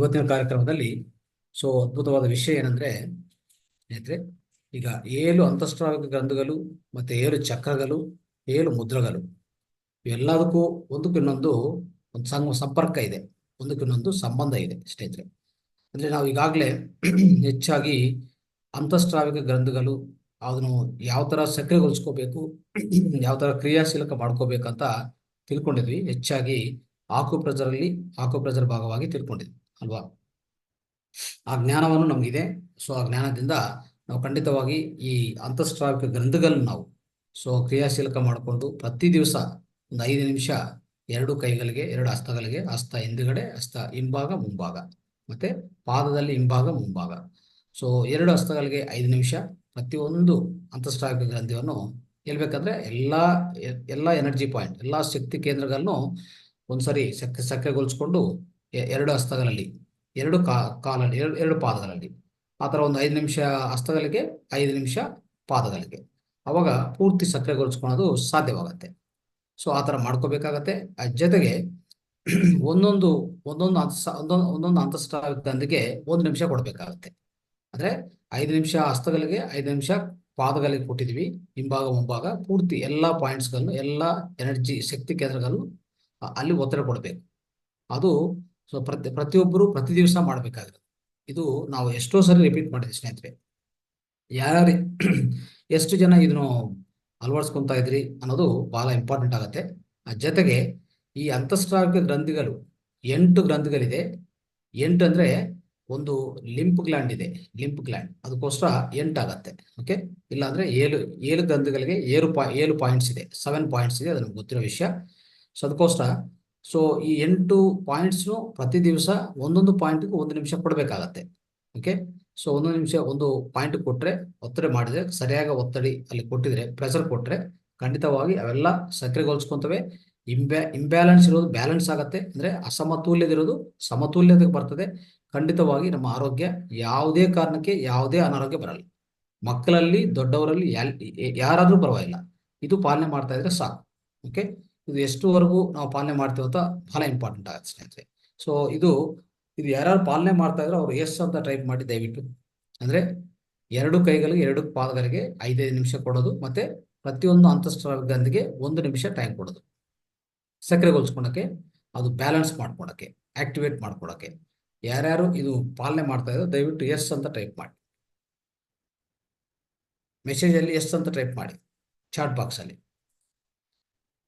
ಇವತ್ತಿನ ಕಾರ್ಯಕ್ರಮದಲ್ಲಿ ಅದ್ಭುತವಾದ ವಿಷಯ ಏನಂದ್ರೆ ಸ್ನೇಹಿತರೆ, ಈಗ 7 ಅಂತಃಸ್ರಾವಿಕ ಗ್ರಂಥಿಗಳು ಮತ್ತೆ 7 ಚಕ್ರಗಳು, 7 ಮುದ್ರಗಳು ಇವೆಲ್ಲದಕ್ಕೂ ಒಂದಕ್ಕಿನ್ನೊಂದು ಒಂದು ಸಂಪರ್ಕ ಇದೆ, ಒಂದಕ್ಕಿನ್ನೊಂದು ಸಂಬಂಧ ಇದೆ ಸ್ನೇಹಿತರೆ. ಅಂದ್ರೆ ನಾವು ಈಗಾಗಲೇ ಹೆಚ್ಚಾಗಿ ಅಂತಃಸ್ರಾವಿಕ ಗ್ರಂಥಿಗಳು ಅದನ್ನು ಯಾವ ತರ ಸಕ್ರಿಯಗೊಳಿಸ್ಕೋಬೇಕು, ಯಾವ ತರ ಕ್ರಿಯಾಶೀಲಕ ಮಾಡ್ಕೋಬೇಕಂತ ತಿಳ್ಕೊಂಡಿದ್ವಿ. ಹೆಚ್ಚಾಗಿ ಆಕ್ಯುಪ್ರೆಷರ್ ಭಾಗವಾಗಿ ತಿಳ್ಕೊಂಡಿದ್ವಿ ಅಲ್ವಾ. ಆ ಜ್ಞಾನವನ್ನು ನಮಗಿದೆ. ಆ ಜ್ಞಾನದಿಂದ ನಾವು ಖಂಡಿತವಾಗಿ ಈ ಅಂತಃಸ್ರಾವಿಕ ಗ್ರಂಥಿಗಳನ್ನು ನಾವು ಕ್ರಿಯಾಶೀಲಕ ಮಾಡಿಕೊಂಡು ಪ್ರತಿ ದಿವಸ ಒಂದು 5 ನಿಮಿಷ 2 ಕೈಗಳಿಗೆ, 2 ಹಸ್ತಗಳಿಗೆ, ಹಸ್ತ ಹಿಂದುಗಡೆ, ಹಸ್ತ ಹಿಂಭಾಗ ಮುಂಭಾಗ, ಮತ್ತೆ ಪಾದದಲ್ಲಿ ಹಿಂಭಾಗ ಮುಂಭಾಗ, 2 ಹಸ್ತಗಳಿಗೆ 5 ನಿಮಿಷ ಪ್ರತಿಯೊಂದು ಅಂತಃಸ್ರಾವಿಕ ಗ್ರಂಥಿಯನ್ನು ಹೇಳ್ಬೇಕಂದ್ರೆ ಎಲ್ಲ ಎನರ್ಜಿ ಪಾಯಿಂಟ್, ಎಲ್ಲ ಶಕ್ತಿ ಕೇಂದ್ರಗಳನ್ನು ಒಂದ್ಸರಿ ಸಕ್ರಿಯಗೊಳಿಸ್ಕೊಂಡು 2 ಹಸ್ತಗಳಲ್ಲಿ, 2 ಕಾಲಲ್ಲಿ, 2 ಪಾದಗಳಲ್ಲಿ, ಆ ಥರ ಒಂದು 5 ನಿಮಿಷ ಹಸ್ತಗಳಿಗೆ, 5 ನಿಮಿಷ ಪಾದಗಳಿಗೆ, ಅವಾಗ ಪೂರ್ತಿ ಸಕ್ರಿಯಗೊಳಿಸ್ಕೊಳ್ಳೋದು ಸಾಧ್ಯವಾಗತ್ತೆ. ಆ ಥರ ಮಾಡ್ಕೋಬೇಕಾಗತ್ತೆ. ಜೊತೆಗೆ ಒಂದೊಂದು ಅಂತಃಸ್ರಾವಿಕ ಗ್ರಂಥಿಗೆ 1 ನಿಮಿಷ ಕೊಡಬೇಕಾಗತ್ತೆ. ಅಂದ್ರೆ 5 ನಿಮಿಷ ಹಸ್ತಗಳಿಗೆ, 5 ನಿಮಿಷ ಪಾದಗಳಿಗೆ ಕೊಟ್ಟಿದ್ವಿ, ಹಿಂಭಾಗ ಮುಂಭಾಗ ಪೂರ್ತಿ ಎಲ್ಲ ಪಾಯಿಂಟ್ಸ್ಗಳನ್ನು, ಎಲ್ಲ ಎನರ್ಜಿ ಶಕ್ತಿ ಕೇಂದ್ರಗಳನ್ನು ಅಲ್ಲಿ ಒತ್ತಡ ಕೊಡಬೇಕು. ಅದು ಪ್ರತಿಯೊಬ್ಬರು ಪ್ರತಿ ದಿವಸ ಮಾಡಬೇಕಾಗಿರೋದು. ಇದು ನಾವು ಎಷ್ಟೋ ಸರಿ ರಿಪೀಟ್ ಮಾಡಿದ್ವಿ ಸ್ನೇಹಿತರೆ. ಯಾರು ಎಷ್ಟು ಜನ ಇದನ್ನು ಅಳವಡಿಸ್ಕೊಂತ ಇದ್ರಿ ಅನ್ನೋದು ಬಹಳ ಇಂಪಾರ್ಟೆಂಟ್ ಆಗುತ್ತೆ. ಜೊತೆಗೆ ಈ ಅಂತಃಸ್ರಾವಿಕ ಗ್ರಂಥಿಗಳು 8 ಗ್ರಂಥಿಗಳಿದೆ. 8 ಅಂದ್ರೆ ಒಂದು ಲಿಂಪ್ ಗ್ಲ್ಯಾಂಡ್ ಇದೆ, ಲಿಂಪ್ ಗ್ಲ್ಯಾಂಡ್, ಅದಕ್ಕೋಸ್ಕರ 8 ಆಗತ್ತೆ. ಓಕೆ, ಇಲ್ಲಾಂದ್ರೆ 7 ಗ್ರಂಥಿಗಳಿಗೆ 7 ಪಾಯಿಂಟ್ಸ್ ಇದೆ, 7 ಪಾಯಿಂಟ್ಸ್ ಇದೆ, ಅದು ನಮ್ಗೆ ಗೊತ್ತಿರೋ ವಿಷಯ. ಅದಕ್ಕೋಸ್ಕರ ಈ 8 ಪಾಯಿಂಟ್ಸ್ ಪ್ರತಿ ದಿವಸ ಒಂದೊಂದು ಪಾಯಿಂಟ್ಗೂ 1 ನಿಮಿಷ ಕೊಡಬೇಕಾಗತ್ತೆ. ಓಕೆ, 1 ನಿಮಿಷ ಒಂದು ಪಾಯಿಂಟ್ ಕೊಟ್ರೆ, ಒತ್ತಡ ಮಾಡಿದ್ರೆ, ಸರಿಯಾಗಿ ಒತ್ತಡಿ ಅಲ್ಲಿ ಕೊಟ್ಟಿದ್ರೆ, ಪ್ರೆಷರ್ ಕೊಟ್ರೆ ಖಂಡಿತವಾಗಿ ಅವೆಲ್ಲ ಸಕ್ರಿಯಗೊಳಿಸ್ಕೊಂತವೆ. ಇಂಬ್ಯಾಲೆನ್ಸ್ ಇರೋದು ಬ್ಯಾಲೆನ್ಸ್ ಆಗತ್ತೆ, ಅಂದ್ರೆ ಅಸಮತೋಲ್ಯದಿರೋದು ಸಮತೋಲ್ಯತೆಗೆ ಬರ್ತದೆ. ಖಂಡಿತವಾಗಿ ನಮ್ಮ ಆರೋಗ್ಯ ಯಾವುದೇ ಕಾರಣಕ್ಕೆ ಯಾವುದೇ ಅನಾರೋಗ್ಯ ಬರಲ್ಲ. ಮಕ್ಕಳಲ್ಲಿ, ದೊಡ್ಡವರಲ್ಲಿ, ಯಾರಾದ್ರೂ ಪರವಾಗಿಲ್ಲ, ಇದು ಪಾಲನೆ ಮಾಡ್ತಾ ಇದ್ರೆ ಸಾಕು. ಓಕೆ, ಇದು ಎಷ್ಟುವರೆಗೂ ನಾವು ಪಾಲನೆ ಮಾಡ್ತೀವಿ ಅಂತ ಬಹಳ ಇಂಪಾರ್ಟೆಂಟ್ ಆಗುತ್ತೆ ಸ್ನೇಹಿತರೆ. ಇದು ಯಾರು ಪಾಲನೆ ಮಾಡ್ತಾ ಇದ್ರೆ ಅವ್ರು ಎಸ್ ಅಂತ ಟೈಪ್ ಮಾಡಿ ದಯವಿಟ್ಟು. ಅಂದ್ರೆ 2 ಕೈಗಳಿಗೆ, 2 ಪಾದಗಳಿಗೆ 5 ನಿಮಿಷ ಕೊಡೋದು, ಮತ್ತೆ ಪ್ರತಿಯೊಂದು ಅಂತಃಸ್ರಾವಿಕ ಗ್ರಂಥಿಗೆ 1 ನಿಮಿಷ ಟೈಮ್ ಕೊಡೋದು, ಸಕ್ರಿಯಗೊಳಿಸ್ಕೊಳಕ್ಕೆ, ಅದು ಬ್ಯಾಲೆನ್ಸ್ ಮಾಡ್ಕೊಳಕ್ಕೆ, ಆಕ್ಟಿವೇಟ್ ಮಾಡ್ಕೊಳಕ್ಕೆ. ಯಾರ್ಯಾರು ಇದು ಪಾಲನೆ ಮಾಡ್ತಾ ಇದ್ರು ದಯವಿಟ್ಟು ಎಸ್ ಅಂತ ಟೈಪ್ ಮಾಡಿ, ಮೆಸೇಜ್ ಅಲ್ಲಿ ಎಸ್ ಅಂತ ಟೈಪ್ ಮಾಡಿ, ಚಾಟ್ ಬಾಕ್ಸ್ ಅಲ್ಲಿ.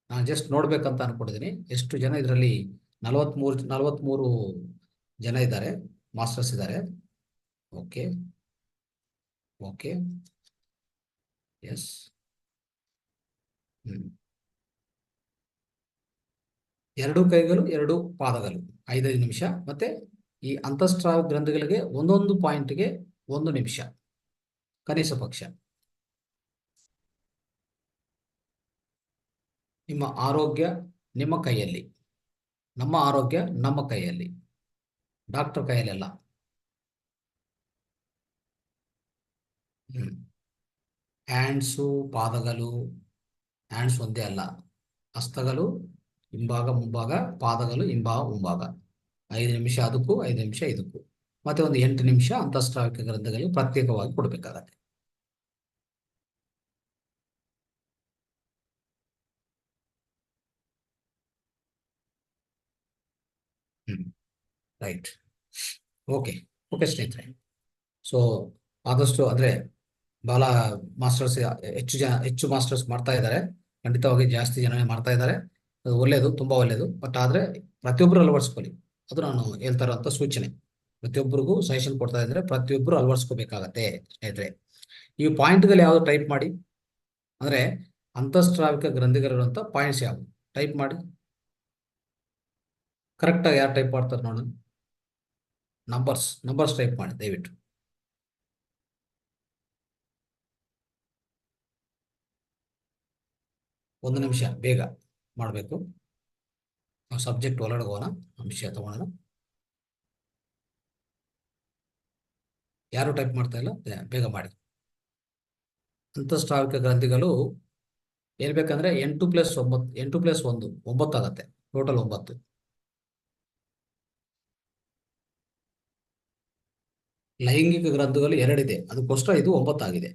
ನಾನು ಜಸ್ಟ್ ನೋಡ್ಬೇಕಂತ ಅನ್ಕೊಂಡಿದ್ದೀನಿ ಎಷ್ಟು ಜನ ಇದರಲ್ಲಿ 43 ಜನ ಇದ್ದಾರೆ, ಮಾಸ್ಟರ್ಸ್ ಇದ್ದಾರೆ. Okay okay, S. 2 ಕೈಗಳು, 2 ಪಾದಗಳು 5 ನಿಮಿಷ, ಮತ್ತೆ ಈ ಅಂತಃಸ್ರಾವಿಕ ಗ್ರಂಥಿಗಳಿಗೆ ಒಂದೊಂದು ಪಾಯಿಂಟ್ಗೆ 1 ನಿಮಿಷ ಕನಿಷ್ಠ ಪಕ್ಷ. ನಿಮ್ಮ ಆರೋಗ್ಯ ನಿಮ್ಮ ಕೈಯಲ್ಲಿ, ನಮ್ಮ ಆರೋಗ್ಯ ನಮ್ಮ ಕೈಯಲ್ಲಿ, ಡಾಕ್ಟರ್ ಕೈಯಲ್ಲೆಲ್ಲ. ಹ್ಯಾಂಡ್ಸು, ಪಾದಗಳು, ಹ್ಯಾಂಡ್ಸ್ ಒಂದೇ ಅಲ್ಲ, ಹಸ್ತಗಳು ಹಿಂಭಾಗ ಮುಂಭಾಗ, ಪಾದಗಳು ಹಿಂಭಾಗ ಮುಂಭಾಗ, 5 ನಿಮಿಷ ಅದಕ್ಕೂ, 5 ನಿಮಿಷ ಇದಕ್ಕೂ, ಮತ್ತೆ ಒಂದು 8 ನಿಮಿಷ ಅಂತಃಸ್ರಾವಿಕ ಗ್ರಂಥಿಗಳಿಗೆ ಪ್ರತ್ಯೇಕವಾಗಿ ಕೊಡಬೇಕಾಗತ್ತೆ. ರೈಟ್. ಓಕೆ ಓಕೆ ಸ್ನೇಹಿತರೆ, ಆದಷ್ಟು ಅಂದ್ರೆ ಬಹಳ ಮಾಸ್ಟರ್ಸ್, ಹೆಚ್ಚು ಮಾಸ್ಟರ್ಸ್ ಮಾಡ್ತಾ ಇದ್ದಾರೆ. ಖಂಡಿತವಾಗಿ ಜಾಸ್ತಿ ಜನನೇ ಮಾಡ್ತಾ ಇದ್ದಾರೆ, ಅದು ಒಳ್ಳೇದು, ತುಂಬಾ ಒಳ್ಳೇದು. ಬಟ್ ಆದ್ರೆ ಪ್ರತಿಯೊಬ್ಬರು ಅಳವಡಿಸ್ಕೊಳ್ಳಿ, ಅದು ನಾನು ಹೇಳ್ತಾ ಇರೋಂಥ ಸೂಚನೆ. ಪ್ರತಿಯೊಬ್ಬರಿಗೂ ಸಜೆಷನ್ ಕೊಡ್ತಾ ಇದ್ರೆ ಪ್ರತಿಯೊಬ್ಬರು ಅಳವಡಿಸ್ಕೋಬೇಕಾಗತ್ತೆ ಸ್ನೇಹಿತರೆ. ಈ ಪಾಯಿಂಟ್ಗಳು ಯಾವ್ದು ಟೈಪ್ ಮಾಡಿ, ಅಂದ್ರೆ ಅಂತಃಸ್ರಾವಿಕ ಗ್ರಂಥಿಗಳಿರುವಂತ ಪಾಯಿಂಟ್ಸ್ ಯಾವ್ದು ಟೈಪ್ ಮಾಡಿ. ಕರೆಕ್ಟಾಗಿ ಯಾರು ಟೈಪ್ ಮಾಡ್ತಾರೆ ನೋಡೋಣ, ನಂಬರ್ಸ್ ಟೈಪ್ ಮಾಡಿ ದಯವಿಟ್ಟು. ಒಂದು ನಿಮಿಷ ಬೇಗ ಮಾಡಬೇಕು. ನಾವು ಸಬ್ಜೆಕ್ಟ್ ಒಳಗಡೆ ಹೋಗೋಣ, ವಿಷಯ ತಗೊಳ್ಳೋಣ. ಯಾರು ಟೈಪ್ ಮಾಡ್ತಾ ಇಲ್ಲ, ಬೇಗ ಮಾಡಿ. ಅಂತಃಸ್ರಾವಿಕ ಗ್ರಂಥಿಗಳು ಹೇಳ್ಬೇಕಂದ್ರೆ 8 + 9, 8 + 1 9 ಆಗತ್ತೆ, ಟೋಟಲ್ 9. ಲೈಂಗಿಕ ಗ್ರಂಥಿಗಳು 2 ಇದೆ, ಅದಕ್ಕೋಸ್ಕರ ಇದು 9 ಆಗಿದೆ.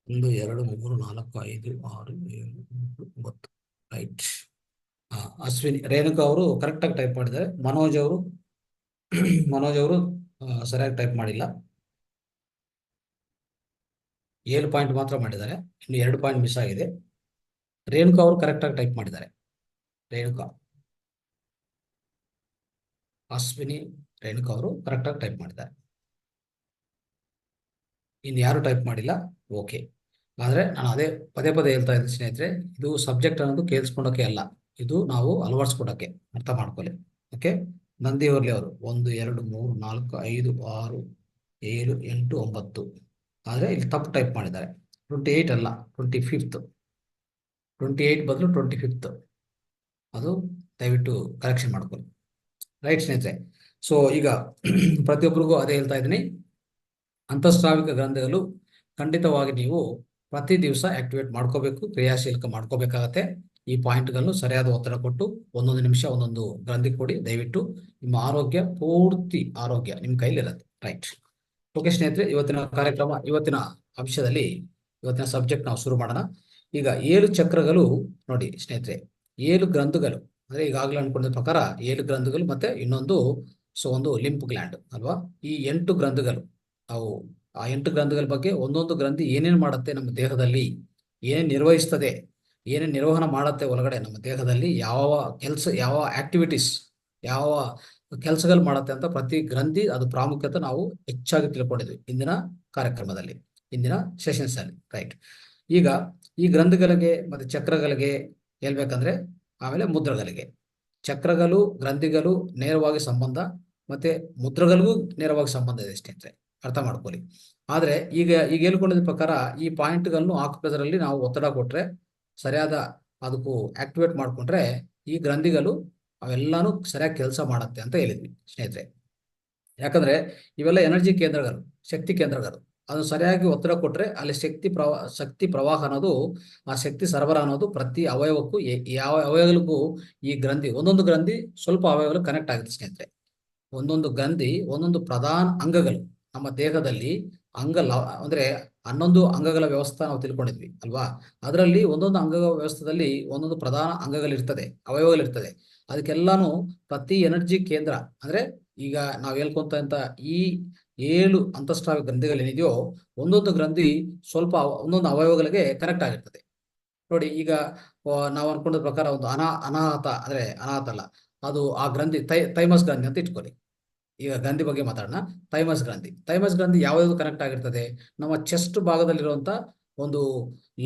ಒಂದು, ಎರಡು, ಮೂರು, ನಾಲ್ಕು, ಐದು, ಆರು, ಏಳು, ಎಂಟು, 9. ರೈಟ್. ಅಶ್ವಿನಿ, ರೇಣುಕಾ ಅವರು ಕರೆಕ್ಟಾಗಿ ಟೈಪ್ ಮಾಡಿದ್ದಾರೆ. ಮನೋಜ್ ಅವರು ಸರಿಯಾಗಿ ಟೈಪ್ ಮಾಡಿಲ್ಲ. 7 ಪಾಯಿಂಟ್ ಮಾತ್ರ ಮಾಡಿದ್ದಾರೆ, ಇನ್ನು 2 ಪಾಯಿಂಟ್ ಮಿಸ್ ಆಗಿದೆ. ರೇಣುಕಾ ಅವರು ಕರೆಕ್ಟಾಗಿ ಟೈಪ್ ಮಾಡಿದ್ದಾರೆ. ರೇಣುಕಾ, ಅಶ್ವಿನಿ, ರೇಣುಕಾ ಅವರು ಕರೆಕ್ಟಾಗಿ ಟೈಪ್ ಮಾಡಿದ್ದಾರೆ. ಇನ್ನು ಯಾರು ಟೈಪ್ ಮಾಡಿಲ್ಲ. ಓಕೆ. ಆದರೆ ನಾನು ಅದೇ ಪದೇ ಪದೇ ಹೇಳ್ತಾ ಇದ್ದೀನಿ ಸ್ನೇಹಿತರೆ, ಇದು ಸಬ್ಜೆಕ್ಟ್ ಅನ್ನೋದು ಕೇಳಿಸ್ಕೊಳಕ್ಕೆ ಅಲ್ಲ, ಇದು ನಾವು ಅಳವಡಿಸ್ಕೊಳಕ್ಕೆ. ಅರ್ಥ ಮಾಡ್ಕೊಳ್ಳಿ. ಓಕೆ. ನಂದಿವರ್ಲಿ ಅವರು 1, 2, 3, 4, 5, 6, 7, 8, 9. ಆದರೆ ಇಲ್ಲಿ ತಪ್ಪು ಟೈಪ್ ಮಾಡಿದ್ದಾರೆ. 28 ಅಲ್ಲ, 25th. 28 ಬದಲು 25th. ಅದು ದಯವಿಟ್ಟು ಕರೆಕ್ಷನ್ ಮಾಡ್ಕೊಳ್ಳಿ. ರೈಟ್ ಸ್ನೇಹಿತರೆ. ಸೊ ಈಗ ಪ್ರತಿಯೊಬ್ಬರಿಗೂ ಅದೇ ಹೇಳ್ತಾ ಇದ್ದೀನಿ, ಅಂತಃಸ್ರಾವಿಕ ಗ್ರಂಥಿಗಳು ಖಂಡಿತವಾಗಿ ನೀವು ಪ್ರತಿ ದಿವಸ ಆಕ್ಟಿವೇಟ್ ಮಾಡ್ಕೋಬೇಕು, ಕ್ರಿಯಾಶೀಲಕ ಮಾಡ್ಕೋಬೇಕಾಗತ್ತೆ. ಈ ಪಾಯಿಂಟ್ಗಳನ್ನು ಸರಿಯಾದ ಒತ್ತಡ ಕೊಟ್ಟು 1 ನಿಮಿಷ ಒಂದೊಂದು ಗ್ರಂಥಿ ಕೊಡಿ. ದಯವಿಟ್ಟು ನಿಮ್ಮ ಆರೋಗ್ಯ, ಪೂರ್ತಿ ಆರೋಗ್ಯ ನಿಮ್ಮ ಕೈಲಿರುತ್ತೆ. ರೈಟ್. ಓಕೆ ಸ್ನೇಹಿತರೆ, ಇವತ್ತಿನ ಕಾರ್ಯಕ್ರಮ, ಇವತ್ತಿನ ಅಂಶದಲ್ಲಿ, ಇವತ್ತಿನ ಸಬ್ಜೆಕ್ಟ್ ನಾವು ಶುರು ಮಾಡೋಣ. ಈಗ 7 ಚಕ್ರಗಳು ನೋಡಿ ಸ್ನೇಹಿತರೆ, 7 ಗ್ರಂಥಿಗಳು ಅಂದ್ರೆ ಈಗಾಗಲೇ ಅನ್ಕೊಂಡಿದ್ದ ಪ್ರಕಾರ 7 ಗ್ರಂಥಿಗಳು ಮತ್ತೆ ಇನ್ನೊಂದು ಒಂದು ಲಿಂಪ್ ಗ್ಲ್ಯಾಂಡ್ ಅಲ್ವಾ. ಈ 8 ಗ್ರಂಥಿಗಳು, ಅವು ಆ 8 ಗ್ರಂಥಿಗಳ ಬಗ್ಗೆ ಒಂದೊಂದು ಗ್ರಂಥಿ ಏನೇನು ಮಾಡುತ್ತೆ ನಮ್ಮ ದೇಹದಲ್ಲಿ, ಏನೇನು ನಿರ್ವಹಿಸ್ತದೆ, ಏನೇನು ನಿರ್ವಹಣೆ ಮಾಡುತ್ತೆ ಒಳಗಡೆ ನಮ್ಮ ದೇಹದಲ್ಲಿ, ಯಾವ ಕೆಲಸ, ಯಾವ ಆಕ್ಟಿವಿಟೀಸ್, ಯಾವ ಕೆಲಸಗಳು ಮಾಡುತ್ತೆ ಅಂತ ಪ್ರತಿ ಗ್ರಂಥಿ ಅದು ಪ್ರಾಮುಖ್ಯತೆ ನಾವು ಹೆಚ್ಚಾಗಿ ತಿಳ್ಕೊಂಡಿದ್ವಿ ಇಂದಿನ ಕಾರ್ಯಕ್ರಮದಲ್ಲಿ, ಇಂದಿನ ಸೆಷನ್ಸ್ ಅಲ್ಲಿ. ರೈಟ್. ಈಗ ಈ ಗ್ರಂಥಿಗಳಿಗೆ ಮತ್ತೆ ಚಕ್ರಗಳಿಗೆ ಹೇಳ್ಬೇಕಂದ್ರೆ, ಆಮೇಲೆ ಮುದ್ರಗಳಿಗೆ, ಚಕ್ರಗಳು, ಗ್ರಂಥಿಗಳು ನೇರವಾಗಿ ಸಂಬಂಧ, ಮತ್ತೆ ಮುದ್ರಗಳಿಗೂ ನೇರವಾಗಿ ಸಂಬಂಧ ಇದೆ ಸ್ನೇಹಿತರೆ, ಅರ್ಥ ಮಾಡ್ಕೊಳ್ಳಿ. ಆದ್ರೆ ಈಗ ಹೇಳ್ಕೊಂಡಿದ್ದ ಪ್ರಕಾರ ಈ ಪಾಯಿಂಟ್ಗಳನ್ನು ಆಕ್ಯುಪ್ರೆಷರಲ್ಲಿ ನಾವು ಒತ್ತಡ ಕೊಟ್ರೆ, ಸರಿಯಾದ ಅದಕ್ಕೂ ಆಕ್ಟಿವೇಟ್ ಮಾಡ್ಕೊಂಡ್ರೆ ಈ ಗ್ರಂಥಿಗಳು ಅವೆಲ್ಲಾನು ಸರಿಯಾಗಿ ಕೆಲಸ ಮಾಡುತ್ತೆ ಅಂತ ಹೇಳಿದ್ವಿ ಸ್ನೇಹಿತರೆ. ಯಾಕಂದ್ರೆ ಇವೆಲ್ಲ ಎನರ್ಜಿ ಕೇಂದ್ರಗಳು, ಶಕ್ತಿ ಕೇಂದ್ರಗಳು. ಅದು ಸರಿಯಾಗಿ ಒತ್ತಡ ಕೊಟ್ರೆ ಅಲ್ಲಿ ಶಕ್ತಿ ಪ್ರವಾಹ ಅನ್ನೋದು, ಆ ಶಕ್ತಿ ಸರಬರಾಜು ಅನ್ನೋದು ಪ್ರತಿ ಅವಯವಕ್ಕೂ, ಯಾವ ಅವಯವಗಳಿಗೂ ಈ ಗ್ರಂಥಿ, ಒಂದೊಂದು ಗ್ರಂಥಿ ಸ್ವಲ್ಪ ಅವಯವಗಳು ಕನೆಕ್ಟ್ ಆಗುತ್ತೆ ಸ್ನೇಹಿತರೆ. ಒಂದೊಂದು ಗ್ರಂಥಿ ಒಂದೊಂದು ಪ್ರಧಾನ ಅಂಗಗಳು ನಮ್ಮ ದೇಹದಲ್ಲಿ, ಅಂದ್ರೆ 11 ಅಂಗಗಳ ವ್ಯವಸ್ಥೆ ನಾವು ತಿಳ್ಕೊಂಡಿದ್ವಿ ಅಲ್ವಾ. ಅದರಲ್ಲಿ ಒಂದೊಂದು ಅಂಗ ವ್ಯವಸ್ಥೆಯಲ್ಲಿ ಒಂದೊಂದು ಪ್ರಧಾನ ಅಂಗಗಳಿರ್ತದೆ, ಅವಯವಗಳಿರ್ತದೆ. ಅದಕ್ಕೆಲ್ಲಾನು ಪ್ರತಿ ಎನರ್ಜಿ ಕೇಂದ್ರ ಅಂದ್ರೆ ಈಗ ನಾವು ಹೇಳ್ಕೊಂತ ಈ 7 ಅಂತಃಸ್ರಾವಿ ಗ್ರಂಥಿಗಳೇನಿದೆಯೋ, ಒಂದೊಂದು ಗ್ರಂಥಿ ಸ್ವಲ್ಪ ಒಂದೊಂದು ಅವಯವಗಳಿಗೆ ಕನೆಕ್ಟ್ ಆಗಿರ್ತದೆ. ನೋಡಿ ಈಗ ನಾವು ಅನ್ಕೊಂಡ ಪ್ರಕಾರ ಒಂದು ಅನಾಹತ ಅಂದ್ರೆ, ಅನಾಹತ ಅಲ್ಲ, ಅದು ಆ ಗ್ರಂಥಿ ಥೈಮಸ್ ಗ್ರಂಥಿ ಅಂತ ಇಟ್ಕೊಳ್ಳಿ. ಈಗ ಗ್ರಂಥಿ ಬಗ್ಗೆ ಮಾತಾಡೋಣ. ಥೈಮಸ್ ಗ್ರಂಥಿ ಯಾವ್ಯಾವ್ದು ಕನೆಕ್ಟ್ ಆಗಿರ್ತದೆ, ನಮ್ಮ ಚೆಸ್ಟ್ ಭಾಗದಲ್ಲಿರುವಂತ ಒಂದು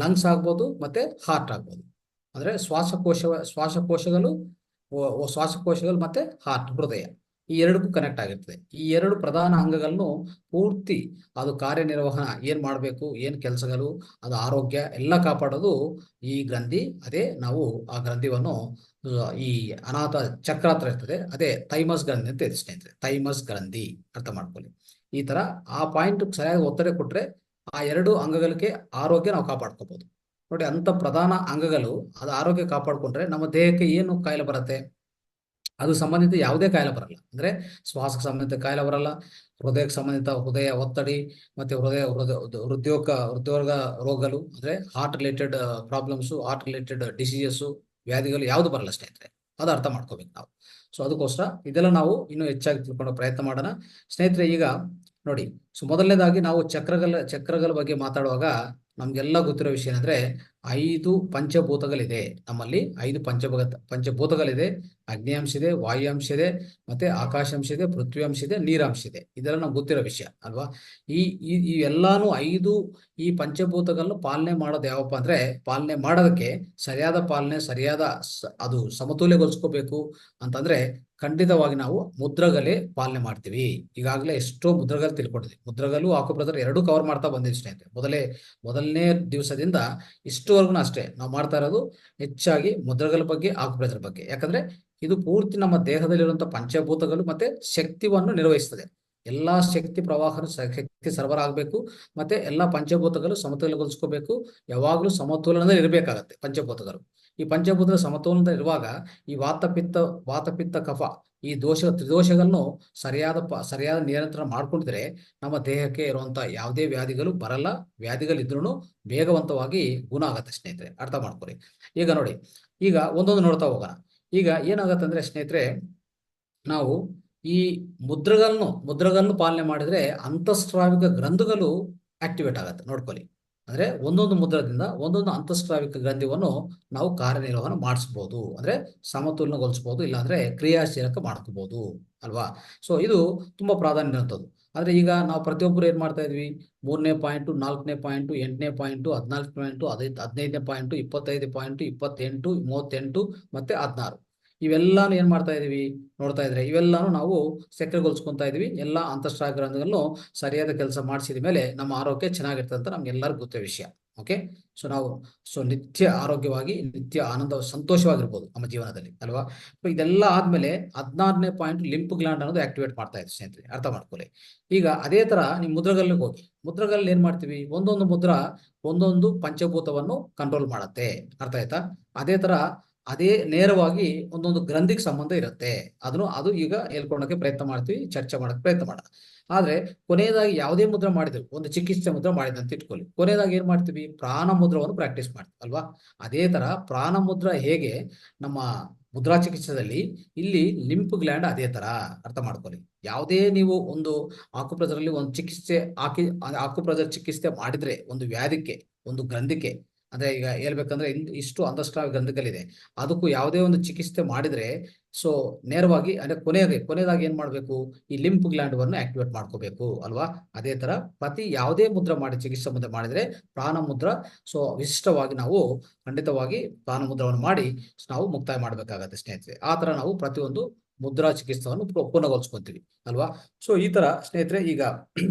ಲಂಗ್ಸ್ ಆಗ್ಬೋದು, ಮತ್ತೆ ಹಾರ್ಟ್ ಆಗ್ಬೋದು. ಅಂದ್ರೆ ಶ್ವಾಸಕೋಶಗಳು ಮತ್ತೆ ಹಾರ್ಟ್, ಹೃದಯ, ಈ ಎರಡಕ್ಕೂ ಕನೆಕ್ಟ್ ಆಗಿರ್ತದೆ. ಈ 2 ಪ್ರಧಾನ ಅಂಗಗಳನ್ನು ಪೂರ್ತಿ ಅದು ಕಾರ್ಯನಿರ್ವಹಣೆ ಏನ್ ಮಾಡಬೇಕು, ಏನ್ ಕೆಲಸಗಳು, ಅದು ಆರೋಗ್ಯ ಎಲ್ಲ ಕಾಪಾಡೋದು ಈ ಗ್ರಂಥಿ. ಅದೇ ನಾವು ಆ ಗ್ರಂಥಿವನ್ನು ಈ ಅನಾಥ ಚಕ್ರ ಹತ್ರ ಇರ್ತದೆ, ಅದೇ ಥೈಮಸ್ ಗ್ರಂಥಿ ಅಂತ ಇದೆ ಸ್ನೇಹಿತರೆ. ಥೈಮಸ್ ಗ್ರಂಥಿ ಅರ್ಥ ಮಾಡ್ಕೊಳ್ಳಿ. ಈ ತರ ಆ ಪಾಯಿಂಟ್ ಸರಿಯಾಗಿ ಒತ್ತಡ ಕೊಟ್ರೆ ಆ 2 ಅಂಗಗಳಿಗೆ ಆರೋಗ್ಯ ನಾವು ಕಾಪಾಡ್ಕೋಬಹುದು. ನೋಡಿ, ಅಂತ ಪ್ರಧಾನ ಅಂಗಗಳು ಅದು ಆರೋಗ್ಯ ಕಾಪಾಡ್ಕೊಂಡ್ರೆ ನಮ್ಮ ದೇಹಕ್ಕೆ ಏನು ಕಾಯಿಲೆ ಬರುತ್ತೆ, ಅದು ಸಂಬಂಧಿತ ಯಾವುದೇ ಕಾಯಿಲೆ ಬರಲ್ಲ. ಅಂದ್ರೆ ಶ್ವಾಸಕ್ಕೆ ಸಂಬಂಧಿತ ಕಾಯಿಲೆ ಬರಲ್ಲ, ಹೃದಯಕ್ಕೆ ಸಂಬಂಧಿತ ಹೃದಯ ಒತ್ತಡಿ, ಮತ್ತೆ ಹೃದಯೋಗ ರೋಗಗಳು ಅಂದ್ರೆ heart related problems, heart related diseases, ವ್ಯಾಧಿಗಳು ಯಾವುದು ಬರಲ್ಲ ಸ್ನೇಹಿತರೆ. ಅದು ಅರ್ಥ ಮಾಡ್ಕೋಬೇಕು ನಾವು. ಸೊ ಅದಕ್ಕೋಸ್ಕರ ಇದೆಲ್ಲ ನಾವು ಇನ್ನೂ ಹೆಚ್ಚಾಗಿ ತಿಳ್ಕೊಳ್ಳೋ ಪ್ರಯತ್ನ ಮಾಡೋಣ ಸ್ನೇಹಿತರೆ. ಈಗ ನೋಡಿ, ಸೊ ಮೊದಲನೇದಾಗಿ ನಾವು ಚಕ್ರಗಳ ಬಗ್ಗೆ ಮಾತಾಡುವಾಗ ನಮ್ಗೆಲ್ಲ ಗೊತ್ತಿರೋ ವಿಷಯ ಏನಂದ್ರೆ 5 ಪಂಚಭೂತಗಳಿದೆ ನಮ್ಮಲ್ಲಿ. 5 ಪಂಚಭೂತಗಳಿದೆ. ಅಗ್ನಿಯಾಂಶ ಇದೆ, ವಾಯುಯಾಂಶ ಇದೆ, ಮತ್ತೆ ಆಕಾಶಾಂಶ ಇದೆ, ಪೃಥ್ವಿ ಅಂಶ ಇದೆ, ನೀರಾಂಶ ಇದೆ. ಇದೆಲ್ಲ ನಮ್ಗೆ ಗೊತ್ತಿರೋ ವಿಷಯ ಅಲ್ವಾ. ಈ ಎಲ್ಲಾನು 5 ಈ ಪಂಚಭೂತಗಳನ್ನು ಪಾಲನೆ ಮಾಡೋದು ಯಾವಪ್ಪ ಅಂದ್ರೆ, ಪಾಲನೆ ಮಾಡೋದಕ್ಕೆ ಸರಿಯಾದ ಪಾಲನೆ, ಸರಿಯಾದ ಅದು ಸಮತೋಲ್ಯಗೊಳಿಸ್ಕೋಬೇಕು ಅಂತಂದ್ರೆ ಖಂಡಿತವಾಗಿ ನಾವು ಮುದ್ರಗಲೆ ಪಾಲನೆ ಮಾಡ್ತೀವಿ. ಈಗಾಗಲೇ ಎಷ್ಟೋ ಮುದ್ರಗಳು ತಿಳ್ಕೊಂಡಿದ್ವಿ. ಮುದ್ರಗಲು ಆಕ್ಯುಪ್ರೆಷರ್ 2 ಕವರ್ ಮಾಡ್ತಾ ಬಂದಿವಿ ಸ್ನೇಹಿತರೆ. ಮೊದಲನೇ ದಿವಸದಿಂದ ಇಷ್ಟುವರೆಗೂ ಅಷ್ಟೇ ನಾವು ಮಾಡ್ತಾ ಇರೋದು ಹೆಚ್ಚಾಗಿ ಮುದ್ರಗಳ ಬಗ್ಗೆ, ಆಕ್ಯುಪ್ರೆಷರ್ ಬಗ್ಗೆ. ಯಾಕಂದ್ರೆ ಇದು ಪೂರ್ತಿ ನಮ್ಮ ದೇಹದಲ್ಲಿರುವಂತಹ ಪಂಚಭೂತಗಳು ಮತ್ತೆ ಶಕ್ತಿಯನ್ನು ನಿರ್ವಹಿಸ್ತದೆ. ಎಲ್ಲಾ ಶಕ್ತಿ ಪ್ರವಾಹ ಶಕ್ತಿ ಸರಬರಾಗಬೇಕು, ಮತ್ತೆ ಎಲ್ಲಾ ಪಂಚಭೂತಗಳು ಸಮತೋಲನಗೊಳಿಸ್ಕೋಬೇಕು. ಯಾವಾಗಲೂ ಸಮತೋಲನದಲ್ಲಿ ಇರಬೇಕಾಗತ್ತೆ ಪಂಚಭೂತಗಳು. ಈ ಪಂಚಭೂತದ ಸಮತೋಲನದಲ್ಲಿ ಇರುವಾಗ ಈ ವಾತ ಪಿತ್ತ ಕಫ ಈ ತ್ರಿದೋಷಗಳನ್ನು ಸರಿಯಾದ ನಿಯಂತ್ರಣ ಮಾಡ್ಕೊಂಡಿದ್ರೆ ನಮ್ಮ ದೇಹಕ್ಕೆ ಇರುವಂತ ಯಾವುದೇ ವ್ಯಾಧಿಗಳು ಬರಲ್ಲ. ವ್ಯಾಧಿಗಳಿದ್ರೂ ವೇಗವಂತವಾಗಿ ಗುಣ ಆಗತ್ತೆ ಸ್ನೇಹಿತರೆ, ಅರ್ಥ ಮಾಡ್ಕೊಳ್ಳಿ. ಈಗ ನೋಡಿ, ಈಗ ಒಂದೊಂದು ನೋಡ್ತಾ ಹೋಗೋಣ. ಈಗ ಏನಾಗತ್ತಂದ್ರೆ ಸ್ನೇಹಿತರೆ, ನಾವು ಈ ಮುದ್ರಗಳನ್ನು ಪಾಲನೆ ಮಾಡಿದ್ರೆ ಅಂತಃಸ್ರಾವಿಕ ಗ್ರಂಥಿಗಳು ಆಕ್ಟಿವೇಟ್ ಆಗತ್ತೆ ನೋಡ್ಕೊಳ್ಳಿ. ಅಂದ್ರೆ ಒಂದೊಂದು ಮುದ್ರದಿಂದ ಒಂದೊಂದು ಅಂತಃಸ್ರಾವಿಕ ಗ್ರಂಥಿಯನ್ನು ನಾವು ಕಾರ್ಯನಿರ್ವಹಣೆ ಮಾಡಿಸ್ಬೋದು, ಅಂದ್ರೆ ಸಮತೋಲನಗೊಳಿಸ್ಬೋದು, ಇಲ್ಲಾಂದ್ರೆ ಕ್ರಿಯಾಶೀಲಕ ಮಾಡ್ಕೋಬಹುದು ಅಲ್ವಾ. ಸೊ ಇದು ತುಂಬಾ ಪ್ರಾಧಾನ್ಯ ಇರುವಂಥದ್ದು. ಆದ್ರೆ ಈಗ ನಾವು ಪ್ರತಿಯೊಬ್ಬರು ಏನ್ ಮಾಡ್ತಾ ಇದ್ವಿ, 3ನೇ ಪಾಯಿಂಟು, 4ನೇ ಪಾಯಿಂಟು, 8ನೇ ಪಾಯಿಂಟು, 14ನೇ ಪಾಯಿಂಟು, 15ನೇ ಪಾಯಿಂಟು, 25 ಪಾಯಿಂಟು, 28, 38 ಮತ್ತೆ 16 ಇವೆಲ್ಲಾನು ಏನ್ ಮಾಡ್ತಾ ಇದೀವಿ ನೋಡ್ತಾ ಇದ್ರೆ, ಇವೆಲ್ಲಾನು ನಾವು ಸಕ್ರಿಯಗೊಳಿಸ್ಕೊಂತಾ ಇದೀವಿ. ಎಲ್ಲಾ ಅಂತಃಸ್ರಾವ ಗ್ರಂಥಿಗಳನ್ನು ಸರಿಯಾದ ಕೆಲಸ ಮಾಡಿಸಿದ ಮೇಲೆ ನಮ್ಮ ಆರೋಗ್ಯ ಚೆನ್ನಾಗಿರ್ತದೆ ಅಂತ ನಮ್ಗೆಲ್ಲರಿಗೂ ಗೊತ್ತಿರೋ ವಿಷಯ. ಓಕೆ, ಸೊ ನಿತ್ಯ ಆರೋಗ್ಯವಾಗಿ, ನಿತ್ಯ ಆನಂದ ಸಂತೋಷವಾಗಿರ್ಬೋದು ನಮ್ಮ ಜೀವನದಲ್ಲಿ ಅಲ್ವಾ. ಇದೆಲ್ಲ ಆದ್ಮೇಲೆ 16ನೇ ಪಾಯಿಂಟ್ ಲಿಂಪ್ ಗ್ಲ್ಯಾಂಡ್ ಅನ್ನೋದು ಆಕ್ಟಿವೇಟ್ ಮಾಡ್ತಾ ಇದೆ ಸ್ನೇಹಿತರೆ, ಅರ್ಥ ಮಾಡ್ಕೊಳ್ಳಿ. ಈಗ ಅದೇ ತರ ನೀವು ಮುದ್ರಗಲ್ಲಿಗೆ ಹೋಗಿ, ಮುದ್ರಗಲ್ಲಿ ಏನ್ ಮಾಡ್ತೀವಿ, ಒಂದೊಂದು ಮುದ್ರ ಒಂದೊಂದು ಪಂಚಭೂತವನ್ನು ಕಂಟ್ರೋಲ್ ಮಾಡತ್ತೆ, ಅರ್ಥ ಆಯ್ತಾ. ಅದೇ ನೇರವಾಗಿ ಒಂದೊಂದು ಗ್ರಂಥಿಗೆ ಸಂಬಂಧ ಇರುತ್ತೆ. ಅದು ಈಗ ಹೇಳ್ಕೊಳಕ್ಕೆ ಪ್ರಯತ್ನ ಮಾಡ್ತೀವಿ, ಚರ್ಚೆ ಮಾಡಕ್ಕೆ ಪ್ರಯತ್ನ ಮಾಡೋಣ. ಆದ್ರೆ ಕೊನೆಯದಾಗಿ ಯಾವುದೇ ಮುದ್ರ ಮಾಡಿದ್ರು, ಒಂದು ಚಿಕಿತ್ಸೆ ಮುದ್ರ ಮಾಡಿದಂತ ಇಟ್ಕೊಳ್ಳಿ, ಕೊನೆಯದಾಗಿ ಏನ್ ಮಾಡ್ತೀವಿ, ಪ್ರಾಣ ಮುದ್ರವನ್ನು ಪ್ರಾಕ್ಟೀಸ್ ಮಾಡ್ತೀವಿ ಅಲ್ವಾ. ಅದೇ ತರ ಪ್ರಾಣ ಮುದ್ರ ಹೇಗೆ ನಮ್ಮ ಮುದ್ರಾ ಚಿಕಿತ್ಸೆದಲ್ಲಿ, ಇಲ್ಲಿ ಲಿಂಪ್ ಗ್ಲ್ಯಾಂಡ್ ಅದೇ ತರ, ಅರ್ಥ ಮಾಡ್ಕೊಳ್ಳಿ. ಯಾವುದೇ ನೀವು ಒಂದು ಆಕುಪ್ರೆಷರ್ ಅಲ್ಲಿ ಒಂದು ಚಿಕಿತ್ಸೆ ಆಕುಪ್ರೆಷರ್ ಚಿಕಿತ್ಸೆ ಮಾಡಿದ್ರೆ ಒಂದು ವ್ಯಾಧಿಗೆ, ಒಂದು ಗ್ರಂಥಿಗೆ, ಅಂದ್ರೆ ಈಗ ಹೇಳ್ಬೇಕಂದ್ರೆ ಇಷ್ಟು ಅಂತಃಸ್ರಾವ ಗ್ರಂಥಿಗಳಿದೆ, ಅದಕ್ಕೂ ಯಾವುದೇ ಒಂದು ಚಿಕಿತ್ಸೆ ಮಾಡಿದ್ರೆ ಸೊ ನೇರವಾಗಿ ಅಂದ್ರೆ ಕೊನೆಯದಾಗಿ ಏನ್ ಮಾಡ್ಬೇಕು, ಈ ಲಿಂಪ್ ಗ್ಲ್ಯಾಂಡ್ ಅನ್ನು ಆಕ್ಟಿವೇಟ್ ಮಾಡ್ಕೋಬೇಕು ಅಲ್ವಾ. ಅದೇ ತರ ಯಾವುದೇ ಮುದ್ರ ಮಾಡಿ ಚಿಕಿತ್ಸೆ ಮುದ್ರೆ ಮಾಡಿದ್ರೆ ಪ್ರಾಣ ಮುದ್ರ, ಸೊ ವಿಶಿಷ್ಟವಾಗಿ ನಾವು ಖಂಡಿತವಾಗಿ ಪ್ರಾಣ ಮುದ್ರವನ್ನು ಮಾಡಿ ನಾವು ಮುಕ್ತಾಯ ಮಾಡ್ಬೇಕಾಗತ್ತೆ ಸ್ನೇಹಿತರೆ. ಆ ತರ ನಾವು ಪ್ರತಿಯೊಂದು ಮುದ್ರಾ ಚಿಕಿತ್ಸೆಯನ್ನು ಪೂರ್ಣಗೊಳಿಸ್ಕೊಂತೀವಿ ಅಲ್ವಾ. ಸೊ ಈ ತರ ಸ್ನೇಹಿತರೆ ಈಗ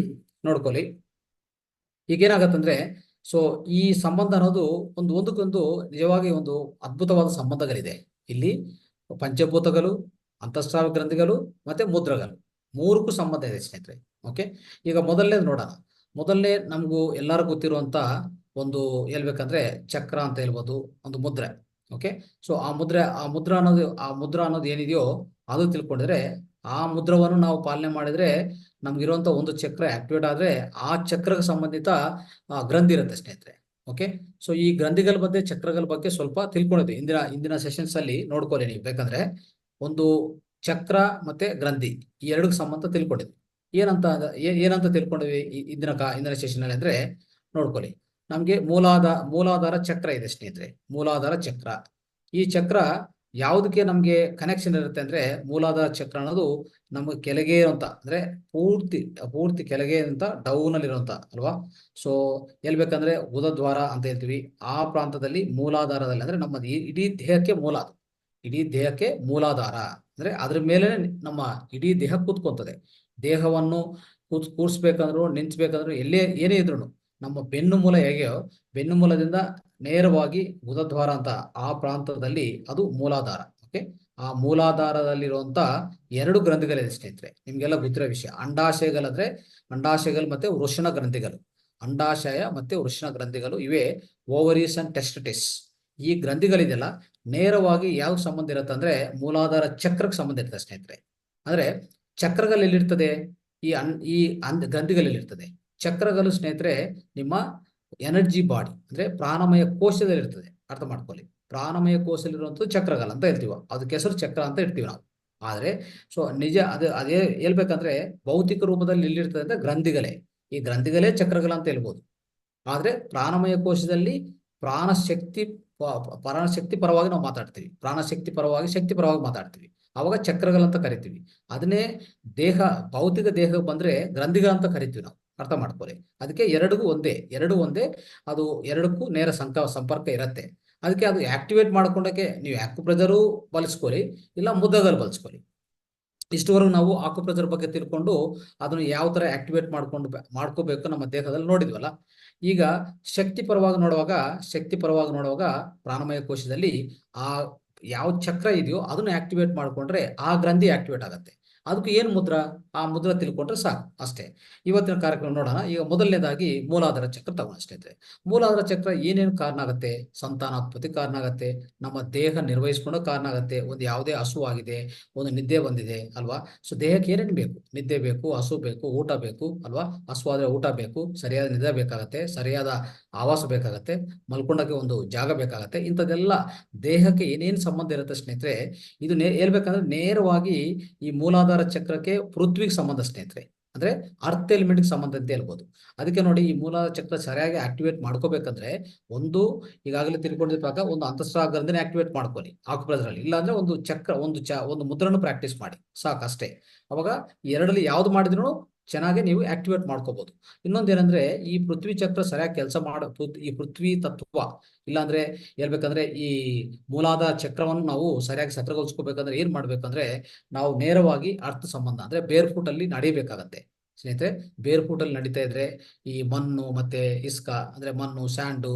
ನೋಡ್ಕೊಳ್ಳಿ. ಈಗೇನಾಗತ್ತಂದ್ರೆ, ಸೊ ಈ ಸಂಬಂಧ ಅನ್ನೋದು ಒಂದಕ್ಕೊಂದು ನಿಜವಾಗಿ ಒಂದು ಅದ್ಭುತವಾದ ಸಂಬಂಧಗಳಿದೆ. ಇಲ್ಲಿ ಪಂಚಭೂತಗಳು, ಅಂತಃಸ್ರಾವ ಗ್ರಂಥಿಗಳು ಮತ್ತೆ ಮುದ್ರಗಳು, ಮೂರಕ್ಕೂ ಸಂಬಂಧ ಇದೆ ಸ್ನೇಹಿತರೆ. ಓಕೆ, ಈಗ ಮೊದಲನೇದು ನೋಡೋಣ. ಮೊದಲನೇ ನಮಗೂ ಎಲ್ಲರಿಗೂ ಗೊತ್ತಿರುವಂತ ಒಂದು ಹೇಳ್ಬೇಕಂದ್ರೆ ಚಕ್ರ ಅಂತ ಹೇಳ್ಬೋದು, ಒಂದು ಮುದ್ರೆ. ಓಕೆ, ಸೊ ಆ ಮುದ್ರ ಅನ್ನೋದು ಏನಿದೆಯೋ ಅದು ತಿಳ್ಕೊಂಡಿದ್ರೆ, ಆ ಮುದ್ರವನ್ನು ನಾವು ಪಾಲನೆ ಮಾಡಿದ್ರೆ ನಮ್ಗಿರುವಂತ ಒಂದು ಚಕ್ರ ಆಕ್ಟಿವೇಟ್ ಆದ್ರೆ ಆ ಚಕ್ರಕ್ಕೆ ಸಂಬಂಧಿತ ಗ್ರಂಥಿ ಇರುತ್ತೆ ಸ್ನೇಹಿತರೆ. ಓಕೆ, ಸೊ ಈ ಗ್ರಂಥಿಗಳ ಬಗ್ಗೆ, ಚಕ್ರಗಳ ಬಗ್ಗೆ ಸ್ವಲ್ಪ ತಿಳ್ಕೊಂಡಿದ್ವಿ ಇಂದಿನ ಸೆಷನ್ಸ್ ಅಲ್ಲಿ. ನೋಡ್ಕೊಳ್ಳಿ ನೀವು ಬೇಕಂದ್ರೆ, ಒಂದು ಚಕ್ರ ಮತ್ತೆ ಗ್ರಂಥಿ ಈ ಎರಡಕ್ಕೆ ಸಂಬಂಧ ತಿಳ್ಕೊಂಡಿದ್ವಿ. ಏನಂತ ತಿಳ್ಕೊಂಡಿದ್ವಿ ಇಂದಿನ ಸೆಷನ್ ಅಲ್ಲಿ ಅಂದ್ರೆ, ನೋಡ್ಕೊಳ್ಳಿ. ನಮ್ಗೆ ಮೂಲಾಧಾರ ಚಕ್ರ ಇದೆ ಸ್ನೇಹಿತರೆ, ಮೂಲಾಧಾರ ಚಕ್ರ. ಈ ಚಕ್ರ ಯಾವುದಕ್ಕೆ ನಮ್ಗೆ ಕನೆಕ್ಷನ್ ಇರುತ್ತೆ ಅಂದ್ರೆ, ಮೂಲಾಧಾರ ಚಕ್ರ ಅನ್ನೋದು ನಮ್ಗೆ ಕೆಳಗೆ ಇರುವಂತ, ಅಂದ್ರೆ ಪೂರ್ತಿ ಕೆಳಗೆ ಅಂತ ಡೌನ್ ಅಲ್ಲಿ ಇರುವಂತ ಅಲ್ವಾ. ಸೊ ಹೇಳ್ಬೇಕಂದ್ರೆ ಉದದ್ವಾರ ಅಂತ ಹೇಳ್ತೀವಿ. ಆ ಪ್ರಾಂತದಲ್ಲಿ ಮೂಲಾಧಾರದಲ್ಲಿ, ಅಂದ್ರೆ ನಮ್ಮ ಇಡೀ ದೇಹಕ್ಕೆ ಮೂಲಾಧಾರ, ಅಂದ್ರೆ ಅದ್ರ ಮೇಲೆ ನಮ್ಮ ಇಡೀ ದೇಹ ಕೂತ್ಕೊಂತದೆ. ದೇಹವನ್ನು ಕೂರ್ಸ್ಬೇಕಂದ್ರು, ನಿಂತ್ಬೇಕಂದ್ರು, ಏನೇ ಇದ್ರು ನಮ್ಮ ಬೆನ್ನು ಮೂಲ ಹೇಗೆಯೋ, ಬೆನ್ನು ಮೂಲದಿಂದ ನೇರವಾಗಿ ಉದದ್ವಾರ ಅಂತ ಆ ಪ್ರಾಂತದಲ್ಲಿ ಅದು ಮೂಲಾಧಾರ. ಓಕೆ, ಆ ಮೂಲಾಧಾರದಲ್ಲಿರುವಂತ 2 ಗ್ರಂಥಿಗಳಿದೆ ಸ್ನೇಹಿತರೆ, ನಿಮ್ಗೆಲ್ಲ ಗೊತ್ತಿರೋ ವಿಷಯ. ಅಂಡಾಶಯಗಳು ಮತ್ತೆ ವೃಷಣ ಗ್ರಂಥಿಗಳು. ಅಂಡಾಶಯ ಮತ್ತೆ ವೃಷಣ ಗ್ರಂಥಿಗಳು ಇವೆ ಓವರೀಸ್ ಅಂಡ್ ಟೆಸ್ಟಿಸ್. ಈ ಗ್ರಂಥಿಗಳಿದೆಯಲ್ಲ, ನೇರವಾಗಿ ಯಾವ ಸಂಬಂಧ ಇರುತ್ತೆ ಅಂದ್ರೆ ಮೂಲಾಧಾರ ಚಕ್ರಕ್ಕೆ ಸಂಬಂಧ ಇರ್ತದೆ ಸ್ನೇಹಿತರೆ. ಅಂದ್ರೆ ಚಕ್ರಗಳು ಎಲ್ಲಿರ್ತದೆ, ಈ ಗ್ರಂಥಿಗಳಲ್ಲಿರ್ತದೆ. ಚಕ್ರಗಳು ಸ್ನೇಹಿತರೆ ನಿಮ್ಮ ಎನರ್ಜಿ ಬಾಡಿ, ಅಂದ್ರೆ ಪ್ರಾಣಮಯ ಕೋಶದಲ್ಲಿ ಇರ್ತದೆ, ಅರ್ಥ ಮಾಡ್ಕೊಳ್ಳಿ. ಪ್ರಾಣಮಯ ಕೋಶದಲ್ಲಿರುವಂಥದ್ದು ಚಕ್ರಗಳು ಅಂತ ಹೇಳ್ತೀವಿ, ಅದಕ್ಕೆ ಹೆಸರು ಚಕ್ರ ಅಂತ ಇರ್ತೀವಿ ನಾವು. ಆದ್ರೆ ಸೊ ನಿಜ ಅದೇ ಹೇಳ್ಬೇಕಂದ್ರೆ ಭೌತಿಕ ರೂಪದಲ್ಲಿ ಎಲ್ಲಿರ್ತದೆ ಅಂದ್ರೆ ಗ್ರಂಥಿಗಳೇ, ಈ ಗ್ರಂಥಿಗಳೇ ಚಕ್ರಗಳು ಅಂತ ಹೇಳ್ಬೋದು. ಆದ್ರೆ ಪ್ರಾಣಮಯ ಕೋಶದಲ್ಲಿ ಪ್ರಾಣಶಕ್ತಿ ಪರವಾಗಿ ನಾವು ಮಾತಾಡ್ತೀವಿ, ಪ್ರಾಣಶಕ್ತಿ ಪರವಾಗಿ, ಶಕ್ತಿ ಪರವಾಗಿ ಮಾತಾಡ್ತೀವಿ, ಅವಾಗ ಚಕ್ರಗಳಂತ ಕರಿತೀವಿ. ಅದನ್ನೇ ಭೌತಿಕ ದೇಹಕ್ಕೆ ಬಂದ್ರೆ ಗ್ರಂಥಿಗಳಂತ ಕರಿತೀವಿ ನಾವು, ಅರ್ಥ ಮಾಡ್ಕೊಳ್ಳಿ. ಅದಕ್ಕೆ ಎರಡು ಒಂದೇ, ಅದು ಎರಡಕ್ಕೂ ನೇರ ಸಂಪರ್ಕ ಇರತ್ತೆ. ಅದಕ್ಕೆ ಅದು ಆಕ್ಟಿವೇಟ್ ಮಾಡ್ಕೊಂಡಕ್ಕೆ ನೀವು ಆಕ್ಯುಪ್ರೆಷರು ಬಳಸ್ಕೊಳ್ಳಿ, ಇಲ್ಲ ಮುದ್ರಗಳು ಬಳಸ್ಕೊಳ್ಳಿ. ಇಷ್ಟುವರೆಗೂ ನಾವು ಆಕ್ಯುಪ್ರೆಷರ್ ಬಗ್ಗೆ ತಿಳ್ಕೊಂಡು ಅದನ್ನು ಯಾವ ತರ ಆಕ್ಟಿವೇಟ್ ಮಾಡ್ಕೋಬೇಕು ನಮ್ಮ ದೇಹದಲ್ಲಿ ನೋಡಿದ್ವಲ್ಲ. ಈಗ ಶಕ್ತಿ ಪರವಾಗಿ ನೋಡುವಾಗ ಪ್ರಾಣಮಯ ಕೋಶದಲ್ಲಿ ಆ ಯಾವ ಚಕ್ರ ಇದೆಯೋ ಅದನ್ನ ಆಕ್ಟಿವೇಟ್ ಮಾಡ್ಕೊಂಡ್ರೆ ಆ ಗ್ರಂಥಿ ಆಕ್ಟಿವೇಟ್ ಆಗುತ್ತೆ. ಅದಕ್ಕೆ ಏನು ಮುದ್ರಾ, ಆ ಮುದ್ರಾ ತಿಳ್ಕೊಂಡ್ರೆ ಸಾಕು ಅಷ್ಟೇ. ಇವತ್ತಿನ ಕಾರ್ಯಕ್ರಮ ನೋಡೋಣ. ಈಗ ಮೊದಲನೇದಾಗಿ ಮೂಲಾಧಾರ ಚಕ್ರ ತಗೋಣ ಸ್ನೇಹಿತರೆ. ಮೂಲಾಧಾರ ಚಕ್ರ ಏನೇನು ಕಾರಣ ಆಗುತ್ತೆ? ಸಂತಾನೋತ್ಪತ್ತಿ ಕಾರಣ ಆಗುತ್ತೆ, ನಮ್ಮ ದೇಹ ನಿರ್ವಹಿಸ್ಕೊಳ್ಳೋ ಕಾರಣ ಆಗುತ್ತೆ. ಒಂದು ಯಾವುದೇ ಹಸು ಆಗಿದೆ, ಒಂದು ನಿದ್ದೆ ಬಂದಿದೆ ಅಲ್ವಾ? ಸೊ ದೇಹಕ್ಕೆ ಏನೇನು ಬೇಕು? ನಿದ್ದೆ ಬೇಕು, ಹಸು ಬೇಕು, ಊಟ ಬೇಕು ಅಲ್ವಾ? ಹಸು ಆದ್ರೆ ಊಟ ಬೇಕು, ಸರಿಯಾದ ನಿದ್ದೆ ಬೇಕಾಗತ್ತೆ, ಸರಿಯಾದ ಆವಾಸ ಬೇಕಾಗತ್ತೆ, ಮಲ್ಕೊಂಡಕ್ಕೆ ಒಂದು ಜಾಗ ಬೇಕಾಗತ್ತೆ. ಇಂಥದ್ದೆಲ್ಲ ದೇಹಕ್ಕೆ ಏನೇನು ಸಂಬಂಧ ಇರುತ್ತೆ ಸ್ನೇಹಿತರೆ, ಇದು ಹೇಳ್ಬೇಕಂದ್ರೆ ನೇರವಾಗಿ ಈ ಮೂಲಾಧಾರ ಚಕ್ರಕ್ಕೆ ಪೃಥ್ವಿಗೆ ಸಂಬಂಧ ಸ್ನೇಹಿತರೆ. ಅಂದ್ರೆ ಅರ್ತ್ ಎಲಿಮೆಂಟ್ಗೆ ಸಂಬಂಧ ಅಂತ ಹೇಳ್ಬೋದು. ಅದಕ್ಕೆ ನೋಡಿ, ಈ ಮೂಲಾಧಾರ ಚಕ್ರ ಸರಿಯಾಗಿ ಆಕ್ಟಿವೇಟ್ ಮಾಡ್ಕೋಬೇಕಂದ್ರೆ ಒಂದು ಈಗಾಗಲೇ ತಿಳ್ಕೊಂಡಿದ್ದ ಪ್ರಕಾರ ಒಂದು ಅಂತಸ್ರಾವ ಗ್ರಂಥಿನ ಆಕ್ಟಿವೇಟ್ ಮಾಡ್ಕೊಳ್ಳಿ ಆಕ್ಯುಪ್ರೆಷರ್. ಇಲ್ಲಾಂದ್ರೆ ಒಂದು ಚಕ್ರ ಒಂದು ಮುದ್ರನ್ನು ಪ್ರಾಕ್ಟೀಸ್ ಮಾಡಿ ಸಾಕು ಅಷ್ಟೇ. ಅವಾಗ ಎರಡಲ್ಲಿ ಯಾವ್ದು ಮಾಡಿದ್ರು ಚೆನ್ನಾಗಿ ನೀವು ಆಕ್ಟಿವೇಟ್ ಮಾಡ್ಕೋಬಹುದು. ಇನ್ನೊಂದೇನಂದ್ರೆ, ಈ ಪೃಥ್ವಿ ಚಕ್ರ ಸರಿಯಾಗಿ ಕೆಲಸ ಈ ಪೃಥ್ವಿ ತತ್ವ ಇಲ್ಲಾಂದ್ರೆ ಹೇಳ್ಬೇಕಂದ್ರೆ ಈ ಮೂಲಾಧಾರ ಚಕ್ರವನ್ನು ನಾವು ಸರಿಯಾಗಿ ಸಕ್ರಿಯಗೊಳಿಸ್ಕೋಬೇಕಂದ್ರೆ ಏನ್ ಮಾಡ್ಬೇಕಂದ್ರೆ, ನಾವು ನೇರವಾಗಿ ಅರ್ಥ ಸಂಬಂಧ ಅಂದ್ರೆ ಬೇರ್ ಫುಟ್ ಅಲ್ಲಿ ನಡಿಬೇಕಾಗತ್ತೆ ಸ್ನೇಹಿತರೆ. ಬೇರ್ ಫುಟ್ ಅಲ್ಲಿ ನಡೀತಾ ಇದ್ರೆ ಈ ಮಣ್ಣು ಮತ್ತೆ ಇಸ್ಕ ಅಂದ್ರೆ ಮಣ್ಣು ಸ್ಯಾಂಡು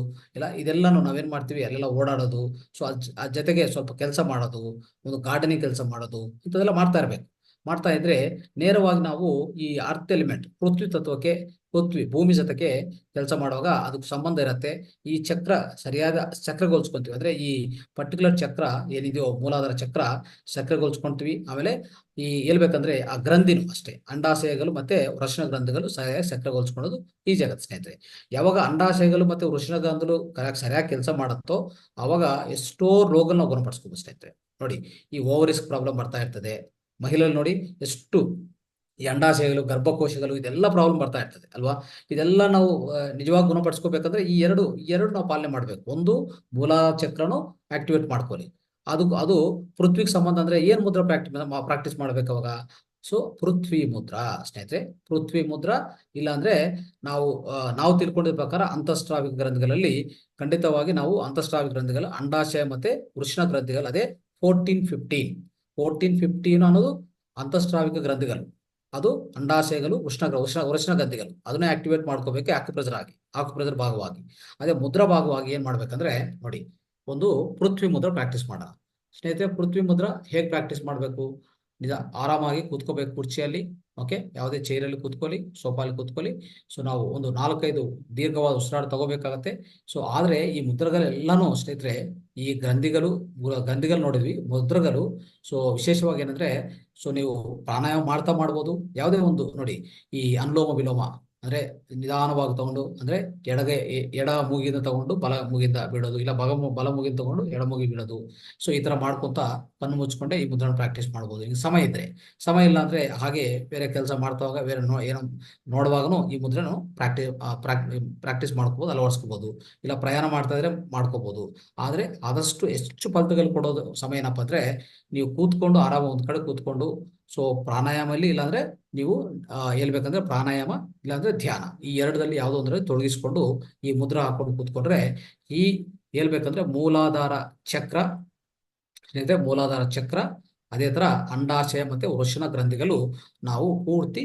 ಇದೆಲ್ಲಾನು ನಾವೇನ್ ಮಾಡ್ತೀವಿ, ಅಲ್ಲೆಲ್ಲ ಓಡಾಡೋದು. ಸೊ ಅದ್ ಜೊತೆಗೆ ಸ್ವಲ್ಪ ಕೆಲಸ ಮಾಡೋದು, ಒಂದು ಗಾರ್ಡನಿಂಗ್ ಕೆಲಸ ಮಾಡೋದು, ಇಂಥದೆಲ್ಲ ಮಾಡ್ತಾ ಇರ್ಬೇಕು. ಮಾಡ್ತಾ ಇದ್ರೆ ನೇರವಾಗಿ ನಾವು ಈ ಅರ್ತ್ ಎಲಿಮೆಂಟ್ ಪೃಥ್ವಿ ತತ್ವಕ್ಕೆ, ಪೃಥ್ವಿ ಭೂಮಿ ಜೊತೆಗೆ ಕೆಲಸ ಮಾಡುವಾಗ ಅದಕ್ಕೆ ಸಂಬಂಧ ಇರುತ್ತೆ. ಈ ಚಕ್ರ ಸರಿಯಾದ ಸಕ್ರಿಯಗೊಳಿಸ್ಕೊಂತೀವಿ ಅಂದ್ರೆ ಈ ಪರ್ಟಿಕ್ಯುಲರ್ ಚಕ್ರ ಏನಿದೆಯೋ ಮೂಲಾಧಾರ ಚಕ್ರ ಸಕ್ರಿಯಗೊಳಿಸ್ಕೊಂತೀವಿ. ಆಮೇಲೆ ಈ ಹೇಳ್ಬೇಕಂದ್ರೆ ಆ ಗ್ರಂಥಿನು ಅಷ್ಟೇ, ಅಂಡಾಶಯಗಳು ಮತ್ತೆ ವೃಷಣ ಗ್ರಂಥಿಗಳು ಸರಿಯಾಗಿ ಸಕ್ರಿಯಗೊಳಿಸ್ಕೊಳ್ಳೋದು ಈಜಿ ಆಗುತ್ತೆ ಸ್ನೇಹಿತರೆ. ಯಾವಾಗ ಅಂಡಾಶಯಗಳು ಮತ್ತೆ ವೃಷಣ ಗ್ರಂಥಿಗಳು ಸರಿಯಾಗಿ ಕೆಲಸ ಮಾಡುತ್ತೋ ಅವಾಗ ಎಷ್ಟೋ ರೋಗಗಳನ್ನ ಗುಣಪಡಿಸ್ಕೋಬಹುದು ಸ್ನೇಹಿತರೆ. ನೋಡಿ, ಈ ಓವರಿಸ್ ಪ್ರಾಬ್ಲಮ್ ಬರ್ತಾ ಇರ್ತದೆ ಮಹಿಳೆಯಲ್ಲಿ. ನೋಡಿ ಎಷ್ಟು ಈ ಅಂಡಾಶಯಗಳು, ಗರ್ಭಕೋಶಗಳು, ಇದೆಲ್ಲ ಪ್ರಾಬ್ಲಮ್ ಬರ್ತಾ ಇರ್ತದೆ ಅಲ್ವಾ? ಇದೆಲ್ಲ ನಾವು ನಿಜವಾಗಿ ಗುಣಪಡಿಸ್ಕೋಬೇಕಂದ್ರೆ ಈ ಎರಡು ನಾವು ಪಾಲನೆ ಮಾಡ್ಬೇಕು. ಒಂದು ಮೂಲಾಧಾರ ಚಕ್ರನು ಆಕ್ಟಿವೇಟ್ ಮಾಡ್ಕೊಳ್ಳಿ. ಅದು ಪೃಥ್ವಿಗೆ ಸಂಬಂಧ. ಅಂದ್ರೆ ಏನ್ ಮುದ್ರಾ ಪ್ರಾಕ್ಟೀಸ್ ಮಾಡ್ಬೇಕು ಅವಾಗ? ಸೊ ಪೃಥ್ವಿ ಮುದ್ರಾ ಸ್ನೇಹಿತರೆ, ಪೃಥ್ವಿ ಮುದ್ರಾ. ಇಲ್ಲಾಂದ್ರೆ ನಾವು ತಿಳ್ಕೊಂಡಿದ ಪ್ರಕಾರ ಅಂತಸ್ರಾವಿಕ ಗ್ರಂಥಿಗಳಲ್ಲಿ ಖಂಡಿತವಾಗಿ ನಾವು ಅಂತಸ್ರಾವಿಕ ಗ್ರಂಥಿಗಳು ಅಂಡಾಶಯ ಮತ್ತೆ ವೃಷಣ ಗ್ರಂಥಿಗಳು ಅದೇ 14-15 ಅನ್ನೋದು ಅಂತಸ್ರಾವಿಕ ಗ್ರಂಥಿಗಳು. ಅದು ಅಂಡಾಶಯಗಳು, ವೃಷಣ ಗ್ರಂಥಿಗಳು. ಅದನ್ನೇ ಆಕ್ಟಿವೇಟ್ ಮಾಡ್ಕೋಬೇಕು ಆಕ್ಯುಪ್ರೆಷರ್ ಭಾಗವಾಗಿ. ಅದೇ ಮುದ್ರಾ ಭಾಗವಾಗಿ ಏನ್ ಮಾಡ್ಬೇಕಂದ್ರೆ ನೋಡಿ, ಒಂದು ಪೃಥ್ವಿ ಮುದ್ರಾ ಪ್ರಾಕ್ಟೀಸ್ ಮಾಡೋಣ ಸ್ನೇಹಿತರೆ. ಪೃಥ್ವಿ ಮುದ್ರಾ ಹೇಗೆ ಪ್ರಾಕ್ಟೀಸ್ ಮಾಡಬೇಕು? ಆರಾಮಾಗಿ ಕೂತ್ಕೋಬೇಕು ಕುರ್ಚಿಯಲ್ಲಿ. ಓಕೆ, ಯಾವುದೇ ಚೈರಲ್ಲಿ ಕೂತ್ಕೊಳ್ಳಿ, ಸೋಫಾಲಿ ಕೂತ್ಕೊಳ್ಳಿ. ಸೊ ನಾವು ಒಂದು 4-5 ದೀರ್ಘವಾದ ಉಸಿರಾಟ ತಗೋಬೇಕಾಗತ್ತೆ. ಸೊ ಆದ್ರೆ ಈ ಮುದ್ರಗಳೆಲ್ಲಾನು ಸ್ನೇಹಿತರೆ, ಈ ಗ್ರಂಥಿಗಳು ನೋಡಿದ್ವಿ, ಮುದ್ರಗಳು. ಸೊ ವಿಶೇಷವಾಗಿ ಏನಂದ್ರೆ, ಸೊ ನೀವು ಪ್ರಾಣಾಯಾಮ ಮಾಡ್ಬೋದು. ಯಾವುದೇ ಒಂದು ನೋಡಿ, ಈ ಅನುಲೋಮ ವಿಲೋಮ ಅಂದ್ರೆ ನಿಧಾನವಾಗಿ ತಗೊಂಡು, ಅಂದ್ರೆ ಎಡ ಮೂಗಿಂದ ತಗೊಂಡು ಬಲ ಮೂಗಿಂದ ಬಿಡೋದು, ಇಲ್ಲ ಬಲ ಮೂಗಿಂದ ತಗೊಂಡು ಎಡ ಮೂಗಿ ಬಿಡೋದು. ಸೊ ಈ ತರ ಮಾಡ್ಕೊಂತ ಕಣ್ಣು ಮುಚ್ಕೊಂಡೆ ಈ ಮುದ್ರಣ ಪ್ರಾಕ್ಟೀಸ್ ಮಾಡ್ಬೋದು. ಈಗ ಸಮಯ ಇದ್ರೆ, ಸಮಯ ಇಲ್ಲ ಅಂದ್ರೆ ಹಾಗೆ ಬೇರೆ ಕೆಲಸ ಮಾಡ್ತಾವಾಗ ಬೇರೆ ಏನೋ ನೋಡುವಾಗನು ಈ ಮುದ್ರೆನು ಪ್ರಾಕ್ಟೀಸ್ ಮಾಡ್ಕೋಬಹುದು, ಅಳವಡಿಸ್ಕೋಬಹುದು. ಇಲ್ಲ ಪ್ರಯಾಣ ಮಾಡ್ತಾ ಇದ್ರೆ ಮಾಡ್ಕೋಬಹುದು. ಆದ್ರೆ ಆದಷ್ಟು ಹೆಚ್ಚು ಫಲಿತಗಳು ಕೊಡೋದು ಸಮಯ ಏನಪ್ಪ ಅಂದ್ರೆ, ನೀವು ಕೂತ್ಕೊಂಡು ಆರಾಮ ಒಂದ್ ಕಡೆ ಕೂತ್ಕೊಂಡು, ಸೊ ಪ್ರಾಣಾಯಾಮಲ್ಲಿ ಇಲ್ಲಾಂದ್ರೆ ನೀವು ಹೇಳ್ಬೇಕಂದ್ರೆ ಪ್ರಾಣಾಯಾಮ ಇಲ್ಲಾಂದ್ರೆ ಧ್ಯಾನ, ಈ ಎರಡರಲ್ಲಿ ಯಾವುದೋ ಅಂದ್ರೆ ತೊಡಗಿಸ್ಕೊಂಡು ಈ ಮುದ್ರಾ ಹಾಕೊಂಡು ಕೂತ್ಕೊಂಡ್ರೆ ಈ ಹೇಳ್ಬೇಕಂದ್ರೆ ಮೂಲಾಧಾರ ಚಕ್ರ ಸ್ನೇಹಿತರೆ, ಮೂಲಾಧಾರ ಚಕ್ರ ಅದೇ ತರ ಅಂಡಾಶಯ ಮತ್ತೆ ವೃಷಣ ಗ್ರಂಥಿಗಳು ನಾವು ಪೂರ್ತಿ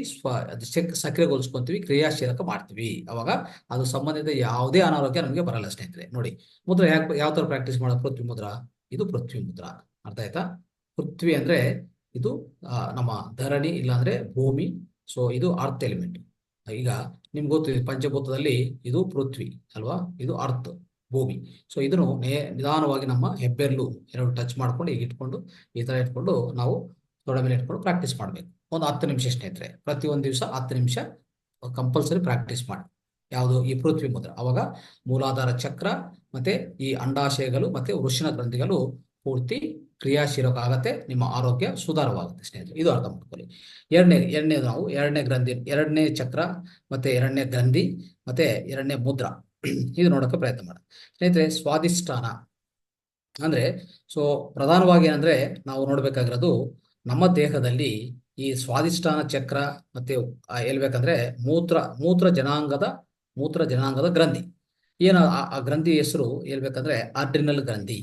ಸಕ್ರಿಯಗೊಳಿಸ್ಕೊಂತೀವಿ, ಕ್ರಿಯಾಶೀಲಕ ಮಾಡ್ತೀವಿ. ಅವಾಗ ಅದು ಸಂಬಂಧಿತ ಯಾವುದೇ ಅನಾರೋಗ್ಯ ನಮಗೆ ಬರಲ್ಲ ಸ್ನೇಹಿತರೆ. ನೋಡಿ, ಮುದ್ರಾ ಯಾವ ತರ ಪ್ರಾಕ್ಟೀಸ್ ಮಾಡೋದು? ಪೃಥ್ವಿ ಮುದ್ರಾ. ಇದು ಪೃಥ್ವಿ ಮುದ್ರಾ, ಅರ್ಥ ಆಯ್ತಾ? ಪೃಥ್ವಿ ಅಂದ್ರೆ ಇದು ನಮ್ಮ ಧರಣಿ ಇಲ್ಲಾಂದ್ರೆ ಭೂಮಿ. ಸೊ ಇದು ಅರ್ತ್ ಎಲಿಮೆಂಟ್. ಈಗ ನಿಮ್ಗೆ ಗೊತ್ತಿದೆ, ಪಂಚಭೂತದಲ್ಲಿ ಇದು ಪೃಥ್ವಿ ಅಲ್ವಾ, ಇದು ಅರ್ತ್ ಭೂಮಿ. ಸೊ ಇದನ್ನು ನಿಧಾನವಾಗಿ ನಮ್ಮ ಹೆಬ್ಬೆರಳು ಎರಡು ಟಚ್ ಮಾಡ್ಕೊಂಡು ಈಗ ಇಟ್ಕೊಂಡು ಈ ತರ ಇಟ್ಕೊಂಡು ನಾವು ತೊಡೆ ಮೇಲೆ ಇಟ್ಕೊಂಡು ಪ್ರಾಕ್ಟೀಸ್ ಮಾಡ್ಬೇಕು. ಒಂದು 10 ನಿಮಿಷ ಸ್ನೇಹಿತರೆ, ಪ್ರತಿಯೊಂದು ದಿವಸ 10 ನಿಮಿಷ ಕಂಪಲ್ಸರಿ ಪ್ರಾಕ್ಟೀಸ್ ಮಾಡಿ. ಯಾವುದು? ಈ ಪೃಥ್ವಿ ಮುದ್ರಾ. ಅವಾಗ ಮೂಲಾಧಾರ ಚಕ್ರ ಮತ್ತೆ ಈ ಅಂಡಾಶಯಗಳು ಮತ್ತೆ ವೃಷಣ ಗ್ರಂಥಿಗಳು ಪೂರ್ತಿ ಕ್ರಿಯಾಶೀಲಕ ಆಗತ್ತೆ, ನಿಮ್ಮ ಆರೋಗ್ಯ ಸುಧಾರವಾಗುತ್ತೆ ಸ್ನೇಹಿತರೆ. ಇದು ಅರ್ಥ ಮಾಡ್ಕೊಳ್ಳಿ. ಎರಡನೇ ಚಕ್ರ ಮತ್ತೆ ಎರಡನೇ ಗ್ರಂಥಿ ಮತ್ತೆ ಎರಡನೇ ಮುದ್ರಾ, ಇದು ನೋಡಕ್ಕೆ ಪ್ರಯತ್ನ ಮಾಡೋಣ ಸ್ನೇಹಿತರೆ. ಸ್ವಾದಿಷ್ಠಾನ ಅಂದ್ರೆ, ಸೊ ಪ್ರಧಾನವಾಗಿ ಏನಂದ್ರೆ ನಾವು ನೋಡ್ಬೇಕಾಗಿರೋದು ನಮ್ಮ ದೇಹದಲ್ಲಿ ಈ ಸ್ವಾದಿಷ್ಠಾನ ಚಕ್ರ ಮತ್ತೆ ಹೇಳ್ಬೇಕಂದ್ರೆ ಮೂತ್ರ ಜನಾಂಗದ ಗ್ರಂಥಿ. ಏನು ಆ ಗ್ರಂಥಿ ಹೆಸರು ಹೇಳ್ಬೇಕಂದ್ರೆ ಅಡ್ರಿನಲ್ ಗ್ರಂಥಿ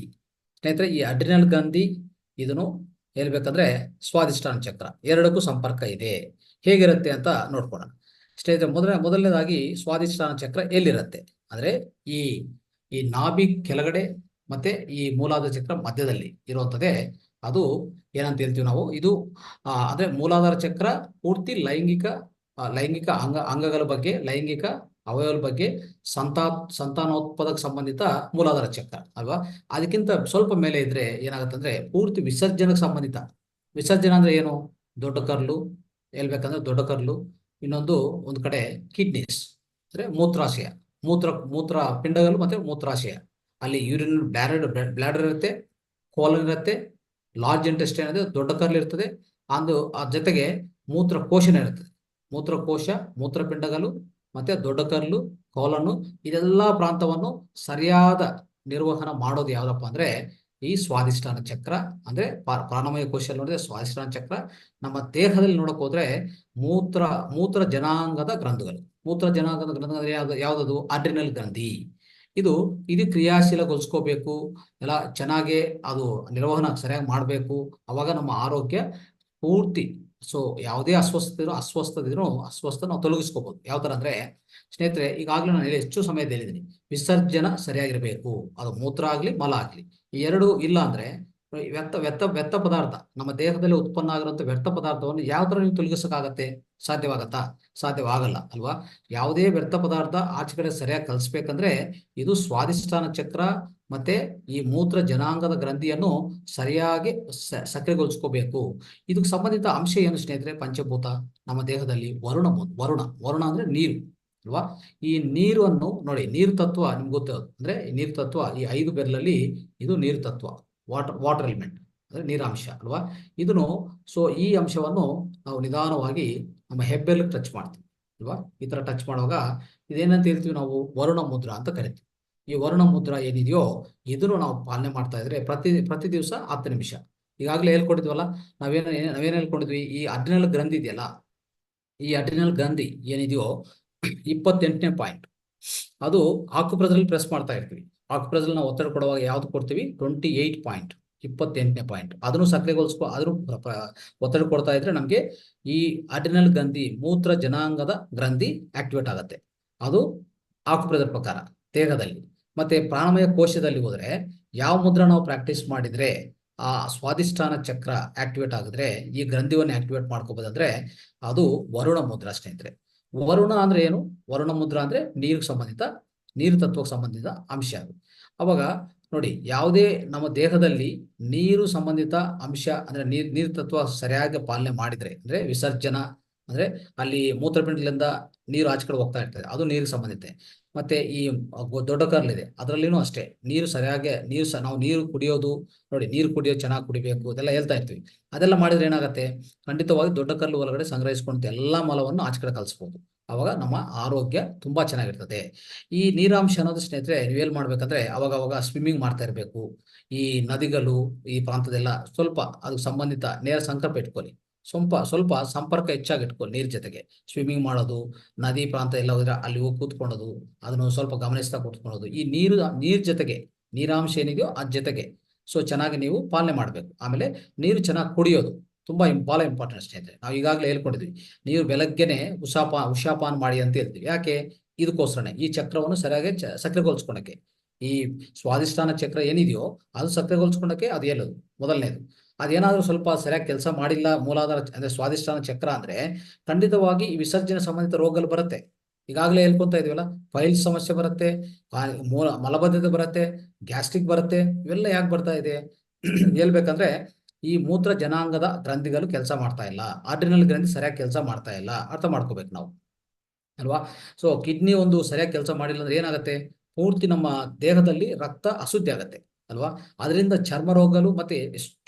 ಸ್ನೇಹಿತರೆ. ಈ ಅಡ್ರಿನಲ್ ಗ್ರಂಥಿ ಇದನ್ನು ಹೇಳ್ಬೇಕಂದ್ರೆ ಸ್ವಾದಿಷ್ಠಾನ ಚಕ್ರ ಎರಡಕ್ಕೂ ಸಂಪರ್ಕ ಇದೆ. ಹೇಗಿರುತ್ತೆ ಅಂತ ನೋಡ್ಕೊಳ್ಳೋಣ ಸ್ನೇಹಿತರೆ. ಮೊದಲನೇದಾಗಿ ಸ್ವಾದಿಷ್ಠಾನ ಚಕ್ರ ಎಲ್ಲಿರುತ್ತೆ ಅಂದ್ರೆ ಈ ನಾಭಿ ಕೆಳಗಡೆ ಮತ್ತೆ ಈ ಮೂಲಾಧಾರ ಚಕ್ರ ಮಧ್ಯದಲ್ಲಿ ಇರುವಂತದ್ದೇ ಅದು ಏನಂತ ಹೇಳ್ತೀವಿ ನಾವು, ಇದು ಅಂದ್ರೆ ಮೂಲಾಧಾರ ಚಕ್ರ ಪೂರ್ತಿ ಲೈಂಗಿಕ ಅಂಗಗಳ ಬಗ್ಗೆ, ಲೈಂಗಿಕ ಅವಯವಗಳ ಬಗ್ಗೆ, ಸಂತಾನೋತ್ಪದಕ ಸಂಬಂಧಿತ ಮೂಲಾಧಾರ ಚಕ್ರ ಅಲ್ವಾ. ಅದಕ್ಕಿಂತ ಸ್ವಲ್ಪ ಮೇಲೆ ಇದ್ರೆ ಏನಾಗುತ್ತೆ ಅಂದ್ರೆ ಪೂರ್ತಿ ವಿಸರ್ಜನಕ್ಕೆ ಸಂಬಂಧಿತ. ವಿಸರ್ಜನೆ ಅಂದ್ರೆ ಏನು? ದೊಡ್ಡ ಕರ್ಲು, ಹೇಳ್ಬೇಕಂದ್ರೆ ದೊಡ್ಡ ಕರ್ಲು, ಇನ್ನೊಂದು ಒಂದು ಕಡೆ ಕಿಡ್ನೀಸ್ ಅಂದ್ರೆ ಮೂತ್ರಾಶಯ, ಮೂತ್ರ ಪಿಂಡಗಳು ಮತ್ತೆ ಮೂತ್ರಾಶಯ. ಅಲ್ಲಿ ಯೂರಿನ್ ಬ್ಲಾಡರ್ ಇರುತ್ತೆ, ಕೋಲನ್ ಇರುತ್ತೆ, ಲಾರ್ಜ್ ಇಂಟೆಸ್ಟೈನ್ ಇದೆ, ದೊಡ್ಡ ಕರ್ಲು ಇರ್ತದೆ. ಆ ಜೊತೆಗೆ ಮೂತ್ರಕೋಶನ ಇರ್ತದೆ. ಮೂತ್ರಕೋಶ, ಮೂತ್ರಪಿಂಡಗಳು ಮತ್ತೆ ದೊಡ್ಡ ಕರ್ಲು, ಕೋಲನ್ನು, ಇದೆಲ್ಲ ಪ್ರಾಂತವನ್ನು ಸರಿಯಾದ ನಿರ್ವಹಣೆ ಮಾಡೋದು ಯಾವ್ದಪ್ಪ ಅಂದ್ರೆ ಈ ಸ್ವಾದಿಷ್ಠಾನ ಚಕ್ರ. ಅಂದ್ರೆ ಪ್ರಾಣಮಯ ಕೋಶ ನೋಡಿದ್ರೆ ಸ್ವಾದಿಷ್ಠಾನ ಚಕ್ರ. ನಮ್ಮ ದೇಹದಲ್ಲಿ ನೋಡಕ್ ಹೋದ್ರೆ ಮೂತ್ರ ಜನಾಂಗದ ಗ್ರಂಥಿಗಳು. ಮೂತ್ರ ಜನಾಂಗದ ಗ್ರಂಥಿ ಯಾವ್ದದು? ಅಡ್ರಿನಲ್ ಗ್ರಂಥಿ. ಇದು ಕ್ರಿಯಾಶೀಲಗೊಳಿಸ್ಕೋಬೇಕು, ಎಲ್ಲ ಚೆನ್ನಾಗಿ ಅದು ನಿರ್ವಹಣೆ ಸರಿಯಾಗಿ ಮಾಡಬೇಕು. ಅವಾಗ ನಮ್ಮ ಆರೋಗ್ಯ ಪೂರ್ತಿ. ಸೊ ಯಾವುದೇ ಅಸ್ವಸ್ಥತೆ ನಾವು ತೊಲಗಿಸ್ಕೋಬಹುದು. ಯಾವ ತರ ಅಂದ್ರೆ ಸ್ನೇಹಿತರೆ, ಈಗಾಗಲೇ ನಾನು ಹೆಚ್ಚು ಸಮಯದ ಹೇಳಿದ್ದೀನಿ, ವಿಸರ್ಜನ ಸರಿಯಾಗಿರ್ಬೇಕು. ಅದು ಮೂತ್ರ ಆಗ್ಲಿ ಮಲ ಆಗ್ಲಿ, ಈ ಎರಡು ಇಲ್ಲ ಅಂದ್ರೆ ವ್ಯರ್ಥ ಪದಾರ್ಥ ನಮ್ಮ ದೇಹದಲ್ಲಿ ಉತ್ಪನ್ನ ಆಗಿರುವಂತ ವ್ಯರ್ಥ ಪದಾರ್ಥವನ್ನು ಯಾವ ತರ ನೀವು ತೊಲಗಿಸಕ್ಕಾಗತ್ತೆ? ಸಾಧ್ಯವಾಗತ್ತಾ? ಸಾಧ್ಯವಾಗಲ್ಲ ಅಲ್ವಾ. ಯಾವುದೇ ವ್ಯರ್ಥ ಪದಾರ್ಥ ಆಚೆ ಕಡೆ ಸರಿಯಾಗಿ ಕಲಿಸ್ಬೇಕಂದ್ರೆ ಇದು ಸ್ವಾದಿಷ್ಠಾನ ಚಕ್ರ ಮತ್ತೆ ಈ ಮೂತ್ರ ಜನಾಂಗದ ಗ್ರಂಥಿಯನ್ನು ಸರಿಯಾಗಿ ಸಕ್ರಿಯಗೊಳಿಸ್ಕೋಬೇಕು. ಇದಕ್ಕೆ ಸಂಬಂಧಿತ ಅಂಶ ಏನು ಸ್ನೇಹಿತರೆ? ಪಂಚಭೂತ ನಮ್ಮ ದೇಹದಲ್ಲಿ ವರುಣ ಅಂದ್ರೆ ನೀರು ಅಲ್ವಾ. ಈ ನೀರನ್ನು ನೋಡಿ, ನೀರು ತತ್ವ ನಿಮ್ಗೆ ಗೊತ್ತದು. ಅಂದ್ರೆ ನೀರು ತತ್ವ ಈ 5 ಬೆರಳಲ್ಲಿ ಇದು ನೀರು ತತ್ವ, ವಾಟರ್ ಎಲಿಮೆಂಟ್ ಅಂದ್ರೆ ನೀರಾಂಶ ಅಲ್ವಾ. ಇದನ್ನು ಈ ಅಂಶವನ್ನು ನಾವು ನಿಧಾನವಾಗಿ ನಮ್ಮ ಹೆಬ್ಬೆಲ್ಲ ಟಚ್ ಮಾಡ್ತೀವಿ ಅಲ್ವಾ. ಈ ತರ ಟಚ್ ಮಾಡುವಾಗ ಇದೇನಂತ ಹೇಳ್ತೀವಿ ನಾವು? ವರುಣ ಮುದ್ರಾ ಅಂತ ಕರಿತೀವಿ. ಈ ವರುಣ ಮುದ್ರಾ ಏನಿದೆಯೋ ಇದನ್ನು ನಾವು ಪಾಲನೆ ಮಾಡ್ತಾ ಇದ್ರೆ ಪ್ರತಿ ದಿವಸ 10 ನಿಮಿಷ. ಈಗಾಗಲೇ ಹೇಳ್ಕೊಟ್ಟಿದ್ವಲ್ಲ, ನಾವೇನ್ ಹೇಳ್ಕೊಂಡಿದ್ವಿ? ಈ ಅಡ್ರಿನಲ್ ಗ್ರಂಥಿ ಇದೆಯಲ್ಲ, ಈ ಅಡ್ರಿನಲ್ ಗ್ರಂಥಿ ಏನಿದೆಯೋ 28ನೇ ಪಾಯಿಂಟ್, ಅದು ಆಕುಪ್ರದಲ್ಲಿ ಪ್ರೆಸ್ ಮಾಡ್ತಾ ಇರ್ತೀವಿ. ಆಕುಪ್ರದಲ್ಲಿ ನಾವು ಒತ್ತಡ ಕೊಡುವಾಗ ಯಾವ್ದು ಕೊಡ್ತೀವಿ? 28 ಪಾಯಿಂಟ್, 28ನೇ ಪಾಯಿಂಟ್. ಅದನ್ನು ಅದನ್ನು ಒತ್ತಡ ಕೊಡ್ತಾ ಇದ್ರೆ ನಮಗೆ ಈ ಅಡ್ರಿನಲ್ ಗ್ರಂಥಿ, ಮೂತ್ರ ಜನಾಂಗದ ಗ್ರಂಥಿ ಆಕ್ಟಿವೇಟ್ ಆಗುತ್ತೆ. ಅದು ಆಕುಪ್ರದರ ಪ್ರಕಾರ ದೇಹದಲ್ಲಿ. ಮತ್ತೆ ಪ್ರಾಣಮಯ ಕೋಶದಲ್ಲಿ ಹೋದ್ರೆ ಯಾವ ಮುದ್ರಾ ನಾವು ಪ್ರಾಕ್ಟೀಸ್ ಮಾಡಿದ್ರೆ ಆ ಸ್ವಾದಿಷ್ಠಾನ ಚಕ್ರ ಆಕ್ಟಿವೇಟ್ ಆಗಿದ್ರೆ, ಈ ಗ್ರಂಥಿಯನ್ನು ಆಕ್ಟಿವೇಟ್ ಮಾಡ್ಕೋಬೋದಂದ್ರೆ ಅದು ವರುಣ ಮುದ್ರಾ ಸ್ನೇಹಿತರೆ. ವರುಣ ಅಂದ್ರೆ ಏನು? ವರುಣ ಮುದ್ರಾ ಅಂದ್ರೆ ನೀರು ತತ್ವಕ್ಕೆ ಸಂಬಂಧಿತ ಅಂಶ. ಅವಾಗ ನೋಡಿ, ಯಾವುದೇ ನಮ್ಮ ದೇಹದಲ್ಲಿ ನೀರು ಸಂಬಂಧಿತ ಅಂಶ ಅಂದ್ರೆ ನೀರು ತತ್ವ ಸರಿಯಾಗಿ ಪಾಲನೆ ಮಾಡಿದ್ರೆ, ಅಂದ್ರೆ ವಿಸರ್ಜನಾ ಅಂದ್ರೆ ಅಲ್ಲಿ ಮೂತ್ರಪಿಂಡದಿಂದ ನೀರು ಆಚೆ ಕಡೆ ಹೋಗ್ತಾ ಇರ್ತದೆ, ಅದು ನೀರಿಗೆ ಸಂಬಂಧಿತ. ಮತ್ತೆ ಈ ದೊಡ್ಡ ಕರ್ಲಿದೆ, ಅದರಲ್ಲಿನೂ ಅಷ್ಟೇ ನೀರು ಸರಿಯಾಗಿ ನಾವು ನೀರು ಕುಡಿಯೋದು ನೋಡಿ, ನೀರು ಕುಡಿಯೋದು ಚೆನ್ನಾಗಿ ಕುಡಿಬೇಕು ಅದೆಲ್ಲ ಹೇಳ್ತಾ ಇರ್ತೀವಿ. ಅದೆಲ್ಲ ಮಾಡಿದ್ರೆ ಏನಾಗುತ್ತೆ? ಖಂಡಿತವಾಗಿ ದೊಡ್ಡ ಕಲ್ಲು ಒಳಗಡೆ ಸಂಗ್ರಹಿಸಿಕೊಂಡ ಎಲ್ಲಾ ಮಲವನ್ನು ಆಚೆ ಕಡೆ ಕಳಿಸ್ಬೋದು. ಅವಾಗ ನಮ್ಮ ಆರೋಗ್ಯ ತುಂಬಾ ಚೆನ್ನಾಗಿರ್ತದೆ. ಈ ನೀರಾಂಶ ಅನ್ನೋದು ಸ್ನೇಹಿತರೆ, ನೀವೇನ್ ಮಾಡ್ಬೇಕಂದ್ರೆ ಅವಾಗ ಸ್ವಿಮ್ಮಿಂಗ್ ಮಾಡ್ತಾ ಇರ್ಬೇಕು. ಈ ನದಿಗಳು ಈ ಪ್ರಾಂತದೆಲ್ಲ ಸ್ವಲ್ಪ ಅದಕ್ಕೆ ಸಂಬಂಧಿತ ನೇರ ಸಂಪರ್ಕ ಇಟ್ಕೊಳ್ಳಿ. ಸ್ವಲ್ಪ ಸಂಪರ್ಕ ಹೆಚ್ಚಾಗಿ ಇಟ್ಕೊಳ್ಳಿ ನೀರ್ ಜೊತೆಗೆ. ಸ್ವಿಮ್ಮಿಂಗ್ ಮಾಡೋದು, ನದಿ ಪ್ರಾಂತ ಎಲ್ಲ ಹೋದ್ರೆ ಅಲ್ಲಿ ಹೋಗಿ ಕೂತ್ಕೊಳ್ಳೋದು, ಅದನ್ನು ಸ್ವಲ್ಪ ಗಮನಿಸ್ತಾ ಕೂತ್ಕೊಳ್ಳೋದು. ಈ ನೀರ್ ಜೊತೆಗೆ ನೀರಾಂಶ ಏನಿದೆಯೋ ಅದ್ ಜೊತೆಗೆ ಚೆನ್ನಾಗಿ ನೀವು ಪಾಲನೆ ಮಾಡ್ಬೇಕು. ಆಮೇಲೆ ನೀರು ಚೆನ್ನಾಗಿ ಕುಡಿಯೋದು ಬಹಳ ಇಂಪಾರ್ಟೆಂಟ್ ಸ್ನೇಹಿತರೆ. ನಾವು ಈಗಾಗಲೇ ಹೇಳ್ಕೊಂಡಿದ್ವಿ, ನೀರು ಬೆಳಗ್ಗೆನೆ ಉಷಾಪಾನ ಮಾಡಿ ಅಂತ ಹೇಳ್ತೀವಿ. ಯಾಕೆ? ಇದಕ್ಕೋಸ್ಕರನೇ, ಈ ಚಕ್ರವನ್ನು ಸರಿಯಾಗಿ ಸಕ್ರಿಯಗೊಳಿಸ್ಕೊಳಕ್ಕೆ. ಈ ಸ್ವಾದಿಷ್ಠಾನ ಚಕ್ರ ಏನಿದೆಯೋ ಅದು ಸಕ್ರಿಯಗೊಳಿಸ್ಕೊಳಕ್ಕೆ ಅದು ಹೇಳೋದು ಮೊದಲನೇದು. ಅದೇನಾದ್ರೂ ಸ್ವಲ್ಪ ಸರಿಯಾಗಿ ಕೆಲಸ ಮಾಡಿಲ್ಲ ಮೂಲಾಧಾರ ಅಂದ್ರೆ ಸ್ವಾದಿಷ್ಠಾನ ಚಕ್ರ ಅಂದ್ರೆ ಖಂಡಿತವಾಗಿ ಈ ವಿಸರ್ಜನೆ ಸಂಬಂಧಿತ ರೋಗಗಳು ಬರುತ್ತೆ. ಈಗಾಗಲೇ ಹೇಳ್ಕೊಂತ ಇದೀವಲ್ಲ, ಫೈಲ್ಸ್ ಸಮಸ್ಯೆ ಬರುತ್ತೆ, ಮಲಬದ್ಧತೆ ಬರುತ್ತೆ, ಗ್ಯಾಸ್ಟ್ರಿಕ್ ಬರುತ್ತೆ. ಇವೆಲ್ಲ ಯಾಕೆ ಬರ್ತಾ ಇದೆ? ಹೇಳ್ಬೇಕಂದ್ರೆ ಈ ಮೂತ್ರ ಜನಾಂಗದ ಗ್ರಂಥಿಗಳು ಕೆಲಸ ಮಾಡ್ತಾ ಇಲ್ಲ, ಆಡ್ರಿನಲ್ ಗ್ರಂಥಿ ಸರಿಯಾಗಿ ಕೆಲಸ ಮಾಡ್ತಾ ಇಲ್ಲ. ಅರ್ಥ ಮಾಡ್ಕೋಬೇಕು ನಾವು ಅಲ್ವಾ. ಕಿಡ್ನಿ ಒಂದು ಸರಿಯಾಗಿ ಕೆಲಸ ಮಾಡಿಲ್ಲ ಅಂದ್ರೆ ಏನಾಗುತ್ತೆ? ಪೂರ್ತಿ ನಮ್ಮ ದೇಹದಲ್ಲಿ ರಕ್ತ ಅಶುದ್ಧಿ ಆಗತ್ತೆ ಅಲ್ವಾ. ಅದರಿಂದ ಚರ್ಮ ರೋಗಗಳು ಮತ್ತೆ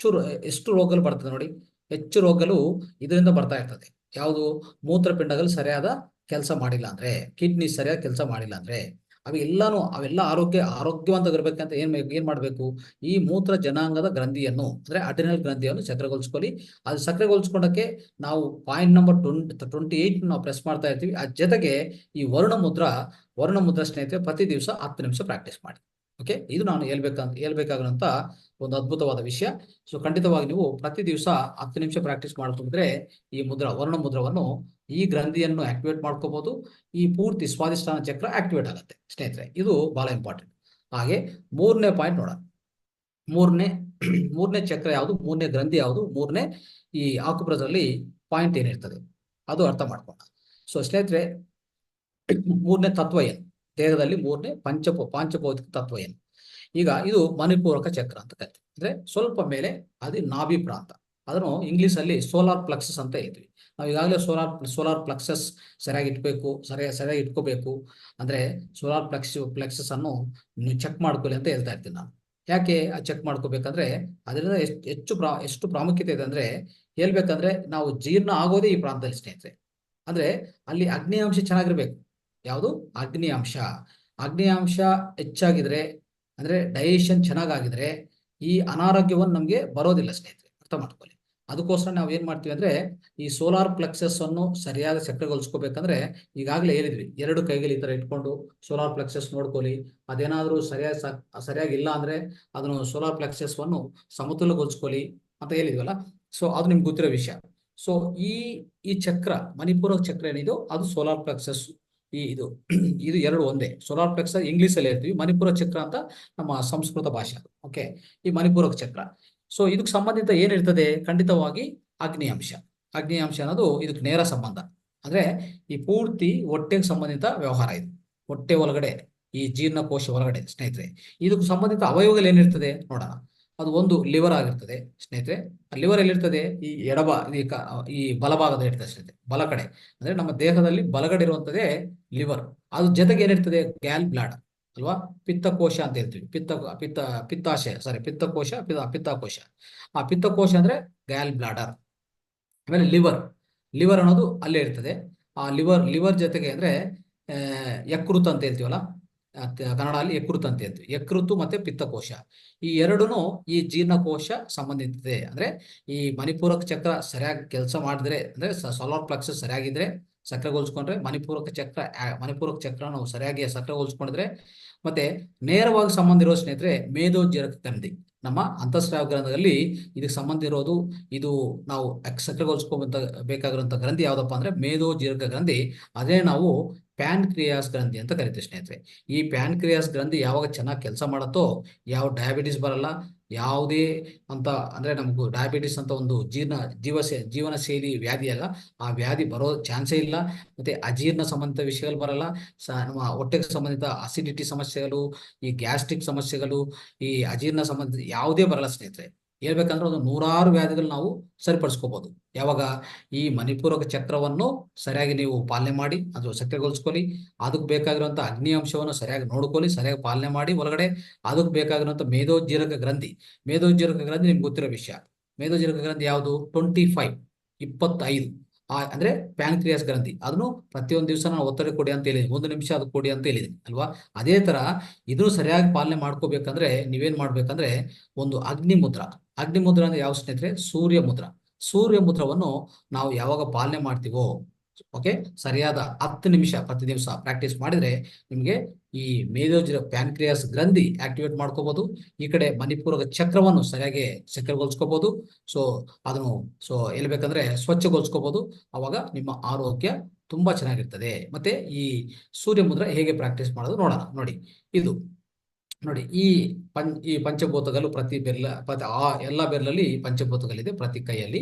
ಎಷ್ಟು ರೋಗಗಳು ಬರ್ತದೆ ನೋಡಿ. ಹೆಚ್ಚು ರೋಗಗಳು ಇದರಿಂದ ಬರ್ತಾ ಇರ್ತದೆ. ಯಾವುದು? ಮೂತ್ರಪಿಂಡಗಳು ಸರಿಯಾದ ಕೆಲಸ ಮಾಡಿಲ್ಲ ಅಂದ್ರೆ, ಕಿಡ್ನಿ ಸರಿಯಾಗಿ ಕೆಲಸ ಮಾಡಿಲ್ಲ ಅಂದ್ರೆ, ಅವೆಲ್ಲ ಆರೋಗ್ಯವಂತವಾಗಿರ್ಬೇಕಂತ ಏನ್ ಮಾಡ್ಬೇಕು? ಈ ಮೂತ್ರ ಜನಾಂಗದ ಗ್ರಂಥಿಯನ್ನು ಅಂದ್ರೆ ಅಡ್ರಿನಲ್ ಗ್ರಂಥಿಯನ್ನು ಸಕ್ರಿಯಗೊಳಿಸ್ಕೊಳ್ಳಿ. ಅದು ಸಕ್ರಿಯಗೊಳಿಸ್ಕೊಂಡಕ್ಕೆ ನಾವು ಪಾಯಿಂಟ್ ನಂಬರ್ 28 ನಾವು ಪ್ರೆಸ್ ಮಾಡ್ತಾ ಇರ್ತೀವಿ. ಅದ್ ಜೊತೆಗೆ ಈ ವರುಣ ಮುದ್ರಾ ಸ್ನೇಹಿತರೆ ಪ್ರತಿ ದಿವಸ 10 ನಿಮಿಷ ಪ್ರಾಕ್ಟೀಸ್ ಮಾಡಿ. ಓಕೆ, ಇದು ನಾನು ಹೇಳ್ಬೇಕಾಗಿರುವಂತ ಒಂದು ಅದ್ಭುತವಾದ ವಿಷಯ. ಖಂಡಿತವಾಗಿ ನೀವು ಪ್ರತಿ ದಿವಸ 10 ನಿಮಿಷ ಪ್ರಾಕ್ಟೀಸ್ ಮಾಡ್ಕೊಂಡ್ರೆ ಈ ವರುಣ ಮುದ್ರವನ್ನು, ಈ ಗ್ರಂಥಿಯನ್ನು ಆಕ್ಟಿವೇಟ್ ಮಾಡ್ಕೋಬಹುದು. ಈ ಪೂರ್ತಿ ಸ್ವಾದಿಷ್ಠಾನ ಚಕ್ರ ಆಕ್ಟಿವೇಟ್ ಆಗುತ್ತೆ ಸ್ನೇಹಿತರೆ. ಇದು ಬಹಳ ಇಂಪಾರ್ಟೆಂಟ್. ಹಾಗೆ 3ನೇ ಪಾಯಿಂಟ್ ನೋಡೋಣ. ಮೂರನೇ ಚಕ್ರ ಯಾವುದು, ಮೂರನೇ ಗ್ರಂಥಿ ಯಾವುದು, ಮೂರನೇ ಈ ಆಕುಪ್ರದಲ್ಲಿ ಪಾಯಿಂಟ್ ಏನಿರ್ತದೆ ಅದು ಅರ್ಥ ಮಾಡ್ಕೊಂಡ. ಸೊ ಸ್ನೇಹಿತರೆ, ಮೂರನೇ ತತ್ವ ಏನು, ದೇಹದಲ್ಲಿ ಮೂರನೇ ಪಾಂಚಭೌತಿಕ ತತ್ವ ಏನು. ಈಗ ಇದು ಮಣಿಪೂರಕ ಚಕ್ರ ಅಂತ ಕರಿತೀವಿ. ಅಂದ್ರೆ ಸ್ವಲ್ಪ ಮೇಲೆ ಅದು ನಾಭಿ ಪ್ರಾಂತ. ಅದನ್ನು ಇಂಗ್ಲಿಷ್ ಅಲ್ಲಿ ಸೋಲಾರ್ ಪ್ಲಕ್ಸಸ್ ಅಂತ ಹೇಳ್ತೀವಿ. ನಾವು ಈಗಾಗಲೇ ಸೋಲಾರ್ ಪ್ಲಕ್ಸಸ್ ಸರಿಯಾಗಿ ಇಟ್ಬೇಕು, ಸರಿಯಾಗಿ ಇಟ್ಕೋಬೇಕು. ಅಂದ್ರೆ ಸೋಲಾರ್ ಪ್ಲೆಕ್ಸಸ್ ಅನ್ನು ನೀವು ಚೆಕ್ ಮಾಡ್ಕೊಳ್ಳಿ ಅಂತ ಹೇಳ್ತಾ ಇರ್ತೀನಿ ನಾನು. ಯಾಕೆ ಚೆಕ್ ಮಾಡ್ಕೋಬೇಕಂದ್ರೆ ಅದರಿಂದ ಎಷ್ಟು ಪ್ರಾಮುಖ್ಯತೆ ಇದೆ ಅಂದ್ರೆ, ಹೇಳ್ಬೇಕಂದ್ರೆ ನಾವು ಜೀರ್ಣ ಆಗೋದೇ ಈ ಪ್ರಾಂತದಲ್ಲಿ ಸ್ನೇಹಿತರೆ. ಅಂದ್ರೆ ಅಲ್ಲಿ ಅಗ್ನಿಯಾಂಶ ಚೆನ್ನಾಗಿರ್ಬೇಕು. ಯಾವುದು, ಅಗ್ನಿಯಾಂಶ ಹೆಚ್ಚಾಗಿದ್ರೆ ಅಂದ್ರೆ ಡೈಜೆಷನ್ ಚೆನ್ನಾಗಿದ್ರೆ ಈ ಅನಾರೋಗ್ಯವನ್ನು ನಮಗೆ ಬರೋದಿಲ್ಲ ಸ್ನೇಹಿತರೆ, ಅರ್ಥ ಮಾಡ್ಕೊಳ್ಳಿ. ಅದಕ್ಕೋಸ್ಕರ ನಾವು ಏನ್ ಮಾಡ್ತೀವಿ ಅಂದ್ರೆ, ಈ ಸೋಲಾರ್ ಪ್ಲೆಕ್ಸಸ್ ಅನ್ನು ಸರಿಯಾದ ಸಕ್ರಿಯಗೊಳಿಸ್ಕೋಬೇಕಂದ್ರೆ ಈಗಾಗಲೇ ಹೇಳಿದ್ವಿ, 2 ಕೈಗಳು ಈ ತರ ಇಟ್ಕೊಂಡು ಸೋಲಾರ್ ಪ್ಲೆಕ್ಸಸ್ ನೋಡ್ಕೊಳ್ಳಿ. ಅದೇನಾದ್ರೂ ಸರಿಯಾಗಿ ಇಲ್ಲ ಅಂದ್ರೆ ಅದನ್ನು ಸೋಲಾರ್ ಪ್ಲೆಕ್ಸಸ್ ಅನ್ನು ಸಮತೋಲನಗೊಳಿಸ್ಕೊಳ್ಳಿ ಅಂತ ಹೇಳಿದ್ವಲ್ಲ. ಸೊ ಅದು ನಿಮ್ಗೆ ಗೊತ್ತಿರೋ ವಿಷಯ. ಸೊ ಈ ಚಕ್ರ, ಮಣಿಪುರ ಚಕ್ರ ಏನಿದೋ ಅದು ಸೋಲಾರ್ ಪ್ಲೆಕ್ಸಸ್. ಇದು ಎರಡು ಒಂದೇ. ಸೋಲಾರ್ ಪ್ಲೆಕ್ಸಸ್ ಇಂಗ್ಲಿಷ್ ಅಲ್ಲಿ ಹೇಳ್ತೀವಿ, ಮಣಿಪುರ ಚಕ್ರ ಅಂತ ನಮ್ಮ ಸಂಸ್ಕೃತ ಭಾಷೆ. ಓಕೆ, ಈ ಮಣಿಪುರ ಚಕ್ರ. ಸೊ ಇದಕ್ಕೆ ಸಂಬಂಧಿತ ಏನಿರ್ತದೆ, ಖಂಡಿತವಾಗಿ ಅಗ್ನಿಯಾಂಶ ಅನ್ನೋದು ಇದಕ್ಕೆ ನೇರ ಸಂಬಂಧ. ಅಂದ್ರೆ ಈ ಪೂರ್ತಿ ಹೊಟ್ಟೆಗೆ ಸಂಬಂಧಿತ ವ್ಯವಹಾರ ಇದು. ಹೊಟ್ಟೆ ಒಳಗಡೆ ಈ ಜೀರ್ಣಕೋಶ ಒಳಗಡೆ ಸ್ನೇಹಿತರೆ ಇದಕ್ಕೆ ಸಂಬಂಧಿತ ಅವಯವಗಳು ಏನಿರ್ತದೆ ನೋಡೋಣ. ಅದು ಒಂದು ಲಿವರ್ ಆಗಿರ್ತದೆ ಸ್ನೇಹಿತರೆ. ಲಿವರ್ ಎಲ್ಲಿರ್ತದೆ, ಈ ಬಲಭಾಗದ ಇರ್ತದೆ ಸ್ನೇಹಿತರೆ, ಬಲ ಕಡೆ. ಅಂದ್ರೆ ನಮ್ಮ ದೇಹದಲ್ಲಿ ಬಲಗಡೆ ಇರುವಂತದೇ ಲಿವರ್. ಅದ್ರ ಜೊತೆಗೆ ಏನಿರ್ತದೆ, ಗ್ಯಾಲ್ ಬ್ಲಾಡರ್ ಅಲ್ವಾ, ಪಿತ್ತಕೋಶ ಅಂತ ಹೇಳ್ತೀವಿ. ಪಿತ್ತಕೋಶ. ಆ ಪಿತ್ತಕೋಶ ಅಂದ್ರೆ ಗ್ಯಾಲ್ ಬ್ಲಾಡರ್. ಆಮೇಲೆ ಲಿವರ್ ಅನ್ನೋದು ಅಲ್ಲೇ ಇರ್ತದೆ. ಆ ಲಿವರ್ ಜೊತೆಗೆ ಅಂದ್ರೆ ಯಕೃತ್ ಅಂತ ಹೇಳ್ತೀವಲ್ಲ, ಕನ್ನಡ ಅಲ್ಲಿ ಯಕೃತ್ ಅಂತ ಹೇಳ್ತೀವಿ. ಯಕೃತ್ತು ಮತ್ತೆ ಪಿತ್ತಕೋಶ, ಈ ಎರಡೂನು ಈ ಜೀರ್ಣಕೋಶ ಸಂಬಂಧಿಸಿದೆ. ಅಂದ್ರೆ ಈ ಮಣಿಪೂರಕ ಚಕ್ರ ಸರಿಯಾಗಿ ಕೆಲಸ ಮಾಡಿದ್ರೆ, ಅಂದ್ರೆ ಸೋಲಾರ್ ಪ್ಲೆಕ್ಸಸ್ ಸರಿಯಾಗಿದ್ರೆ, ಸಕ್ರಿಯಗೊಳಿಸ್ಕೊಂಡ್ರೆ ಮಣಿಪೂರಕ ಚಕ್ರ ನಾವು ಸರಿಯಾಗಿ ಸಕ್ರಿಯಗೊಳಿಸ್ಕೊಂಡಿದ್ರೆ, ಮತ್ತೆ ನೇರವಾಗಿ ಸಂಬಂಧ ಇರೋ ಸ್ನೇಹಿತರೆ ಮೇದೋಜೀರಕ ಗ್ರಂಥಿ, ನಮ್ಮ ಅಂತಃಸ್ರಾವ ಗ್ರಂಥದಲ್ಲಿ ಇದಕ್ಕೆ ಸಂಬಂಧ ಇರೋದು. ಇದು ನಾವು ಬೇಕಾಗಿರುವಂತ ಗ್ರಂಥಿ ಯಾವ್ದಪ್ಪ ಅಂದ್ರೆ ಮೇದೋಜೀರಕ ಗ್ರಂಥಿ. ಅದೇ ನಾವು ಪ್ಯಾನ್ಕ್ರಿಯಾಸ್ ಗ್ರಂಥಿ ಅಂತ ಕರಿತೀವಿ ಸ್ನೇಹಿತರೆ. ಈ ಪ್ಯಾನ್ಕ್ರಿಯಾಸ್ ಗ್ರಂಥಿ ಯಾವಾಗ ಚೆನ್ನಾಗಿ ಕೆಲಸ ಮಾಡುತ್ತೋ ಯಾವ ಡಯಾಬಿಟಿಸ್ ಬರಲ್ಲ, ಯಾವುದೇ ಅಂತ ಅಂದ್ರೆ ನಮಗೂ ಡಯಾಬಿಟಿಸ್ ಅಂತ ಒಂದು ಜೀವನ ಶೈಲಿ ವ್ಯಾಧಿ ಅಲ್ಲ, ಆ ವ್ಯಾಧಿ ಬರೋ ಚಾನ್ಸೇ ಇಲ್ಲ. ಮತ್ತೆ ಅಜೀರ್ಣ ಸಂಬಂಧಿತ ವಿಷಯಗಳು ಬರಲ್ಲ. ನಮ್ಮ ಹೊಟ್ಟೆಗೆ ಸಂಬಂಧಿತ ಅಸಿಡಿಟಿ ಸಮಸ್ಯೆಗಳು, ಈ ಗ್ಯಾಸ್ಟ್ರಿಕ್ ಸಮಸ್ಯೆಗಳು, ಈ ಅಜೀರ್ಣ ಸಂಬಂಧಿತ ಯಾವುದೇ ಬರಲ್ಲ ಸ್ನೇಹಿತರೆ. ಹೇಳ್ಬೇಕಂದ್ರೆ ಒಂದು 100 ವ್ಯಾಧಿಗಳು ನಾವು ಸರಿಪಡಿಸ್ಕೋಬಹುದು ಯಾವಾಗ ಈ ಮಣಿಪೂರಕ ಚಕ್ರವನ್ನು ಸರಿಯಾಗಿ ನೀವು ಪಾಲನೆ ಮಾಡಿ, ಅದು ಸಕ್ರಿಯಗೊಳಿಸ್ಕೊಳ್ಳಿ. ಅದಕ್ಕೆ ಬೇಕಾಗಿರುವಂತ ಅಗ್ನಿ ಅಂಶವನ್ನು ಸರಿಯಾಗಿ ನೋಡ್ಕೊಳ್ಳಿ, ಸರಿಯಾಗಿ ಪಾಲನೆ ಮಾಡಿ ಒಳಗಡೆ. ಅದಕ್ಕೆ ಬೇಕಾಗಿರುವಂತ ಮೇದೋಜೀರಕ ಗ್ರಂಥಿ ನಿಮ್ಗೆ ಗೊತ್ತಿರೋ ವಿಷಯ. ಮೇದೋಜೀರಕ ಗ್ರಂಥಿ ಯಾವುದು, 25 ಅಂದ್ರೆ ಪ್ಯಾನ್ಕ್ರಿಯಾಸ್ ಗ್ರಂಥಿ. ಅದನ್ನು ಪ್ರತಿಯೊಂದು ದಿವಸ ನಾನು ಒತ್ತಡ ಕೊಡಿ ಅಂತ ಹೇಳಿದೀನಿ, 1 ನಿಮಿಷ ಅದು ಕೊಡಿ ಅಂತ ಹೇಳಿದೀನಿ ಅಲ್ವಾ. ಅದೇ ತರ ಇದನ್ನು ಸರಿಯಾಗಿ ಪಾಲನೆ ಮಾಡ್ಕೋಬೇಕಂದ್ರೆ ನೀವೇನ್ ಮಾಡ್ಬೇಕಂದ್ರೆ, ಒಂದು ಅಗ್ನಿ ಮುದ್ರ ಅಂದ್ರೆ ಯಾವ ಸ್ನೇಹಿತರೆ, ಸೂರ್ಯ ಮುದ್ರವನ್ನು ನಾವು ಯಾವಾಗ ಪಾಲನೆ ಮಾಡ್ತೀವೋ, ಓಕೆ, ಸರಿಯಾದ 10 ನಿಮಿಷ ಪ್ರತಿ ದಿವಸ ಪ್ರಾಕ್ಟೀಸ್ ಮಾಡಿದ್ರೆ ನಿಮಗೆ ಈ ಪ್ಯಾನ್ಕ್ರಿಯಾಸ್ ಗ್ರಂಥಿ ಆಕ್ಟಿವೇಟ್ ಮಾಡ್ಕೋಬಹುದು. ಈ ಕಡೆ ಮಣಿಪೂರಕ ಚಕ್ರವನ್ನು ಸರಿಯಾಗಿ ಸಕ್ರಿಯಗೊಳಿಸ್ಕೋಬಹುದು. ಸೊ ಹೇಳ್ಬೇಕಂದ್ರೆ ಸ್ವಚ್ಛಗೊಳಿಸ್ಕೋಬಹುದು. ಅವಾಗ ನಿಮ್ಮ ಆರೋಗ್ಯ ತುಂಬಾ ಚೆನ್ನಾಗಿರ್ತದೆ. ಮತ್ತೆ ಈ ಸೂರ್ಯ ಮುದ್ರ ಹೇಗೆ ಪ್ರಾಕ್ಟೀಸ್ ಮಾಡೋದು ನೋಡೋಣ. ನೋಡಿ, ಈ ಪಂಚಭೂತಗಳು ಪ್ರತಿ ಎಲ್ಲ ಬೆರಳಲ್ಲಿ ಪಂಚಭೂತಗಳಿದೆ, ಪ್ರತಿ ಕೈಯಲ್ಲಿ.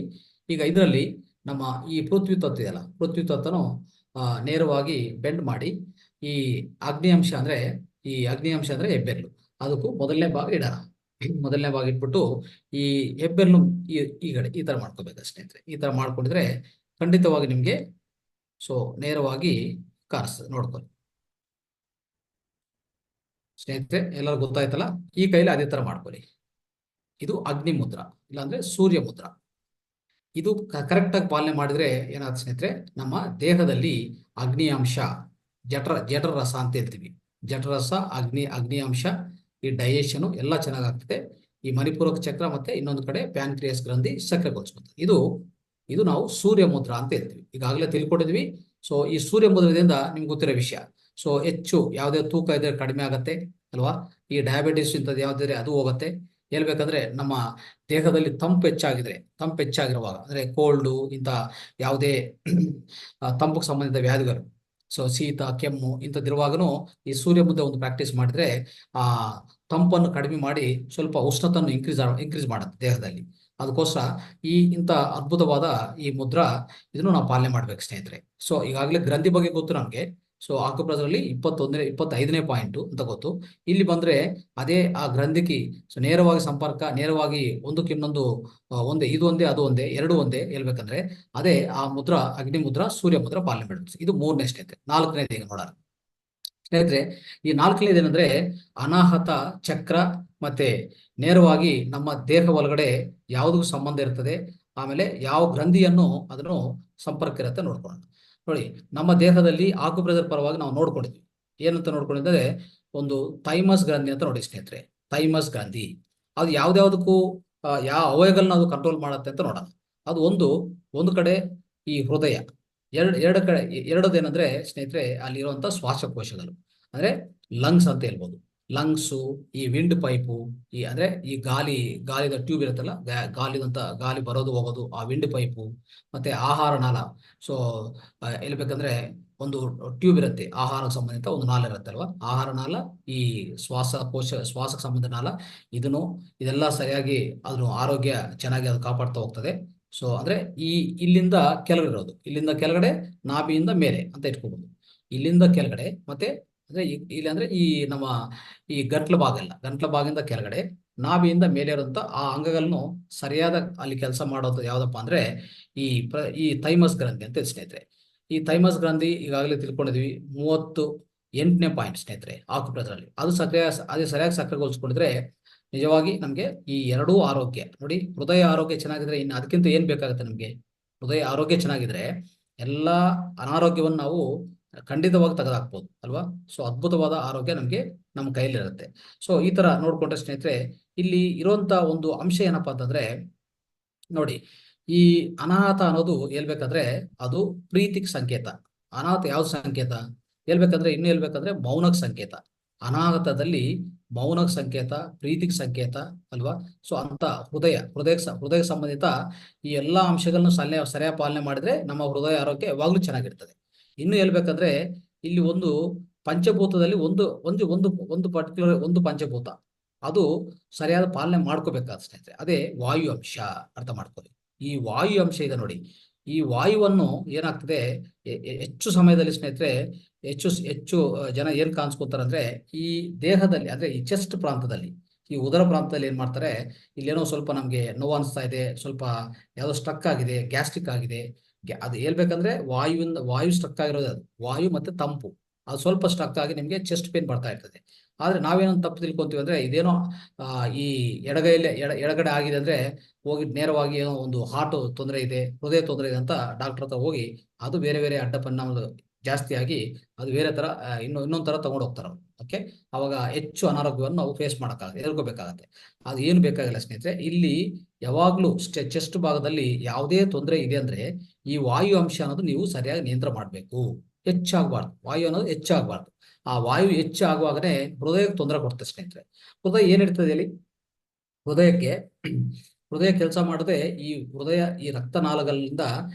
ಈಗ ಇದರಲ್ಲಿ ನಮ್ಮ ಈ ಪೃಥ್ವಿ ತತ್ವ ಇದೆಯಲ್ಲ, ಪೃಥ್ವಿ ತತ್ವನು ನೇರವಾಗಿ ಬೆಂಡ್ ಮಾಡಿ ಈ ಅಗ್ನಿ ಅಂಶ ಅಂದ್ರೆ ಹೆಬ್ಬೆರಳು, ಅದಕ್ಕೂ ಮೊದಲನೇ ಭಾಗ ಇಡೋಣ. ಮೊದಲನೇ ಭಾಗ ಇಟ್ಬಿಟ್ಟು ಈ ಹೆಬ್ಬೆರಳು ಈ ಕಡೆ ಈ ತರ ಮಾಡ್ಕೋಬೇಕು ಸ್ನೇಹಿತರೆ. ಈ ತರ ಮಾಡ್ಕೊಂಡಿದ್ರೆ ಖಂಡಿತವಾಗಿ ನಿಮ್ಗೆ ಸೊ ನೇರವಾಗಿ ಕಾಣಿಸ್ತದೆ. ನೋಡ್ಕೊಳ್ಳಿ ಸ್ನೇಹಿತರೆ, ಎಲ್ಲರೂ ಗೊತ್ತಾಯ್ತಲ್ಲ. ಈ ಕೈಲಿ ಅದೇ ತರ ಮಾಡ್ಕೊಳ್ಳಿ. ಇದು ಅಗ್ನಿ ಮುದ್ರ, ಇಲ್ಲಾಂದ್ರೆ ಸೂರ್ಯ ಮುದ್ರ. ಇದು ಕರೆಕ್ಟ್ ಆಗಿ ಪಾಲನೆ ಮಾಡಿದ್ರೆ ಏನಾಗುತ್ತೆ ಸ್ನೇಹಿತರೆ, ನಮ್ಮ ದೇಹದಲ್ಲಿ ಅಗ್ನಿ ಅಂಶ, ಜಠರ ರಸ ಅಂತ ಹೇಳ್ತೀವಿ. ಜಠರರಸ, ಅಗ್ನಿ ಅಂಶ, ಈ ಡೈಜೆಷನ್ ಎಲ್ಲ ಚೆನ್ನಾಗಾಗ್ತದೆ. ಈ ಮಣಿಪೂರಕ ಚಕ್ರ ಮತ್ತೆ ಇನ್ನೊಂದು ಕಡೆ ಪ್ಯಾನ್ಕ್ರಿಯಾಸ್ ಗ್ರಂಥಿ ಸಕ್ರಿಯಗೊಳಿಸ್ಕೊಳ್ತದೆ. ಇದು ನಾವು ಸೂರ್ಯ ಮುದ್ರ ಅಂತ ಹೇಳ್ತೀವಿ. ಈಗಾಗಲೇ ತಿಳ್ಕೊಂಡಿದ್ವಿ. ಸೊ ಈ ಸೂರ್ಯ ಮುದ್ರದಿಂದ ನಿಮ್ಗೆ ಗೊತ್ತಿರೋ ವಿಷಯ. ಸೊ ಹೆಚ್ಚು ಯಾವುದೇ ತೂಕ ಇದ್ರೆ ಕಡಿಮೆ ಆಗತ್ತೆ ಅಲ್ವಾ. ಈ ಡಯಾಬಿಟಿಸ್ ಇಂಥದ್ದು ಯಾವ್ದಿದ್ರೆ ಅದು ಹೋಗುತ್ತೆ. ಹೇಳ್ಬೇಕಂದ್ರೆ ನಮ್ಮ ದೇಹದಲ್ಲಿ ತಂಪು ಹೆಚ್ಚಾಗಿರುವಾಗ ಅಂದ್ರೆ ಕೋಲ್ಡು, ಇಂಥ ಯಾವುದೇ ತಂಪಕ್ಕೆ ಸಂಬಂಧಿತ ವ್ಯಾಧಿಗಳು, ಸೊ ಶೀತ, ಕೆಮ್ಮು ಇಂಥದ್ದಿರುವಾಗನು ಈ ಸೂರ್ಯ ಮುದ್ರೆ ಒಂದು ಪ್ರಾಕ್ಟೀಸ್ ಮಾಡಿದ್ರೆ ತಂಪನ್ನು ಕಡಿಮೆ ಮಾಡಿ ಸ್ವಲ್ಪ ಉಷ್ಣತನ್ನು ಇನ್ಕ್ರೀಸ್ ಮಾಡುತ್ತೆ ದೇಹದಲ್ಲಿ. ಅದಕ್ಕೋಸ್ಕರ ಇಂಥ ಅದ್ಭುತವಾದ ಈ ಮುದ್ರಾ ಇದನ್ನು ನಾವು ಪಾಲನೆ ಮಾಡ್ಬೇಕು ಸ್ನೇಹಿತರೆ. ಸೊ ಈಗಾಗಲೇ ಗ್ರಂಥಿ ಬಗ್ಗೆ ಗೊತ್ತು ನಮಗೆ. ಸೊ ಆಕ್ಯುಪ್ರೆಷರ್ ಅಲ್ಲಿ 25ನೇ ಪಾಯಿಂಟು ಅಂತ ಗೊತ್ತು. ಇಲ್ಲಿ ಬಂದ್ರೆ ಅದೇ ಆ ಗ್ರಂಥಿಗೆ ನೇರವಾಗಿ ಸಂಪರ್ಕ, ನೇರವಾಗಿ ಒಂದಕ್ಕೆ ಇನ್ನೊಂದು ಒಂದೇ, ಇದು ಒಂದೇ ಅದು ಒಂದೇ, ಎರಡು ಒಂದೇ ಹೇಳ್ಬೇಕಂದ್ರೆ ಅದೇ ಆ ಮುದ್ರಾ, ಅಗ್ನಿ ಮುದ್ರಾ, ಸೂರ್ಯ ಮುದ್ರಾ ಪಾಲನೆ ಮಾಡಬೇಕು. ಇದು 3ನೇ ಸ್ನೇಹಿತರೆ. 4ನೇದು ಈಗ ನೋಡೋಣ ಸ್ನೇಹಿತರೆ. ಈ 4ನೇದೇನೆಂದ್ರೆ ಅನಾಹತ ಚಕ್ರ, ಮತ್ತೆ ನೇರವಾಗಿ ನಮ್ಮ ದೇಹ ಒಳಗಡೆ ಯಾವುದಕ್ಕೂ ಸಂಬಂಧ ಇರ್ತದೆ, ಆಮೇಲೆ ಯಾವ ಗ್ರಂಥಿಯನ್ನು ಅದನ್ನು ಸಂಪರ್ಕ ಇರುತ್ತೆ ನೋಡ್ಕೊಳ್ಳೋಣ. ನೋಡಿ, ನಮ್ಮ ದೇಹದಲ್ಲಿ ಆಕ್ಯುಪ್ರೆಷರ್ ಪರವಾಗಿ ನಾವು ನೋಡ್ಕೊಂಡಿದ್ವಿ. ಏನಂತ ನೋಡ್ಕೊಂಡಿದ್ರೆ ಒಂದು ಥೈಮಸ್ ಗ್ರಂಥಿ ಅಂತ ನೋಡಿ ಸ್ನೇಹಿತರೆ. ಥೈಮಸ್ ಗ್ರಂಥಿ ಅದು ಯಾವ್ದ್ಯಾವ್ದಕ್ಕೂ ಯಾವ ಅವಯವಗಳನ್ನ ಅದು ಕಂಟ್ರೋಲ್ ಮಾಡುತ್ತೆ ಅಂತ ನೋಡೋಣ. ಅದು ಒಂದು ಕಡೆ ಈ ಹೃದಯ, ಎರಡದೇನಂದ್ರೆ ಸ್ನೇಹಿತರೆ ಅಲ್ಲಿರುವಂತ ಶ್ವಾಸಕೋಶಗಳು, ಅಂದ್ರೆ ಲಂಗ್ಸ್ ಅಂತ ಹೇಳ್ಬೋದು. ಲಂಗ್ಸು, ಈ ವಿಂಡ್ ಪೈಪು, ಅಂದ್ರೆ ಈ ಗಾಳಿದ ಟ್ಯೂಬ್ ಇರುತ್ತಲ್ಲ, ಗಾಳಿ ಬರೋದು ಹೋಗೋದು, ಆ ವಿಂಡ್ ಪೈಪು, ಮತ್ತೆ ಆಹಾರ ನಾಳ. ಸೊ ಹೇಳ್ಬೇಕಂದ್ರೆ ಒಂದು ಟ್ಯೂಬ್ ಇರುತ್ತೆ, ಆಹಾರಕ್ಕೆ ಸಂಬಂಧಿತ ಒಂದು ನಾಳ ಇರುತ್ತೆ ಅಲ್ವಾ, ಆಹಾರ ನಾಳ, ಈ ಶ್ವಾಸಕ್ಕೆ ಸಂಬಂಧ ನಾಳ. ಇದೆಲ್ಲ ಸರಿಯಾಗಿ ಅದ್ರ ಆರೋಗ್ಯ ಚೆನ್ನಾಗಿ ಅದು ಕಾಪಾಡ್ತಾ ಹೋಗ್ತದೆ. ಸೊ ಅಂದ್ರೆ ಇಲ್ಲಿಂದ ಕೆಳಗಡೆ ನಾಭಿಯಿಂದ ಮೇಲೆ ಅಂತ ಇಟ್ಕೋಬಹುದು. ಇಲ್ಲಿಂದ ಕೆಳಗಡೆ ಮತ್ತೆ ಅಂದ್ರೆ ಇಲ್ಲಿ ಅಂದ್ರೆ ನಮ್ಮ ಈ ಗಂಟ್ಲ ಭಾಗದಿಂದ ಕೆಳಗಡೆ, ನಾಭಿಯಿಂದ ಮೇಲೆ ಇರುವಂತ ಆ ಅಂಗಗಳನ್ನು ಸರಿಯಾದ ಅಲ್ಲಿ ಕೆಲಸ ಮಾಡೋದು ಯಾವ್ದಪ್ಪ ಅಂದ್ರೆ ಈ ಥೈಮಸ್ ಗ್ರಂಥಿ ಅಂತ ಸ್ನೇಹಿತರೆ. ಈ ಥೈಮಸ್ ಗ್ರಂಥಿ ಈಗಾಗಲೇ ತಿಳ್ಕೊಂಡಿದ್ವಿ. 38ನೇ ಪಾಯಿಂಟ್ ಸ್ನೇಹಿತರೆ ಆಕ್ಯುಪ್ರೆಷರ್ ಅಲ್ಲಿ. ಅದು ಸರಿಯಾಗಿ ಸಕ್ರಿಯಗೊಳಿಸ್ಕೊಂಡಿದ್ರೆ ನಿಜವಾಗಿ ನಮ್ಗೆ ಈ ಎರಡೂ ಆರೋಗ್ಯ ನೋಡಿ, ಹೃದಯ ಆರೋಗ್ಯ ಚೆನ್ನಾಗಿದ್ರೆ ಇನ್ನು ಅದಕ್ಕಿಂತ ಏನ್ ಬೇಕಾಗುತ್ತೆ ನಮ್ಗೆ. ಹೃದಯ ಆರೋಗ್ಯ ಚೆನ್ನಾಗಿದ್ರೆ ಎಲ್ಲಾ ಅನಾರೋಗ್ಯವನ್ನು ನಾವು ಖಂಡಿತವಾಗಿ ತೆಗೆದಾಕ್ಬೋದು ಅಲ್ವಾ. ಸೊ ಅದ್ಭುತವಾದ ಆರೋಗ್ಯ ನಮ್ಮ ಕೈಯಲ್ಲಿರುತ್ತೆ. ಸೊ ಈ ತರ ನೋಡ್ಕೊಂಡ್ರೆ ಸ್ನೇಹಿತರೆ, ಇಲ್ಲಿ ಇರುವಂತ ಒಂದು ಅಂಶ ಏನಪ್ಪಾ ಅಂತಂದ್ರೆ ನೋಡಿ, ಈ ಅನಾಹತ ಅನ್ನೋದು ಹೇಳ್ಬೇಕಂದ್ರೆ ಅದು ಪ್ರೀತಿಗೆ ಸಂಕೇತ. ಅನಾಹತ ಯಾವ ಸಂಕೇತ ಹೇಳ್ಬೇಕಂದ್ರೆ ಮೌನಕ್ ಸಂಕೇತ. ಅನಾಹತದಲ್ಲಿ ಮೌನಕ್ ಸಂಕೇತ, ಪ್ರೀತಿಗೆ ಸಂಕೇತ ಅಲ್ವಾ. ಸೊ ಅಂತ ಹೃದಯ ಸಂಬಂಧಿತ ಈ ಎಲ್ಲಾ ಅಂಶಗಳನ್ನು ಸರಿಯಾಗಿ ಪಾಲನೆ ಮಾಡಿದ್ರೆ ನಮ್ಮ ಹೃದಯ ಆರೋಗ್ಯ ಯಾವಾಗ್ಲೂ ಚೆನ್ನಾಗಿರ್ತದೆ. ಇನ್ನು ಹೇಳ್ಬೇಕಂದ್ರೆ ಇಲ್ಲಿ ಒಂದು ಪಂಚಭೂತದಲ್ಲಿ ಒಂದು ಪರ್ಟಿಕ್ಯುಲರ್ ಒಂದು ಪಂಚಭೂತ ಅದು ಸರಿಯಾದ ಪಾಲನೆ ಮಾಡ್ಕೋಬೇಕಾದ ಸ್ನೇಹಿತರೆ, ಅದೇ ವಾಯು ಅಂಶ. ಅರ್ಥ ಮಾಡ್ಕೊಳ್ಳಿ, ಈ ವಾಯು ಅಂಶ ಇದೆ ನೋಡಿ. ಈ ವಾಯುವನ್ನು ಏನಾಗ್ತದೆ ಹೆಚ್ಚು ಸಮಯದಲ್ಲಿ ಸ್ನೇಹಿತರೆ, ಹೆಚ್ಚು ಜನ ಏನ್ ಕಾಣಿಸ್ಕೊತಾರೆ ಅಂದ್ರೆ ಈ ದೇಹದಲ್ಲಿ, ಅಂದ್ರೆ ಈ ಚೆಸ್ಟ್ ಪ್ರಾಂತದಲ್ಲಿ, ಈ ಉದರ ಪ್ರಾಂತದಲ್ಲಿ ಏನ್ ಮಾಡ್ತಾರೆ, ಇಲ್ಲೇನೋ ಸ್ವಲ್ಪ ನಮ್ಗೆ ನೋವು ಅನಿಸ್ತಾ ಇದೆ, ಸ್ವಲ್ಪ ಯಾವುದೋ ಸ್ಟ್ರಕ್ ಆಗಿದೆ, ಗ್ಯಾಸ್ಟ್ರಿಕ್ ಆಗಿದೆ. ಅದು ಹೇಳ್ಬೇಕಂದ್ರೆ ವಾಯು ಸ್ಟ್ರಕ್ ಆಗಿರೋದು, ಅದು ವಾಯು ಮತ್ತೆ ತಂಪು ಅದು ಸ್ವಲ್ಪ ಸ್ಟ್ರಕ್ ಆಗಿ ನಿಮ್ಗೆ ಚೆಸ್ಟ್ ಪೇನ್ ಬರ್ತಾ ಇರ್ತದೆ. ಆದ್ರೆ ನಾವೇನೋ ತಪ್ಪು ತಿಳ್ಕೊಂತೀವಿ ಅಂದ್ರೆ ಇದೇನೋ ಈ ಎಡಗಡೆ ಆಗಿದೆ ಅಂದ್ರೆ ಹೋಗಿ ನೇರವಾಗಿ ಏನೋ ಒಂದು ಹಾರ್ಟ್ ತೊಂದರೆ ಇದೆ, ಹೃದಯ ತೊಂದರೆ ಇದೆ ಅಂತ ಡಾಕ್ಟರ್ ಹತ್ರ ಹೋಗಿ ಅದು ಬೇರೆ ಅಡ್ಡ ಪರಿಣಾಮ ಜಾಸ್ತಿ ಆಗಿ ಅದು ಬೇರೆ ತರ ಇನ್ನೊಂದ್ ತರ ತಗೊಂಡು ಹೋಗ್ತಾರೆ. ಓಕೆ, ಅವಾಗ ಹೆಚ್ಚು ಅನಾರೋಗ್ಯವನ್ನು ನಾವು ಫೇಸ್ ಎದುರ್ಕೋಬೇಕಾಗತ್ತೆ. ಅದು ಏನು ಬೇಕಾಗಿಲ್ಲ ಸ್ನೇಹಿತರೆ. ಇಲ್ಲಿ ಯಾವಾಗ್ಲೂ ಚೆಸ್ಟ್ ಭಾಗದಲ್ಲಿ ಯಾವುದೇ ತೊಂದರೆ ಇದೆ ಅಂದ್ರೆ ಈ ವಾಯು ಅಂಶ ಅನ್ನೋದು ನೀವು ಸರಿಯಾಗಿ ನಿಯಂತ್ರಣ ಮಾಡಬೇಕು. ಹೆಚ್ಚಾಗಬಾರ್ದು, ವಾಯು ಅನ್ನೋದು ಹೆಚ್ಚಾಗಬಾರ್ದು. ಆ ವಾಯು ಹೆಚ್ಚಾಗುವಾಗನೇ ಹೃದಯಕ್ಕೆ ತೊಂದರೆ ಕೊಡುತ್ತೆ ಸ್ನೇಹಿತರೆ. ಹೃದಯ ಏನಿರ್ತದೆ ಇಲ್ಲಿ, ಹೃದಯ ಕೆಲಸ ಮಾಡದೆ ಈ ರಕ್ತನಾಳಗಳಿಂದ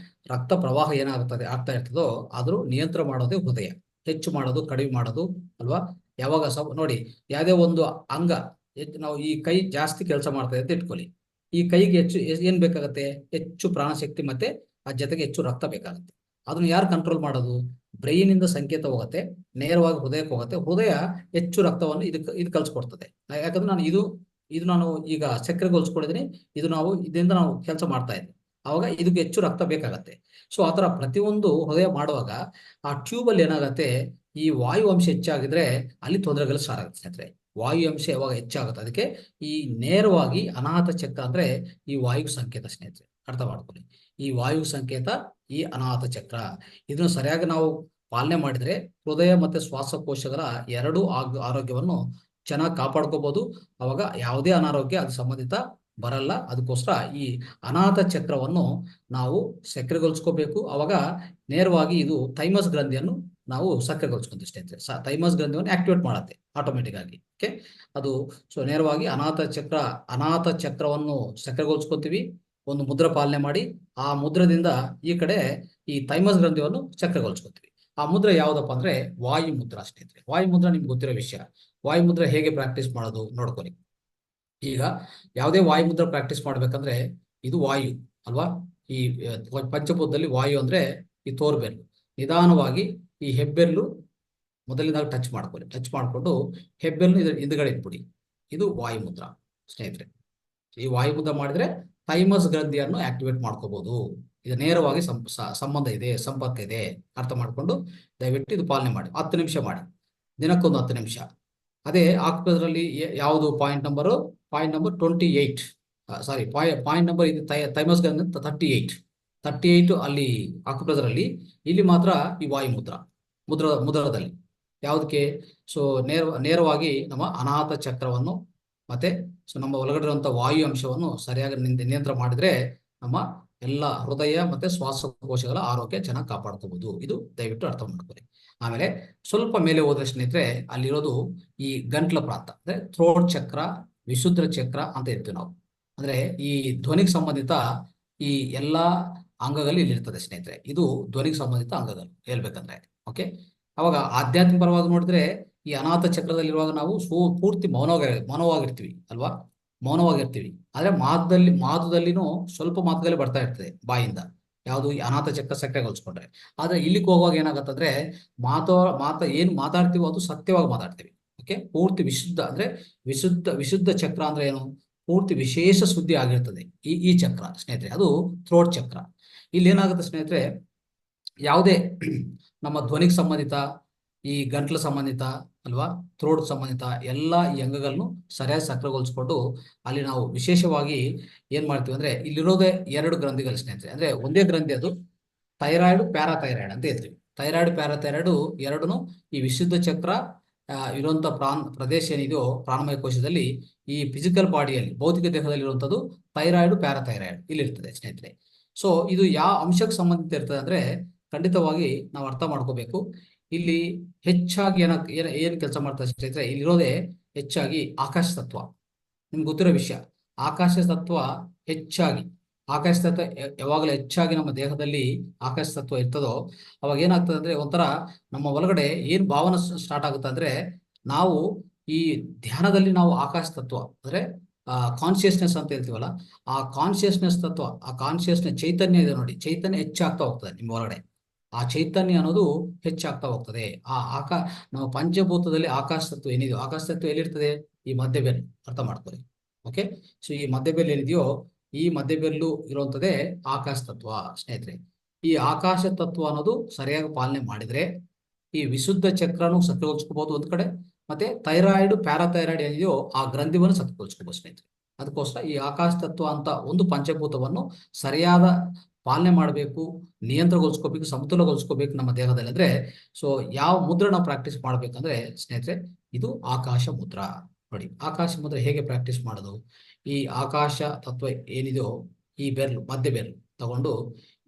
ರಕ್ತ ಪ್ರವಾಹ ಆಗ್ತಾ ಇರ್ತದೋ ಅದ್ರ ನಿಯಂತ್ರಣ ಮಾಡೋದೇ ಹೃದಯ. ಹೆಚ್ಚು ಮಾಡೋದು, ಕಡಿಮೆ ಮಾಡೋದು ಅಲ್ವಾ. ಯಾವಾಗ ನೋಡಿ, ಯಾವುದೇ ಒಂದು ಅಂಗ ನಾವು ಈ ಕೈ ಜಾಸ್ತಿ ಕೆಲಸ ಮಾಡ್ತಾ ಅಂತ ಇಟ್ಕೊಳ್ಳಿ, ಈ ಕೈಗೆ ಹೆಚ್ಚು ಏನ್ ಬೇಕಾಗತ್ತೆ, ಹೆಚ್ಚು ಪ್ರಾಣಶಕ್ತಿ ಮತ್ತೆ ಆ ಜೊತೆಗೆ ಹೆಚ್ಚು ರಕ್ತ ಬೇಕಾಗುತ್ತೆ. ಅದನ್ನ ಯಾರು ಕಂಟ್ರೋಲ್ ಮಾಡೋದು, ಬ್ರೈನ್ ಇಂದ ಸಂಕೇತ ಹೋಗುತ್ತೆ, ನೇರವಾಗಿ ಹೃದಯಕ್ಕೆ ಹೋಗುತ್ತೆ. ಹೃದಯ ಹೆಚ್ಚು ರಕ್ತವನ್ನು ಇದು ಕಳ್ಸಿಕೊಡ್ತದೆ. ಯಾಕಂದ್ರೆ ನಾನು ಈಗ ಸಕ್ಕರೆಗೊಳಿಸ್ಕೊಂಡಿದ್ದೀನಿ, ಇದರಿಂದ ನಾವು ಕೆಲಸ ಮಾಡ್ತಾ ಇದ್ವಿ, ಅವಾಗ ಇದಕ್ಕೆ ಹೆಚ್ಚು ರಕ್ತ ಬೇಕಾಗತ್ತೆ. ಸೊ ಆತರ ಪ್ರತಿಯೊಂದು ಹೃದಯ ಮಾಡುವಾಗ ಆ ಟ್ಯೂಬ್ ಅಲ್ಲಿ ಏನಾಗತ್ತೆ, ಈ ವಾಯು ಅಂಶ ಹೆಚ್ಚಾಗಿದ್ರೆ ಅಲ್ಲಿ ತೊಂದರೆಗಳು ಸ್ಟಾರ್ಟ್ ಆಗುತ್ತೆ ಸ್ನೇಹಿತರೆ. ವಾಯು ಅಂಶ ಯಾವಾಗ ಹೆಚ್ಚಾಗುತ್ತೆ ಅದಕ್ಕೆ ಈ ನೇರವಾಗಿ ಅನಾಹತ ಚಕ್ರ ಅಂದ್ರೆ ಈ ವಾಯು ಸಂಕೇತ ಸ್ನೇಹಿತರೆ. ಅರ್ಥ ಮಾಡ್ಕೊಳ್ಳಿ, ಈ ವಾಯು ಸಂಕೇತ ಈ ಅನಾಹತ ಚಕ್ರ. ಇದನ್ನು ಸರಿಯಾಗಿ ನಾವು ಪಾಲನೆ ಮಾಡಿದ್ರೆ ಹೃದಯ ಮತ್ತೆ ಶ್ವಾಸಕೋಶಗಳ ಎರಡೂ ಆರೋಗ್ಯವನ್ನು ಚೆನ್ನಾಗಿ ಕಾಪಾಡ್ಕೋಬಹುದು. ಅವಾಗ ಯಾವುದೇ ಅನಾರೋಗ್ಯ ಅದು ಸಂಬಂಧಿತ ಬರಲ್ಲ. ಅದಕ್ಕೋಸ್ಕರ ಈ ಅನಾಹತ ಚಕ್ರವನ್ನು ನಾವು ಸಕ್ರಿಯಗೊಳಿಸ್ಕೋಬೇಕು. ಅವಾಗ ನೇರವಾಗಿ ಇದು ಥೈಮಸ್ ಗ್ರಂಥಿಯನ್ನು ನಾವು ಸಕ್ರಿಯಗೊಳಿಸ್ಕೊಂತೀವಿ ಸ್ನೇಹಿತರೆ. ಥೈಮಸ್ ಗ್ರಂಥಿಯನ್ನು ಆಕ್ಟಿವೇಟ್ ಮಾಡುತ್ತೆ ಆಟೋಮೆಟಿಕ್ ಆಗಿ. ಓಕೆ, ಅದು ಸೊ ನೇರವಾಗಿ ಅನಾಹತ ಚಕ್ರವನ್ನು ಸಕ್ರಿಯಗೊಳಿಸ್ಕೊಂತೀವಿ. ಒಂದು ಮುದ್ರ ಪಾಲನೆ ಮಾಡಿ ಆ ಮುದ್ರದಿಂದ ಈ ಕಡೆ ಈ ಥೈಮಸ್ ಗ್ರಂಥಿಯನ್ನು ಸಕ್ರಿಯಗೊಳಿಸ್ಕೊತೀವಿ. ಆ ಮುದ್ರ ಯಾವ್ದಪ್ಪ ಅಂದ್ರೆ ವಾಯು ಮುದ್ರ ಸ್ನೇಹಿತರೆ. ವಾಯು ಮುದ್ರ ನಿಮ್ಗೆ ಗೊತ್ತಿರೋ ವಿಷಯ. ವಾಯುಮುದ್ರೆ ಹೇಗೆ ಪ್ರಾಕ್ಟೀಸ್ ಮಾಡೋದು ನೋಡ್ಕೊಳ್ಳಿ. ಈಗ ಯಾವುದೇ ವಾಯುಮುದ್ರ ಪ್ರಾಕ್ಟೀಸ್ ಮಾಡ್ಬೇಕಂದ್ರೆ ಇದು ವಾಯು ಅಲ್ವಾ. ಈ ಪಂಚಭೂತದಲ್ಲಿ ವಾಯು ಅಂದ್ರೆ ಈ ತೋರ್ಬೆರಳು, ನಿಧಾನವಾಗಿ ಈ ಹೆಬ್ಬೆರಳು ಮೊದಲಿನಾಗ ಟಚ್ ಮಾಡ್ಕೊಳ್ಳಿ. ಟಚ್ ಮಾಡಿಕೊಂಡು ಹೆಬ್ಬೆರಳು ಇದ್ರ ಹಿಂದ್ಗಡೆ ಇಟ್ಬಿಡಿ. ಇದು ವಾಯುಮುದ್ರ ಸ್ನೇಹಿತರೆ. ಈ ವಾಯುಮುದ್ರ ಮಾಡಿದ್ರೆ ಥೈಮಸ್ ಗ್ರಂಥಿಯನ್ನು ಆಕ್ಟಿವೇಟ್ ಮಾಡ್ಕೋಬಹುದು. ಇದು ನೇರವಾಗಿ ಸಂಬಂಧ ಇದೆ, ಸಂಪರ್ಕ ಇದೆ. ಅರ್ಥ ಮಾಡ್ಕೊಂಡು ದಯವಿಟ್ಟು ಇದು ಪಾಲನೆ ಮಾಡಿ. 10 ನಿಮಿಷ ಮಾಡಿ, ದಿನಕ್ಕೊಂದು 10 ನಿಮಿಷ. ಅದೇ ಆಕ್ಯುಪ್ರೆಷರಲ್ಲಿ ಯಾವುದು ಪಾಯಿಂಟ್ ನಂಬರ್ 28, ಸಾರಿ ಪಾಯಿಂಟ್ ನಂಬರ್ ಇದು ಥೈಮಸ್ ಗ್ರಂಥಿ 38 ಅಲ್ಲಿ ಆಕ್ಯುಪ್ರೆಷರಲ್ಲಿ. ಇಲ್ಲಿ ಮಾತ್ರ ಈ ವಾಯುಮುದ್ರ ಮುದ್ರದಲ್ಲಿ ಯಾವುದಕ್ಕೆ? ಸೊ ನೇರವಾಗಿ ನಮ್ಮ ಅನಾಹತ ಚಕ್ರವನ್ನು ಮತ್ತೆ ನಮ್ಮ ಒಳಗಡೆ ಇರುವಂತಹ ವಾಯು ಅಂಶವನ್ನು ಸರಿಯಾಗಿ ನಿಯಂತ್ರಣ ಮಾಡಿದ್ರೆ ನಮ್ಮ ಎಲ್ಲ ಹೃದಯ ಮತ್ತೆ ಶ್ವಾಸಕೋಶಗಳ ಆರೋಗ್ಯ ಚೆನ್ನಾಗಿ ಕಾಪಾಡ್ಕೋಬಹುದು. ಇದು ದಯವಿಟ್ಟು ಅರ್ಥ ಮಾಡ್ಕೊಳ್ಳಿ. ಆಮೇಲೆ ಸ್ವಲ್ಪ ಮೇಲೆ ಹೋದ್ರೆ ಸ್ನೇಹಿತರೆ, ಅಲ್ಲಿರೋದು ಈ ಗಂಟ್ಲ ಪ್ರಾಂತ ಅಂದ್ರೆ ಥ್ರೋಟ್ ಚಕ್ರ, ವಿಶುದ್ಧ ಚಕ್ರ ಅಂತ ಇರ್ತೀವಿ ನಾವು. ಅಂದ್ರೆ ಈ ಧ್ವನಿಗೆ ಸಂಬಂಧಿತ ಈ ಎಲ್ಲಾ ಅಂಗಗಳು ಇಲ್ಲಿರ್ತದೆ ಸ್ನೇಹಿತರೆ. ಇದು ಧ್ವನಿಗೆ ಸಂಬಂಧಿತ ಅಂಗಗಳು ಹೇಳ್ಬೇಕಂದ್ರೆ. ಓಕೆ, ಅವಾಗ ಆಧ್ಯಾತ್ಮಿಕ ಪರವಾಗಿ ನೋಡಿದ್ರೆ ಈ ಅನಾಥ ಚಕ್ರದಲ್ಲಿರುವಾಗ ನಾವು ಪೂರ್ತಿ ಮೌನವಾಗಿರ್ತೀವಿ ಅಲ್ವಾ, ಮೌನವಾಗಿರ್ತೀವಿ. ಆದ್ರೆ ಮಾತುದಲ್ಲಿನೂ ಸ್ವಲ್ಪ ಮಾತುಗಳೇ ಬರ್ತಾ ಇರ್ತದೆ ಬಾಯಿಂದ, ಯಾವುದು ಈ ಅನಾಥ ಚಕ್ರ ಸಕ್ರಿಯಗೊಳಿಸ್ಕೊಂಡ್ರೆ. ಆದ್ರೆ ಇಲ್ಲಿಗೆ ಹೋಗುವಾಗ ಏನಾಗತ್ತಂದ್ರೆ ಏನ್ ಮಾತಾಡ್ತೀವೋ ಅದು ಸತ್ಯವಾಗಿ ಮಾತಾಡ್ತೀವಿ. ಓಕೆ, ಪೂರ್ತಿ ವಿಶುದ್ಧ ಅಂದ್ರೆ ವಿಶುದ್ಧ ಚಕ್ರ ಅಂದ್ರೆ ಏನು? ಪೂರ್ತಿ ವಿಶೇಷ ಸುದ್ದಿ ಆಗಿರ್ತದೆ ಈ ಚಕ್ರ ಸ್ನೇಹಿತರೆ. ಅದು ಥ್ರೋಟ್ ಚಕ್ರ. ಇಲ್ಲಿ ಏನಾಗುತ್ತೆ ಸ್ನೇಹಿತರೆ, ಯಾವುದೇ ನಮ್ಮ ಧ್ವನಿಗೆ ಸಂಬಂಧಿತ, ಈ ಗಂಟ್ಲು ಸಂಬಂಧಿತ ಅಲ್ವಾ, ಥ್ರೋಟ್ ಸಂಬಂಧಿತ ಎಲ್ಲ ಈ ಅಂಗಗಳನ್ನು ಸರಿಯಾಗಿ ಸಕ್ರಿಯಗೊಳಿಸ್ಕೊಂಡು ಅಲ್ಲಿ ನಾವು ವಿಶೇಷವಾಗಿ ಏನ್ ಮಾಡ್ತೀವಿ ಅಂದ್ರೆ, ಇಲ್ಲಿರೋದೇ 2 ಗ್ರಂಥಿಗಳು ಸ್ನೇಹಿತರೆ. ಅಂದ್ರೆ ಒಂದೇ ಗ್ರಂಥಿ, ಅದು ಥೈರಾಯ್ಡ್ ಪ್ಯಾರಾಥೈರಾಯ್ಡ್ ಅಂತ ಹೇಳ್ತೀವಿ. ಥೈರಾಯ್ಡ್ ಪ್ಯಾರಾಥೈರಾಯ್ಡ್ ಎರಡೂ ಈ ವಿಶುದ್ಧ ಚಕ್ರ ಇರುವಂತ ಪ್ರದೇಶ ಏನಿದೆಯೋ ಪ್ರಾಣಮಯ ಕೋಶದಲ್ಲಿ, ಈ ಫಿಸಿಕಲ್ ಬಾಡಿಯಲ್ಲಿ ಭೌತಿಕ ದೇಹದಲ್ಲಿ ಇರುವಂತದ್ದು ಥೈರಾಯ್ಡ್ ಪ್ಯಾರಾಥೈರಾಯ್ಡ್ ಇಲ್ಲಿರ್ತದೆ ಸ್ನೇಹಿತರೆ. ಸೊ ಇದು ಯಾವ ಅಂಶಕ್ಕೆ ಸಂಬಂಧಿತ ಇರ್ತದೆ ಅಂದ್ರೆ ಖಂಡಿತವಾಗಿ ನಾವು ಅರ್ಥ ಮಾಡ್ಕೋಬೇಕು. ಇಲ್ಲಿ ಹೆಚ್ಚಾಗಿ ಏನ್ ಕೆಲಸ ಮಾಡ್ತಾರೆ ಸ್ನೇಹಿತರೆ, ಇಲ್ಲಿರೋದೇ ಹೆಚ್ಚಾಗಿ ಆಕಾಶ ತತ್ವ. ನಿಮ್ಗೆ ಗೊತ್ತಿರೋ ವಿಷಯ, ಆಕಾಶ ತತ್ವ ಹೆಚ್ಚಾಗಿ, ಆಕಾಶ ತತ್ವ ಯಾವಾಗಲೂ ಹೆಚ್ಚಾಗಿ ನಮ್ಮ ದೇಹದಲ್ಲಿ ಆಕಾಶ ತತ್ವ ಇರ್ತದೋ ಅವಾಗ ಏನಾಗ್ತದೆ ಅಂದ್ರೆ ಒಂಥರ ನಮ್ಮ ಒಳಗಡೆ ಏನ್ ಭಾವನೆ ಸ್ಟಾರ್ಟ್ ಆಗುತ್ತೆ ಅಂದ್ರೆ, ನಾವು ಈ ಧ್ಯಾನದಲ್ಲಿ ನಾವು ಆಕಾಶ ತತ್ವ ಅಂದ್ರೆ ಕಾನ್ಶಿಯಸ್ನೆಸ್ ಅಂತ ಹೇಳ್ತೀವಲ್ಲ, ಆ ಕಾನ್ಶಿಯಸ್ನೆಸ್ ತತ್ವ, ಆ ಕಾನ್ಶಿಯಸ್ನೆಸ್ ಚೈತನ್ಯ ಇದೆ ನೋಡಿ, ಚೈತನ್ಯ ಹೆಚ್ಚಾಗ್ತಾ ಹೋಗ್ತದೆ ನಿಮ್ಮ ಒಳಗಡೆ. ಆ ಚೈತನ್ಯ ಅನ್ನೋದು ಹೆಚ್ಚಾಗ್ತಾ ಹೋಗ್ತದೆ. ನಾವು ಪಂಚಭೂತದಲ್ಲಿ ಆಕಾಶ ತತ್ವ ಏನಿದೆಯೋ, ಆಕಾಶ ತತ್ವ ಎಲ್ಲಿರ್ತದೆ? ಈ ಮಧ್ಯಬೆರಳು. ಅರ್ಥ ಮಾಡ್ಕೊಳ್ಳಿ. ಓಕೆ, ಸೊ ಈ ಮಧ್ಯಬೆರಳು ಏನಿದೆಯೋ, ಈ ಮಧ್ಯಬೆರಳು ಇರುವಂತದ್ದೇ ಆಕಾಶ ತತ್ವ ಸ್ನೇಹಿತರೆ. ಈ ಆಕಾಶ ತತ್ವ ಅನ್ನೋದು ಸರಿಯಾಗಿ ಪಾಲನೆ ಮಾಡಿದ್ರೆ ಈ ವಿಶುದ್ಧ ಚಕ್ರನು ಸಕ್ರಿಯಗೊಳಿಸ್ಕೋಬಹುದು ಒಂದ್ ಕಡೆ, ಮತ್ತೆ ಥೈರಾಯ್ಡ್ ಪ್ಯಾರಾಥೈರಾಯ್ಡ್ ಏನಿದೆಯೋ ಆ ಗ್ರಂಥಿವನ್ನು ಸಕ್ರಿಯಗೊಳಿಸ್ಕೋಬಹುದು ಸ್ನೇಹಿತರೆ. ಅದಕ್ಕೋಸ್ಕರ ಈ ಆಕಾಶ ತತ್ವ ಅಂತ ಒಂದು ಪಂಚಭೂತವನ್ನು ಸರಿಯಾದ ಪಾಲನೆ ಮಾಡಬೇಕು, ನಿಯಂತ್ರಣಗೊಳಿಸ್ಕೋಬೇಕು, ಸಮತೋಲಗೊಳಿಸ್ಕೋಬೇಕು ನಮ್ಮ ದೇಹದಲ್ಲಿ. ಅಂದ್ರೆ ಸೊ ಯಾವ ಮುದ್ರ ನಾವು ಪ್ರಾಕ್ಟೀಸ್ ಮಾಡ್ಬೇಕಂದ್ರೆ ಸ್ನೇಹಿತರೆ, ಇದು ಆಕಾಶ ಮುದ್ರ. ನೋಡಿ, ಆಕಾಶ ಮುದ್ರ ಹೇಗೆ ಪ್ರಾಕ್ಟೀಸ್ ಮಾಡೋದು? ಈ ಆಕಾಶ ತತ್ವ ಏನಿದೆಯೋ ಈ ಬೆರಳು, ಮಧ್ಯ ಬೆರಳು ತಗೊಂಡು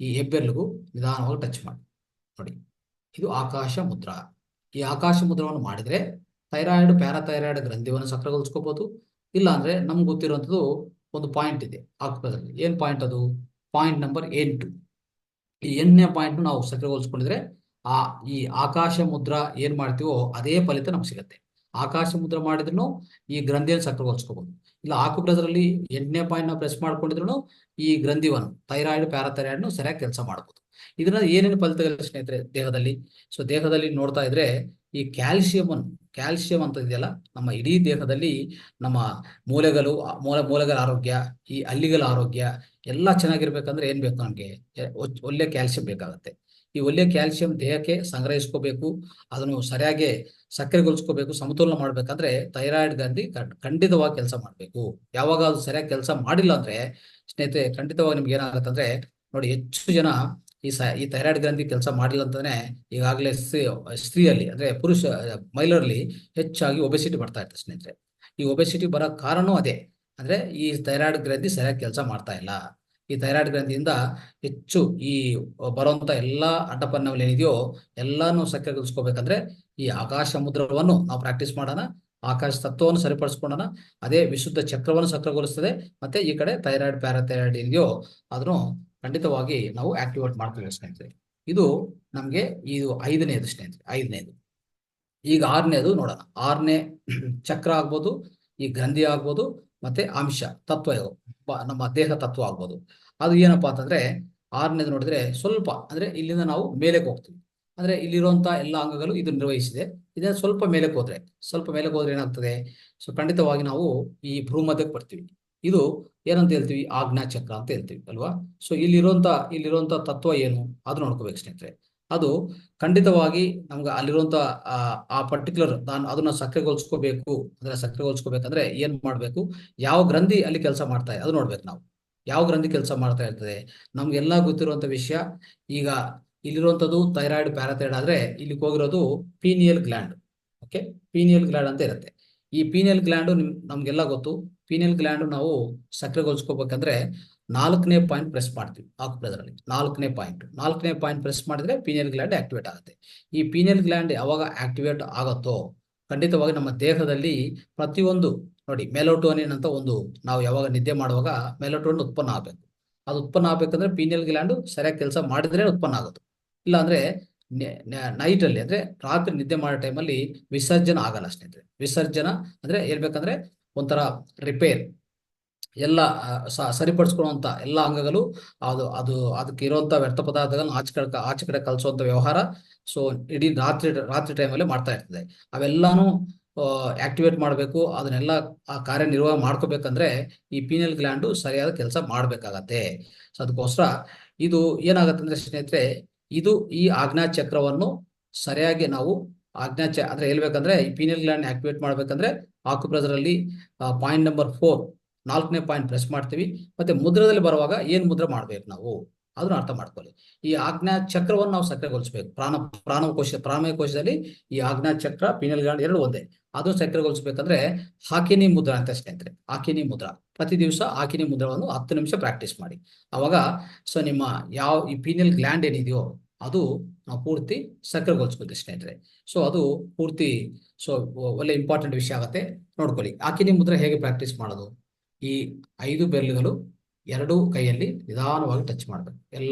ಈ ಹೆಬ್ಬೆರಳಿಗೂ ನಿಧಾನವಾಗಿ ಟಚ್ ಮಾಡಿ. ನೋಡಿ, ಇದು ಆಕಾಶ ಮುದ್ರ. ಈ ಆಕಾಶ ಮುದ್ರವನ್ನು ಮಾಡಿದ್ರೆ ಥೈರಾಯ್ಡ್ ಪ್ಯಾರಾಥೈರಾಯ್ಡ್ ಗ್ರಂಥಿಯನ್ನು ಸಕ್ರಿಯಗೊಳಿಸ್ಕೋಬಹುದು. ಇಲ್ಲ ಅಂದ್ರೆ ನಮ್ಗೆ ಗೊತ್ತಿರುವಂಥದ್ದು ಒಂದು ಪಾಯಿಂಟ್ ಇದೆ ಆಕಾಶದಲ್ಲಿ. ಏನ್ ಪಾಯಿಂಟ್ ಅದು? Point number 8. ಈ 8ನೇ ಪಾಯಿಂಟ್ ನಾವು ಸಕ್ರಿಯಗೊಳಿಸ್ಕೊಂಡಿದ್ರೆ ಈ ಆಕಾಶ ಮುದ್ರ ಏನ್ ಮಾಡ್ತೀವೋ ಅದೇ ಫಲಿತ ನಮ್ಗೆ ಸಿಗತ್ತೆ. ಆಕಾಶ ಮುದ್ರ ಮಾಡಿದ್ರು ಈ ಗ್ರಂಥಿಯನ್ನು ಸಕ್ರಿಯಗೊಳಿಸ್ಕೋಬಹುದು. ಇಲ್ಲ ಆಕ್ಯುಪ್ರೆಷರಲ್ಲಿ 8ನೇ ಪಾಯಿಂಟ್ ನಾವು ಪ್ರೆಸ್ ಮಾಡ್ಕೊಂಡಿದ್ರು ಈ ಗ್ರಂಥಿವನ್ನು ಥೈರಾಯ್ಡ್ ಪ್ಯಾರಾಥೈರಾಯ್ಡ್ ಸರಿಯಾಗಿ ಕೆಲಸ ಮಾಡಬಹುದು. ಇದನ್ನ ಏನೇನು ಫಲಿತಗಳು ಸ್ನೇಹಿತರೆ ದೇಹದಲ್ಲಿ? ಸೊ ದೇಹದಲ್ಲಿ ನೋಡ್ತಾ ಇದ್ರೆ ಈ ಕ್ಯಾಲ್ಸಿಯಂ ಅಂತ ಇದೆಯಲ್ಲ, ನಮ್ಮ ಇಡೀ ದೇಹದಲ್ಲಿ ನಮ್ಮ ಮೂಲೆಗಳ ಆರೋಗ್ಯ, ಈ ಹಲ್ಲಿಗಳ ಆರೋಗ್ಯ ಎಲ್ಲ ಚೆನ್ನಾಗಿರ್ಬೇಕಂದ್ರೆ ಏನ್ ಬೇಕು? ನಮ್ಗೆ ಒಳ್ಳೆ ಕ್ಯಾಲ್ಸಿಯಂ ಬೇಕಾಗುತ್ತೆ. ಈ ಒಳ್ಳೆ ಕ್ಯಾಲ್ಸಿಯಂ ದೇಹಕ್ಕೆ ಸಂಗ್ರಹಿಸ್ಕೋಬೇಕು, ಅದನ್ನು ಸರಿಯಾಗಿ ಸಕ್ರಿಯಗೊಳಿಸ್ಕೋಬೇಕು, ಸಮತೋಲನ ಮಾಡ್ಬೇಕಂದ್ರೆ ಥೈರಾಯ್ಡ್ ಗ್ರಂಥಿ ಖಂಡಿತವಾಗಿ ಕೆಲಸ ಮಾಡಬೇಕು. ಯಾವಾಗ ಅದು ಸರಿಯಾಗಿ ಕೆಲಸ ಮಾಡಿಲ್ಲ ಅಂದ್ರೆ ಸ್ನೇಹಿತರೆ ಖಂಡಿತವಾಗಿ ನಿಮ್ಗೆ ಏನಾಗುತ್ತೆ ಅಂದ್ರೆ, ನೋಡಿ, ಹೆಚ್ಚು ಜನ ಈ ಥೈರಾಯ್ಡ್ ಗ್ರಂಥಿ ಕೆಲಸ ಮಾಡಿಲ್ಲ ಅಂತಾನೆ ಈಗಾಗಲೇ ಸ್ತ್ರೀಯಲ್ಲಿ ಅಂದ್ರೆ ಮಹಿಳೆಯರಲ್ಲಿ ಹೆಚ್ಚಾಗಿ ಒಬೆಸಿಟಿ ಬರ್ತಾ ಇರ್ತದೆ ಸ್ನೇಹಿತರೆ. ಈ ಒಬೆಸಿಟಿ ಬರೋ ಕಾರಣ ಅದೇ, ಅಂದ್ರೆ ಈ ಥೈರಾಯ್ಡ್ ಗ್ರಂಥಿ ಸರಿಯಾಗಿ ಕೆಲಸ ಮಾಡ್ತಾ ಇಲ್ಲ. ಈ ಥೈರಾಯ್ಡ್ ಗ್ರಂಥಿಯಿಂದ ಹೆಚ್ಚು ಈ ಬರುವಂತ ಎಲ್ಲಾ ಅಡ್ಡಪರಿಣಾಮಗಳು ಏನಿದೆಯೋ ಎಲ್ಲಾನು ಸಕ್ರಿಯಗೊಳಿಸ್ಕೋಬೇಕಂದ್ರೆ ಈ ಆಕಾಶ ಮುದ್ರವನ್ನು ನಾವು ಪ್ರಾಕ್ಟೀಸ್ ಮಾಡೋಣ. ಆಕಾಶ ತತ್ವವನ್ನು ಸರಿಪಡಿಸ್ಕೊಳ್ಳೋಣ. ಅದೇ ವಿಶುದ್ಧ ಚಕ್ರವನ್ನು ಸಕ್ರಿಯಗೊಳಿಸ್ತದೆ. ಮತ್ತೆ ಈ ಕಡೆ ಥೈರಾಯ್ಡ್ ಪ್ಯಾರಾಥೈರಾಯ್ಡ್ ಏನಿದೆಯೋ ಅದನ್ನು ಖಂಡಿತವಾಗಿ ನಾವು ಆಕ್ಟಿವೇಟ್ ಮಾಡ್ತೀವಿ ಸ್ನೇಹಿತರೆ. ಇದು ನಮ್ಗೆ ಇದು 5ನೇದು ಸ್ನೇಹಿತರೆ, 5ನೇದು. ಈಗ ಆರನೇದು ನೋಡೋಣ. ಆರನೇ ಚಕ್ರ ಆಗ್ಬೋದು, ಈ ಗ್ರಂಥಿ ಆಗ್ಬೋದು, ಮತ್ತೆ ಅಂಶ ತತ್ವ ಇವು ನಮ್ಮ ದೇಹ ತತ್ವ ಆಗ್ಬೋದು. ಅದು ಏನಪ್ಪಾ ಅಂತಂದ್ರೆ ಆರನೇದು ನೋಡಿದ್ರೆ ಸ್ವಲ್ಪ ಅಂದ್ರೆ ಇಲ್ಲಿಂದ ನಾವು ಮೇಲಕ್ಕೆ ಹೋಗ್ತೀವಿ. ಅಂದ್ರೆ ಇಲ್ಲಿರುವಂತಹ ಎಲ್ಲ ಅಂಗಗಳು ಇದು ನಿರ್ವಹಿಸಿದೆ. ಇದನ್ನ ಸ್ವಲ್ಪ ಮೇಲಕ್ಕೆ ಹೋದ್ರೆ ಏನಾಗ್ತದೆ? ಸೊ ಖಂಡಿತವಾಗಿ ನಾವು ಈ ಭ್ರೂಮಧ್ಯಕ್ಕೆ ಬರ್ತೀವಿ. ಇದು ಏನಂತ ಹೇಳ್ತೀವಿ? ಆಜ್ಞಾ ಚಕ್ರ ಅಂತ ಹೇಳ್ತೀವಿ ಅಲ್ವಾ? ಸೊ ಇಲ್ಲಿರುವಂತ ತತ್ವ ಏನು ಅದು ನೋಡ್ಕೋಬೇಕು ಸ್ನೇಹಿತರೆ. ಅದು ಖಂಡಿತವಾಗಿ ನಮ್ಗೆ ಅಲ್ಲಿರುವಂತ ಆ ಪರ್ಟಿಕ್ಯುಲರ್ ನಾನು ಅದನ್ನ ಸಕ್ರಿಯಗೊಳಿಸ್ಕೋಬೇಕು. ಅಂದ್ರೆ ಸಕ್ರಿಯಗೊಳಿಸ್ಕೋಬೇಕಂದ್ರೆ ಏನ್ ಮಾಡ್ಬೇಕು? ಯಾವ ಗ್ರಂಥಿ ಅಲ್ಲಿ ಕೆಲಸ ಮಾಡ್ತಾ ಇದೆ ಅದು ನೋಡ್ಬೇಕು ನಾವು. ಯಾವ ಗ್ರಂಥಿ ಕೆಲಸ ಮಾಡ್ತಾ ಇರ್ತದೆ ನಮ್ಗೆಲ್ಲ ಗೊತ್ತಿರುವಂತ ವಿಷಯ. ಈಗ ಇಲ್ಲಿರುವಂತದ್ದು ಥೈರಾಯ್ಡ್ ಪ್ಯಾರಾಥೈರಾಯ್ಡ್ ಆದ್ರೆ ಇಲ್ಲಿಗೆ ಹೋಗಿರೋದು pineal gland. Okay, pineal gland ಅಂತ ಇರುತ್ತೆ. ಈ ಪೀನಿಯಲ್ ಗ್ಲ್ಯಾಂಡ್ ನಮ್ಗೆಲ್ಲ ಗೊತ್ತು. ಪೀನಿಯಲ್ ಗ್ಲ್ಯಾಂಡ್ ನಾವು ಸಕ್ರಿಯಗೊಳಿಸ್ಕೋಬೇಕಂದ್ರೆ 4ನೇ ಪಾಯಿಂಟ್ ಪ್ರೆಸ್ ಮಾಡ್ತೀವಿ ಆಕ್ಯುಪ್ರೆಷರ್. 4ನೇ ಪಾಯಿಂಟ್ ಪ್ರೆಸ್ ಮಾಡಿದ್ರೆ ಪೀನಿಯಲ್ ಗ್ಲ್ಯಾಂಡ್ ಆಕ್ಟಿವೇಟ್ ಆಗುತ್ತೆ. ಈ ಪೀನಿಯಲ್ ಗ್ಲ್ಯಾಂಡ್ ಯಾವಾಗ ಆಕ್ಟಿವೇಟ್ ಆಗುತ್ತೋ ಖಂಡಿತವಾಗಿ ನಮ್ಮ ದೇಹದಲ್ಲಿ ಪ್ರತಿಯೊಂದು ನೋಡಿ ಮೆಲೋಟೋನಿನ್ ಅಂತ ಒಂದು, ನಾವು ಯಾವಾಗ ನಿದ್ದೆ ಮಾಡುವಾಗ ಮೆಲೋಟೋನಿನ್ ಉತ್ಪನ್ನ ಆಗಬೇಕು. ಅದು ಉತ್ಪನ್ನ ಆಗ್ಬೇಕಂದ್ರೆ ಪೀನಿಯಲ್ ಗ್ಲ್ಯಾಂಡ್ ಸರಿಯಾಗಿ ಕೆಲಸ ಮಾಡಿದ್ರೆ ಉತ್ಪನ್ನ ಆಗೋದು. ಇಲ್ಲ ಅಂದ್ರೆ ನೈಟ್ ಅಲ್ಲಿ ಅಂದ್ರೆ ರಾತ್ರಿ ನಿದ್ದೆ ಮಾಡೋ ಟೈಮಲ್ಲಿ ವಿಸರ್ಜನ ಆಗಲ್ಲ ಸ್ನೇಹಿತರೆ. ವಿಸರ್ಜನ ಅಂದ್ರೆ ಹೇಳ್ಬೇಕಂದ್ರೆ ಒಂಥರ ರಿಪೇರ್ ಎಲ್ಲ ಸರಿಪಡಿಸ್ಕೊಳ್ಳುವಂತ ಎಲ್ಲ ಅಂಗಗಳು ಅದಕ್ಕೆ ಇರುವಂತ ವ್ಯರ್ಥ ಪದಾರ್ಥಗಳನ್ನ ಆಚೆ ಕಡೆ ಕಳಿಸುವಂತ ವ್ಯವಹಾರ. ಸೊ ಇಡೀ ರಾತ್ರಿ ಟೈಮಲ್ಲಿ ಮಾಡ್ತಾ ಇರ್ತದೆ. ಅವೆಲ್ಲಾನು ಆಕ್ಟಿವೇಟ್ ಮಾಡಬೇಕು. ಅದನ್ನೆಲ್ಲ ಕಾರ್ಯನಿರ್ವಹಣೆ ಮಾಡ್ಕೋಬೇಕಂದ್ರೆ ಈ ಪೀನಿಯಲ್ ಗ್ಲ್ಯಾಂಡು ಸರಿಯಾದ ಕೆಲಸ ಮಾಡ್ಬೇಕಾಗತ್ತೆ. ಸೊ ಅದಕ್ಕೋಸ್ಕರ ಇದು ಏನಾಗತ್ತೆ ಅಂದ್ರೆ ಸ್ನೇಹಿತರೆ, ಇದು ಈ ಆಜ್ಞಾ ಚಕ್ರವನ್ನು ಸರಿಯಾಗಿ ನಾವು ಅಂದ್ರೆ ಹೇಳ್ಬೇಕಂದ್ರೆ ಈ ಪೀನಿಯಲ್ ಗ್ಲ್ಯಾಂಡ್ ಆಕ್ಟಿವೇಟ್ ಮಾಡ್ಬೇಕಂದ್ರೆ ಆಕ್ಯುಪ್ರೆಷರ್ ಅಲ್ಲಿ ಪಾಯಿಂಟ್ ನಂಬರ್ 4 4ನೇ ಪಾಯಿಂಟ್ ಪ್ರೆಸ್ ಮಾಡ್ತೀವಿ. ಮತ್ತೆ ಮುದ್ರದಲ್ಲಿ ಬರುವಾಗ ಏನ್ ಮುದ್ರೆ ಮಾಡ್ಬೇಕು ನಾವು ಅದನ್ನ ಅರ್ಥ ಮಾಡ್ಕೊಳ್ಳಿ. ಈ ಆಜ್ಞಾ ಚಕ್ರವನ್ನು ನಾವು ಸಕ್ರಿಯಗೊಳಿಸಬೇಕು. ಪ್ರಾಣಕೋಶ ಕೋಶದಲ್ಲಿ ಈ ಆಜ್ಞಾ ಚಕ್ರ ಪೀನಿಯಲ್ ಗ್ಲ್ಯಾಂಡ್ ಎರಡು ಒಂದೇ. ಅದು ಸಕ್ರಿಯಗೊಳಿಸಬೇಕಂದ್ರೆ ಹಾಕಿನಿ ಮುದ್ರಾ ಅಂತ ಸ್ನೇಹಿತರೆ. ಹಾಕಿನಿ ಮುದ್ರಾ ಪ್ರತಿ ದಿವಸ ಹಾಕಿನಿ ಮುದ್ರವನ್ನು 10 ನಿಮಿಷ ಪ್ರಾಕ್ಟೀಸ್ ಮಾಡಿ. ಅವಾಗ ಸೊ ನಿಮ್ಮ ಈ ಪೀನಿಯಲ್ ಗ್ಲ್ಯಾಂಡ್ ಏನಿದೆಯೋ ಅದು ನಾವು ಪೂರ್ತಿ ಸಕ್ರಿಯಗೊಳಿಸ್ಕೊತೀವಿ ಸ್ನೇಹಿತರೆ. ಸೊ ಅದು ಪೂರ್ತಿ ಸೊ ಒಳ್ಳೆ ಇಂಪಾರ್ಟೆಂಟ್ ವಿಷಯ ಆಗತ್ತೆ. ನೋಡ್ಕೊಳ್ಳಿ ಹಾಕಿನಿ ಮುದ್ರೆ ಹೇಗೆ ಪ್ರಾಕ್ಟೀಸ್ ಮಾಡೋದು. ಈ 5 ಬೆರಳುಗಳು ಎರಡೂ ಕೈಯಲ್ಲಿ ನಿಧಾನವಾಗಿ ಟಚ್ ಮಾಡ್ಬೇಕು.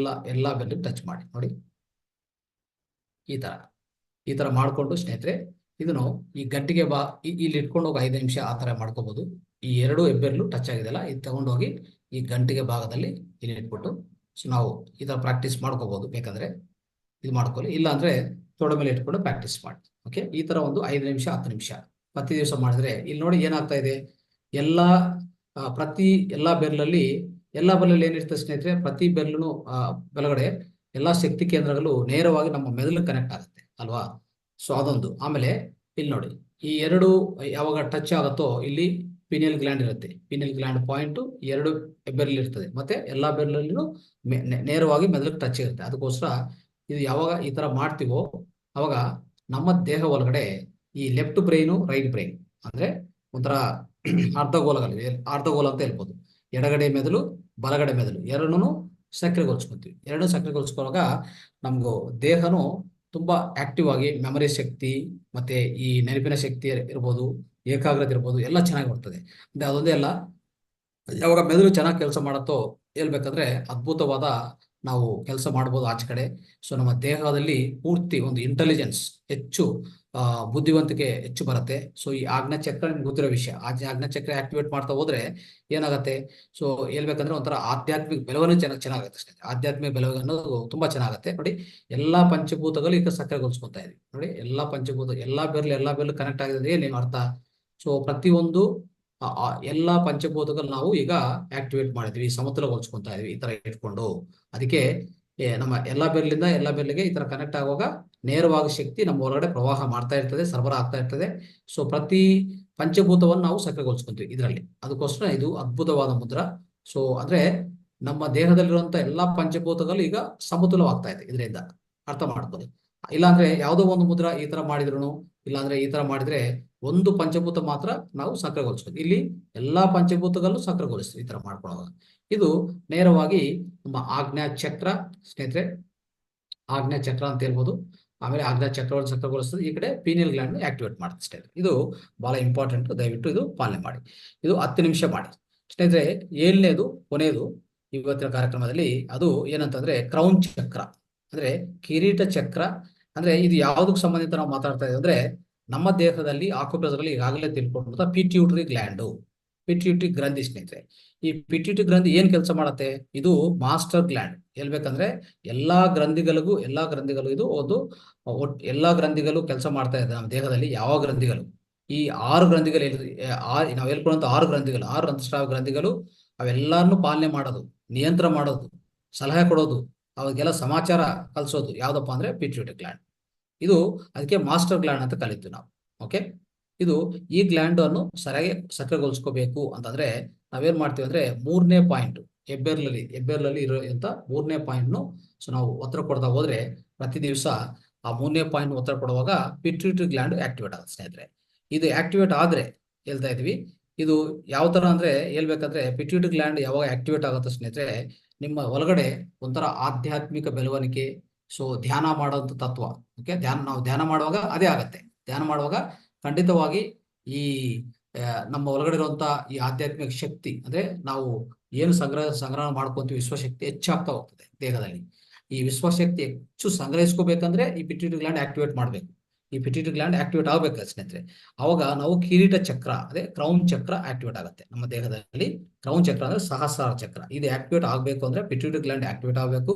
ಎಲ್ಲಾ ಬೆರಳು ಟಚ್ ಮಾಡಿ ನೋಡಿ. ಈ ತರ ಮಾಡ್ಕೊಂಡು ಸ್ನೇಹಿತರೆ ಇದನ್ನು ಈ ಗಂಟಿಗೆ ಇಲ್ಲಿ ಇಟ್ಕೊಂಡು ಹೋಗಿ 5 ನಿಮಿಷ ಆ ತರ ಮಾಡ್ಕೋಬಹುದು. ಈ 2 ಹೆಬ್ಬೆರಳು ಟಚ್ ಆಗಿದೆಲ್ಲ ಇದು ತಗೊಂಡೋಗಿ ಈ ಗಂಟಿಗೆ ಭಾಗದಲ್ಲಿ ಇಲ್ಲಿ ಇಟ್ಬಿಟ್ಟು ಸೊ ನಾವು ಈ ತರ ಪ್ರಾಕ್ಟೀಸ್ ಮಾಡ್ಕೋಬಹುದು. ಬೇಕಂದ್ರೆ ಇದು ಮಾಡ್ಕೊಳ್ಳಿ, ಇಲ್ಲ ಅಂದ್ರೆ ತೊಡೆ ಮೇಲೆ ಇಟ್ಕೊಂಡು ಪ್ರಾಕ್ಟೀಸ್ ಮಾಡಿ. ಓಕೆ, ಈ ತರ ಒಂದು 5 ನಿಮಿಷ 10 ನಿಮಿಷ ಪ್ರತಿ ದಿವಸ ಮಾಡಿದ್ರೆ ಇಲ್ಲಿ ನೋಡಿ ಏನಾಗ್ತಾ ಇದೆ. ಎಲ್ಲಾ ಬೆರಳಲ್ಲಿ ಏನಿರ್ತದೆ ಸ್ನೇಹಿತರೆ, ಪ್ರತಿ ಬೆರಳು ಬೆಳಗಡೆ ಎಲ್ಲಾ ಶಕ್ತಿ ಕೇಂದ್ರಗಳು ನೇರವಾಗಿ ನಮ್ಮ ಮೆದುಳು ಕನೆಕ್ಟ್ ಆಗುತ್ತೆ ಅಲ್ವಾ? ಸೊ ಅದೊಂದು. ಆಮೇಲೆ ಇಲ್ಲಿ ನೋಡಿ ಈ 2 ಯಾವಾಗ ಟಚ್ ಆಗುತ್ತೋ ಇಲ್ಲಿ ಪೀನಿಯಲ್ ಗ್ಲ್ಯಾಂಡ್ ಇರುತ್ತೆ. ಪೀನಿಯಲ್ ಗ್ಲ್ಯಾಂಡ್ ಪಾಯಿಂಟ್ 2 ಬೆರಳು ಇರ್ತದೆ. ಮತ್ತೆ ಎಲ್ಲಾ ಬೆರಳಲ್ಲೂ ನೇರವಾಗಿ ಮೆದುಳಿಗೆ ಟಚ್ ಇರುತ್ತೆ. ಅದಕ್ಕೋಸ್ಕರ ಇದು ಯಾವಾಗ ಈ ತರ ಮಾಡ್ತೀವೋ ಅವಾಗ ನಮ್ಮ ದೇಹ ಒಳಗಡೆ ಈ ಲೆಫ್ಟ್ ಬ್ರೈನು ರೈಟ್ ಬ್ರೈನ್ ಅಂದ್ರೆ ಒಂಥರ ಅರ್ಧಗೋಲ ಅಂತ ಹೇಳ್ಬೋದು. ಎಡಗಡೆ ಮೆದುಳು ಬಲಗಡೆ ಮೆದುಳು ಎರಡನ್ನೂ ಸಕ್ರಿಯಗೊಳಿಸ್ಕೊತೀವಿ. ಸಕ್ರಿಯಗೊಳಿಸ್ಕೊಳ್ಳುವಾಗ ನಮ್ಗೂ ದೇಹನು ತುಂಬಾ ಆಕ್ಟಿವ್ ಆಗಿ ಮೆಮರಿ ಶಕ್ತಿ ಮತ್ತೆ ಈ ನೆನಪಿನ ಶಕ್ತಿ ಇರ್ಬೋದು, ಏಕಾಗ್ರತೆ ಇರ್ಬೋದು, ಎಲ್ಲ ಚೆನ್ನಾಗಿ ಬರ್ತದೆ. ಅದೊಂದೇ ಅಲ್ಲ, ಯಾವಾಗ ಮೆದುಳು ಚೆನ್ನಾಗಿ ಕೆಲಸ ಮಾಡುತ್ತೋ ಹೇಳ್ಬೇಕಂದ್ರೆ ಅದ್ಭುತವಾದ ನಾವು ಕೆಲಸ ಮಾಡ್ಬೋದು ಆಚೆ ಕಡೆ. ಸೊ ನಮ್ಮ ದೇಹದಲ್ಲಿ ಪೂರ್ತಿ ಒಂದು ಇಂಟೆಲಿಜೆನ್ಸ್ ಹೆಚ್ಚು, ಬುದ್ಧಿವಂತಿಕೆ ಹೆಚ್ಚು ಬರುತ್ತೆ. ಸೊ ಈ ಆಜ್ಞಾ ಚಕ್ರ ನಿಮ್ಗೆ ಗೊತ್ತಿರೋ ವಿಷಯ. ಆಜ್ಞಾ ಚಕ್ರ ಆಕ್ಟಿವೇಟ್ ಮಾಡ್ತಾ ಹೋದ್ರೆ ಏನಾಗುತ್ತೆ? ಸೊ ಹೇಳ್ಬೇಕಂದ್ರೆ ಒಂಥರ ಆಧ್ಯಾತ್ಮಿಕ ಬೆಳವಣಿಗೆ ಚೆನ್ನಾಗುತ್ತೆ ಅಷ್ಟೇ. ಆಧ್ಯಾತ್ಮಿಕ ಬೆಳವಣಿಗೆ ಅನ್ನೋದು ತುಂಬಾ ಚೆನ್ನಾಗುತ್ತೆ ನೋಡಿ. ಎಲ್ಲಾ ಪಂಚಭೂತಗಳು ಈಗ ಸಕ್ರಿಯಗೊಳಿಸ್ಕೊತಾ ಇದೀವಿ ನೋಡಿ. ಎಲ್ಲಾ ಬೆರಳು ಕನೆಕ್ಟ್ ಆಗಿದೆ ಏನು ಅರ್ಥ? ಸೊ ಪ್ರತಿಯೊಂದು ಎಲ್ಲಾ ಪಂಚಭೂತಗಳು ನಾವು ಈಗ ಆಕ್ಟಿವೇಟ್ ಮಾಡಿದ್ವಿ, ಸಮತಲಗೊಳಿಸ್ಕೊಂತಾ ಇದೀವಿ ಈ ತರ ಇಟ್ಕೊಂಡು. ಅದಕ್ಕೆ ನಮ್ಮ ಎಲ್ಲಾ ಬೆರಳಿಗೆ ಈ ತರ ಕನೆಕ್ಟ್ ಆಗುವಾಗ ನೇರವಾಗಿ ಶಕ್ತಿ ನಮ್ಮ ಹೊರಗಡೆ ಪ್ರವಾಹ ಮಾಡ್ತಾ ಇರ್ತದೆ, ಸರಬರಾಜು ಆಗ್ತಾ ಇರ್ತದೆ. ಸೊ ಪ್ರತಿ ಪಂಚಭೂತವನ್ನು ನಾವು ಸಕ್ರಿಯಗೊಳಿಸ್ಕೊಂತೀವಿ ಇದರಲ್ಲಿ. ಅದಕ್ಕೋಸ್ಕರ ಇದು ಅದ್ಭುತವಾದ ಮುದ್ರ. ಸೊ ಅಂದ್ರೆ ನಮ್ಮ ದೇಹದಲ್ಲಿರುವಂತ ಎಲ್ಲಾ ಪಂಚಭೂತಗಳು ಈಗ ಸಮತುಲವಾಗ್ತಾ ಇದೆ ಇದರಿಂದ. ಅರ್ಥ ಮಾಡ್ಕೊಳ್ಳಿ. ಇಲ್ಲಾಂದ್ರೆ ಯಾವುದೋ ಒಂದು ಮುದ್ರ ಈ ತರ ಮಾಡಿದ್ರು, ಇಲ್ಲಾಂದ್ರೆ ಈ ತರ ಮಾಡಿದ್ರೆ ಒಂದು ಪಂಚಭೂತ ಮಾತ್ರ ನಾವು ಸಕ್ರಿಯಗೊಳಿಸ್ತೀವಿ. ಇಲ್ಲಿ ಎಲ್ಲಾ ಪಂಚಭೂತಗಳು ಸಕ್ರಿಯಗೊಳಿಸ್ತೀವಿ ಈ ತರ ಮಾಡ್ಕೊಳ್ಳೋವಾಗ. ಇದು ನೇರವಾಗಿ ನಮ್ಮ ಆಜ್ಞಾ ಚಕ್ರ ಸ್ನೇಹಿತರೆ. ಆಜ್ಞಾ ಚಕ್ರ ಅಂತ ಹೇಳ್ಬೋದು. ಆಮೇಲೆ ಆಜ್ಞಾ ಚಕ್ರವನ್ನು ಸಕ್ರಿಯಗೊಳಿಸ್ತದೆ. ಈ ಕಡೆ ಪೀನಿಯಲ್ ಗ್ಲ್ಯಾಂಡ್ ಆಕ್ಟಿವೇಟ್ ಮಾಡುತ್ತೆ ಸ್ನೇಹಿತರೆ. ಇದು ಬಹಳ ಇಂಪಾರ್ಟೆಂಟ್. ದಯವಿಟ್ಟು ಇದು ಪಾಲನೆ ಮಾಡಿ. ಇದು 10 ನಿಮಿಷ ಮಾಡಿ ಸ್ನೇಹಿತರೆ. 7ನೇದು ಕೊನೆಯದು ಇವತ್ತಿನ ಕಾರ್ಯಕ್ರಮದಲ್ಲಿ ಅದು ಏನಂತಂದ್ರೆ ಕ್ರೌನ್ ಚಕ್ರ ಅಂದ್ರೆ ಕಿರೀಟ ಚಕ್ರ. ಅಂದ್ರೆ ಇದು ಯಾವುದಕ್ಕೆ ಸಂಬಂಧಿತ ನಾವು ಮಾತಾಡ್ತಾ ಇದ್ದೀವಿ ಅಂದ್ರೆ ನಮ್ಮ ದೇಹದಲ್ಲಿ ಆಕ್ಯುಪ್ರೆಷರ್ ಈಗಾಗಲೇ ತಿಳ್ಕೊಂಡ ಪಿಟ್ಯೂಟರಿ ಗ್ಲ್ಯಾಂಡು, ಪಿಟ್ಯೂಟರಿ ಗ್ರಂಥಿ ಸ್ನೇಹಿತರೆ. ಈ ಪಿಟ್ಯೂಟರಿ ಗ್ರಂಥಿ ಏನ್ ಕೆಲಸ ಮಾಡುತ್ತೆ? ಇದು ಮಾಸ್ಟರ್ ಗ್ಲ್ಯಾಂಡ್. ಹೇಳ್ಬೇಕಂದ್ರೆ ಎಲ್ಲಾ ಗ್ರಂಥಿಗಳಿಗೂ ಇದು ಒಂದು ಎಲ್ಲಾ ಗ್ರಂಥಿಗಳು ಕೆಲಸ ಮಾಡ್ತಾ ಇದೆ ನಮ್ಮ ದೇಹದಲ್ಲಿ. ಯಾವ ಗ್ರಂಥಿಗಳು? ಈ 6 ಗ್ರಂಥಿಗಳು ನಾವು ಹೇಳ್ಕೊಳ್ಳುವಂತ 6 ಗ್ರಂಥಿಗಳು, 6 ರಂಧ್ರಸ್ರಾವ ಗ್ರಂಥಿಗಳು ಅವೆಲ್ಲಾನು ಪಾಲನೆ ಮಾಡೋದು, ನಿಯಂತ್ರಣ ಮಾಡೋದು, ಸಲಹೆ ಕೊಡೋದು, ಅವಾಗೆಲ್ಲ ಸಮಾಚಾರ ಕಲಿಸೋದು ಯಾವ್ದಪ್ಪ ಅಂದ್ರೆ ಪಿಟ್ಯೂಟರಿ ಗ್ಲ್ಯಾಂಡ್. ಇದು ಅದಕ್ಕೆ ಮಾಸ್ಟರ್ ಗ್ಲ್ಯಾಂಡ್ ಅಂತ ಕಲಿತೀವಿ ನಾವು. ಓಕೆ, ಇದು ಈ ಗ್ಲ್ಯಾಂಡ್ ಅನ್ನು ಸರಿಯಾಗಿ ಸಕ್ರಿಯಗೊಳಿಸ್ಕೋಬೇಕು ಅಂತಂದ್ರೆ ನಾವೇನ್ ಮಾಡ್ತೀವಿ ಅಂದ್ರೆ 3ನೇ ಪಾಯಿಂಟ್ ಹೆಬ್ಬೆರಳಲ್ಲಿ ಇರುವಂತ 3ನೇ ಪಾಯಿಂಟ್ ಸೊ ನಾವು ಒತ್ತಡ ಕೊಡ್ತಾ ಹೋದ್ರೆ ಪ್ರತಿ ದಿವಸ ಆ 3ನೇ ಪಾಯಿಂಟ್ ಒತ್ತಡ ಕೊಡುವಾಗ ಪಿಟ್ಯೂಟರಿ ಗ್ಲ್ಯಾಂಡ್ ಆಕ್ಟಿವೇಟ್ ಆಗುತ್ತೆ ಸ್ನೇಹಿತರೆ. ಇದು ಆಕ್ಟಿವೇಟ್ ಆದ್ರೆ ಹೇಳ್ತಾ ಇದೀವಿ, ಇದು ಯಾವ ತರ ಅಂದ್ರೆ ಹೇಳ್ಬೇಕಂದ್ರೆ ಪಿಟ್ಯೂಟರಿ ಗ್ಲ್ಯಾಂಡ್ ಯಾವಾಗ ಆಕ್ಟಿವೇಟ್ ಆಗುತ್ತೆ ಸ್ನೇಹಿತರೆ, ನಿಮ್ಮ ಒಳಗಡೆ ಒಂಥರ ಆಧ್ಯಾತ್ಮಿಕ ಬೆಳವಣಿಗೆ, ಸೊ ಧ್ಯಾನ ಮಾಡೋಂಥ ತತ್ವ. ಓಕೆ, ನಾವು ಧ್ಯಾನ ಮಾಡುವಾಗ ಅದೇ ಆಗತ್ತೆ. ಧ್ಯಾನ ಮಾಡುವಾಗ ಖಂಡಿತವಾಗಿ ಈ ನಮ್ಮ ಒಳಗಡೆ ಇರುವಂತ ಈ ಆಧ್ಯಾತ್ಮಿಕ ಶಕ್ತಿ ಅಂದ್ರೆ ನಾವು ಏನು ಸಂಗ್ರಹ ಮಾಡ್ಕೊಂತೀವಿ, ವಿಶ್ವಶಕ್ತಿ ಹೆಚ್ಚಾಗ್ತಾ ಹೋಗ್ತದೆ ದೇಹದಲ್ಲಿ. ಈ ವಿಶ್ವಶಕ್ತಿ ಹೆಚ್ಚು ಸಂಗ್ರಹಿಸ್ಕೋಬೇಕಂದ್ರೆ ಈ ಪಿಟ್ಯೂಟರಿ ಗ್ಲ್ಯಾಂಡ್ ಆಕ್ಟಿವೇಟ್ ಮಾಡ್ಬೇಕು. ಈ ಪಿಟ್ಯೂಟರಿ ಗ್ಲ್ಯಾಂಡ್ ಆಕ್ಟಿವೇಟ್ ಆಗ್ಬೇಕು ಸ್ನೇಹಿತರೆ. ಅವಾಗ ನಾವು ಕಿರೀಟ ಚಕ್ರ ಅದೇ ಕ್ರೌನ್ ಚಕ್ರ ಆಕ್ಟಿವೇಟ್ ಆಗುತ್ತೆ ನಮ್ಮ ದೇಹದಲ್ಲಿ. ಕ್ರೌನ್ ಚಕ್ರ ಅಂದ್ರೆ ಸಹಸ್ರಾರ ಚಕ್ರ. ಇದು ಆಕ್ಟಿವೇಟ್ ಆಗ್ಬೇಕು ಅಂದ್ರೆ ಪಿಟ್ಯೂಟರಿ ಗ್ಲ್ಯಾಂಡ್ ಆಕ್ಟಿವೇಟ್ ಆಗ್ಬೇಕು.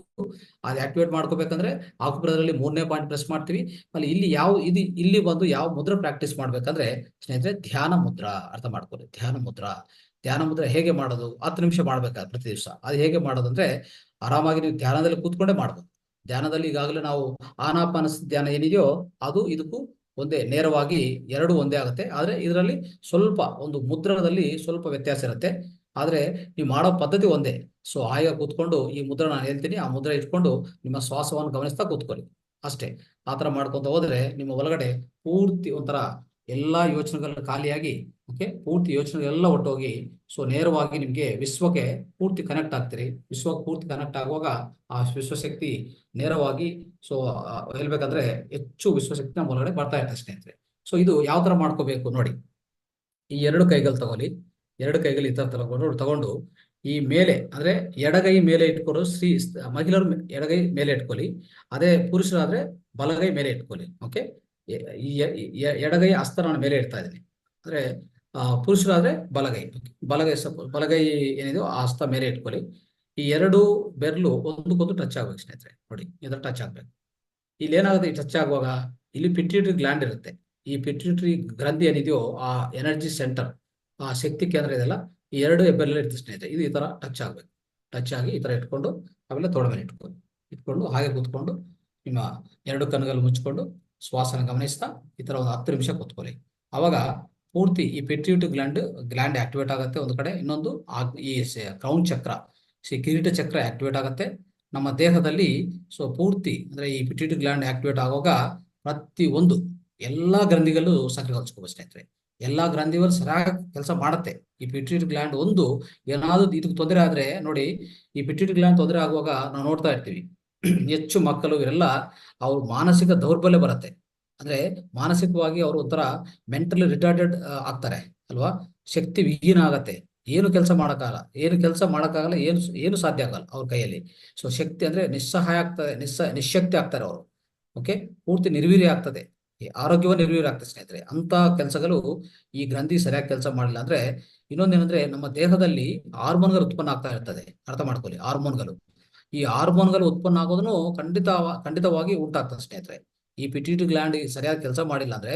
ಅದು ಆಕ್ಟಿವೇಟ್ ಮಾಡ್ಕೋಬೇಕಂದ್ರೆ ಆಕ್ಯುಪ್ರೆಷರ್ 3ನೇ ಪಾಯಿಂಟ್ ಪ್ರೆಸ್ ಮಾಡ್ತೀವಿ. ಅಲ್ಲಿ ಇಲ್ಲಿ ಬಂದು ಯಾವ ಮುದ್ರ ಪ್ರಾಕ್ಟೀಸ್ ಮಾಡ್ಬೇಕಂದ್ರೆ ಸ್ನೇಹಿತರೆ ಧ್ಯಾನ ಮುದ್ರಾ. ಅರ್ಥ ಮಾಡ್ಕೊಳ್ಳಿ, ಧ್ಯಾನ ಮುದ್ರಾ ಹೇಗೆ ಮಾಡೋದು? 10 ನಿಮಿಷ ಮಾಡ್ಬೇಕಾದ್ರೆ ಪ್ರತಿ ದಿವಸ. ಅದು ಹೇಗೆ ಮಾಡೋದು ಅಂದ್ರೆ ಆರಾಮಾಗಿ ನೀವು ಧ್ಯಾನದಲ್ಲಿ ಕೂತ್ಕೊಂಡೇ ಮಾಡ್ಬೋದು. ಧ್ಯಾನದಲ್ಲಿ ಈಗಾಗಲೇ ನಾವು ಆನಾಪಾನ ಧ್ಯಾನ ಏನಿದೆಯೋ ಅದು ಇದಕ್ಕೂ ನೇರವಾಗಿ 2 ಒಂದೇ ಆಗುತ್ತೆ. ಆದ್ರೆ ಇದರಲ್ಲಿ ಸ್ವಲ್ಪ ಒಂದು ಮುದ್ರದಲ್ಲಿ ಸ್ವಲ್ಪ ವ್ಯತ್ಯಾಸ ಇರುತ್ತೆ. ಆದ್ರೆ ನೀವು ಮಾಡೋ ಪದ್ಧತಿ ಒಂದೇ. ಸೊ ಆಗ ಕೂತ್ಕೊಂಡು ಈ ಮುದ್ರ ನಾನು ಹೇಳ್ತೀನಿ, ಆ ಮುದ್ರ ಇಟ್ಕೊಂಡು ನಿಮ್ಮ ಶ್ವಾಸವನ್ನು ಗಮನಿಸ್ತಾ ಕೂತ್ಕೊಳ್ಳಿ ಅಷ್ಟೇ. ಆತರ ಮಾಡ್ಕೊಂತ ಹೋದ್ರೆ ನಿಮ್ಮ ಒಳಗಡೆ ಪೂರ್ತಿ ಒಂಥರ ಎಲ್ಲಾ ಯೋಚನೆಗಳನ್ನ ಖಾಲಿಯಾಗಿ, ಓಕೆ, ಪೂರ್ತಿ ಯೋಚನೆಗಳೆಲ್ಲ ಒಟ್ಟೋಗಿ ಸೊ ನೇರವಾಗಿ ನಿಮ್ಗೆ ವಿಶ್ವಕ್ಕೆ ಪೂರ್ತಿ ಕನೆಕ್ಟ್ ಆಗ್ತೀರಿ. ವಿಶ್ವಕ್ಕೆ ಪೂರ್ತಿ ಕನೆಕ್ಟ್ ಆಗುವಾಗ ಆ ವಿಶ್ವಶಕ್ತಿ ನೇರವಾಗಿ ಸೊ ಹೇಳ್ಬೇಕಂದ್ರೆ ಹೆಚ್ಚು ವಿಶ್ವಶಕ್ತಿ ನಮ್ಮ ಒಳಗಡೆ ಬರ್ತಾ ಇರ್ತದೆ ಸ್ನೇಹಿತರೆ. ಸೊ ಇದು ಯಾವ ತರ ಮಾಡ್ಕೋಬೇಕು ನೋಡಿ. ಈ 2 ಕೈಗಳು ತಗೊಳ್ಳಿ, 2 ಕೈಗಳು ಈ ತರ ತಗೊಂಡು ಈ ಮೇಲೆ ಅಂದ್ರೆ ಎಡಗೈ ಮೇಲೆ ಇಟ್ಕೊಂಡು ಮಹಿಳೆಯರು ಎಡಗೈ ಮೇಲೆ ಇಟ್ಕೊಳ್ಳಿ. ಅದೇ ಪುರುಷರಾದ್ರೆ ಬಲಗೈ ಮೇಲೆ ಇಟ್ಕೊಳ್ಳಿ. ಓಕೆ, ಎಡಗೈ ಹಸ್ತ ನಾನು ಮೇಲೆ ಇಡ್ತಾ ಇದ್ದೀನಿ. ಅಂದ್ರೆ ಪುರುಷರಾದ್ರೆ ಬಲಗೈ ಏನಿದೆಯೋ ಆ ಹಸ್ತ ಮೇಲೆ ಇಟ್ಕೊಳ್ಳಿ. ಈ 2 ಬೆರಳು ಒಂದಕ್ಕೊಂದು ಟಚ್ ಆಗ್ಬೇಕು ಸ್ನೇಹಿತರೆ. ನೋಡಿ, ಇದರ ಟಚ್ ಆಗ್ಬೇಕು. ಇಲ್ಲಿ ಏನಾಗುತ್ತೆ, ಈ ಟಚ್ ಆಗುವಾಗ ಇಲ್ಲಿ ಪಿಟ್ಯೂಟರಿ ಗ್ಲ್ಯಾಂಡ್ ಇರುತ್ತೆ. ಈ ಪಿಟ್ಯೂಟರಿ ಗ್ರಂಥಿ ಏನಿದೆಯೋ ಆ ಎನರ್ಜಿ ಸೆಂಟರ್, ಆ ಶಕ್ತಿ ಕೇಂದ್ರ ಇದೆಲ್ಲ ಈ 2 ಹೆಬ್ಬೆರಳಲ್ಲಿ ಇರ್ತದೆ ಸ್ನೇಹಿತರೆ. ಇದು ಈ ತರ ಟಚ್ ಆಗ್ಬೇಕು. ಟಚ್ ಆಗಿ ಈ ತರ ಇಟ್ಕೊಂಡು ಆಮೇಲೆ ತೋಳ ಮೇಲೆ ಇಟ್ಕೊಂಡು ಹಾಗೆ ಕೂತ್ಕೊಂಡು ನಿಮ್ಮ 2 ಕಣ್ಣುಗಳು ಮುಚ್ಕೊಂಡು ಶ್ವಾಸನ ಗಮನಿಸ್ತಾ ಈ ತರ ಒಂದು 10 ನಿಮಿಷ ಕೂತ್ಕೊಳ್ಳಿ. ಅವಾಗ ಪೂರ್ತಿ ಈ ಪಿಟ್ಯೂಟರಿ ಗ್ಲ್ಯಾಂಡ್ ಆಕ್ಟಿವೇಟ್ ಆಗುತ್ತೆ ಒಂದು ಕಡೆ. ಇನ್ನೊಂದು ಈ ಕ್ರೌನ್ ಚಕ್ರ, ಕಿರೀಟ ಚಕ್ರ ಆಕ್ಟಿವೇಟ್ ಆಗುತ್ತೆ ನಮ್ಮ ದೇಹದಲ್ಲಿ. ಸೊ ಪೂರ್ತಿ ಅಂದ್ರೆ ಈ ಪಿಟ್ಯೂಟರಿ ಗ್ಲ್ಯಾಂಡ್ ಆಕ್ಟಿವೇಟ್ ಆಗುವಾಗ ಪ್ರತಿ ಎಲ್ಲಾ ಗ್ರಂಥಿಗಳು ಸಕ್ರಿಯಗೊಳಿಸ್ಕೋಬೇಕು ಸ್ನೇಹಿತರೆ. ಎಲ್ಲಾ ಗ್ರಂಥಿಗಳು ಸರಿಯಾಗಿ ಕೆಲಸ ಮಾಡುತ್ತೆ. ಈ ಪಿಟ್ಯೂಟರಿ ಗ್ಲ್ಯಾಂಡ್ ಏನಾದ್ರು ಇದಕ್ಕೆ ತೊಂದರೆ ಆದ್ರೆ ನೋಡಿ, ಈ ಪಿಟ್ಯೂಟರಿ ಗ್ಲ್ಯಾಂಡ್ ತೊಂದರೆ ಆಗುವಾಗ ನಾವು ನೋಡ್ತಾ ಇರ್ತೀವಿ ಹೆಚ್ಚು ಮಕ್ಕಳು ಇವರೆಲ್ಲ ಅವ್ರ ಮಾನಸಿಕ ದೌರ್ಬಲ್ಯ ಬರುತ್ತೆ. ಅಂದ್ರೆ ಮಾನಸಿಕವಾಗಿ ಅವರು ಒಂಥರ ಮೆಂಟಲಿ ರಿಟಾರ್ಡೆಡ್ ಆಗ್ತಾರೆ ಅಲ್ವಾ. ಶಕ್ತಿ ವಿಹೀನ ಆಗತ್ತೆ. ಏನು ಕೆಲಸ ಮಾಡಕ್ಕಾಗಲ್ಲ, ಏನು ಸಾಧ್ಯ ಆಗಲ್ಲ ಅವ್ರ ಕೈಯಲ್ಲಿ. ಸೊ ಶಕ್ತಿ ಅಂದ್ರೆ ನಿಸ್ಸಹಾಯ ಆಗ್ತದೆ, ನಿಶಕ್ತಿ ಆಗ್ತಾರೆ ಅವರು. ಓಕೆ, ಪೂರ್ತಿ ನಿರ್ವೀರ್ಯ ಆಗ್ತದೆ, ಆರೋಗ್ಯವೂ ನಿರ್ವೀರ್ಯ ಆಗ್ತದೆ ಸ್ನೇಹಿತರೆ. ಅಂತ ಕೆಲಸಗಳು ಈ ಗ್ರಂಥಿ ಸರಿಯಾಗಿ ಕೆಲಸ ಮಾಡಿಲ್ಲ ಅಂದ್ರೆ. ಇನ್ನೊಂದೇನಂದ್ರೆ ನಮ್ಮ ದೇಹದಲ್ಲಿ ಹಾರ್ಮೋನ್ಗಳು ಉತ್ಪನ್ನ ಆಗ್ತಾ ಇರ್ತದೆ. ಅರ್ಥ ಮಾಡ್ಕೊಳ್ಳಿ, ಈ ಹಾರ್ಮೋನ್ಗಳು ಉತ್ಪನ್ನ ಆಗೋದನ್ನು ಖಂಡಿತವಾಗಿ ಉಂಟಾಗ್ತದೆ ಸ್ನೇಹಿತರೆ. ಈ ಪಿಟ್ಯೂಟರಿ ಗ್ಲ್ಯಾಂಡ್ ಸರಿಯಾಗಿ ಕೆಲಸ ಮಾಡಿಲ್ಲ ಅಂದ್ರೆ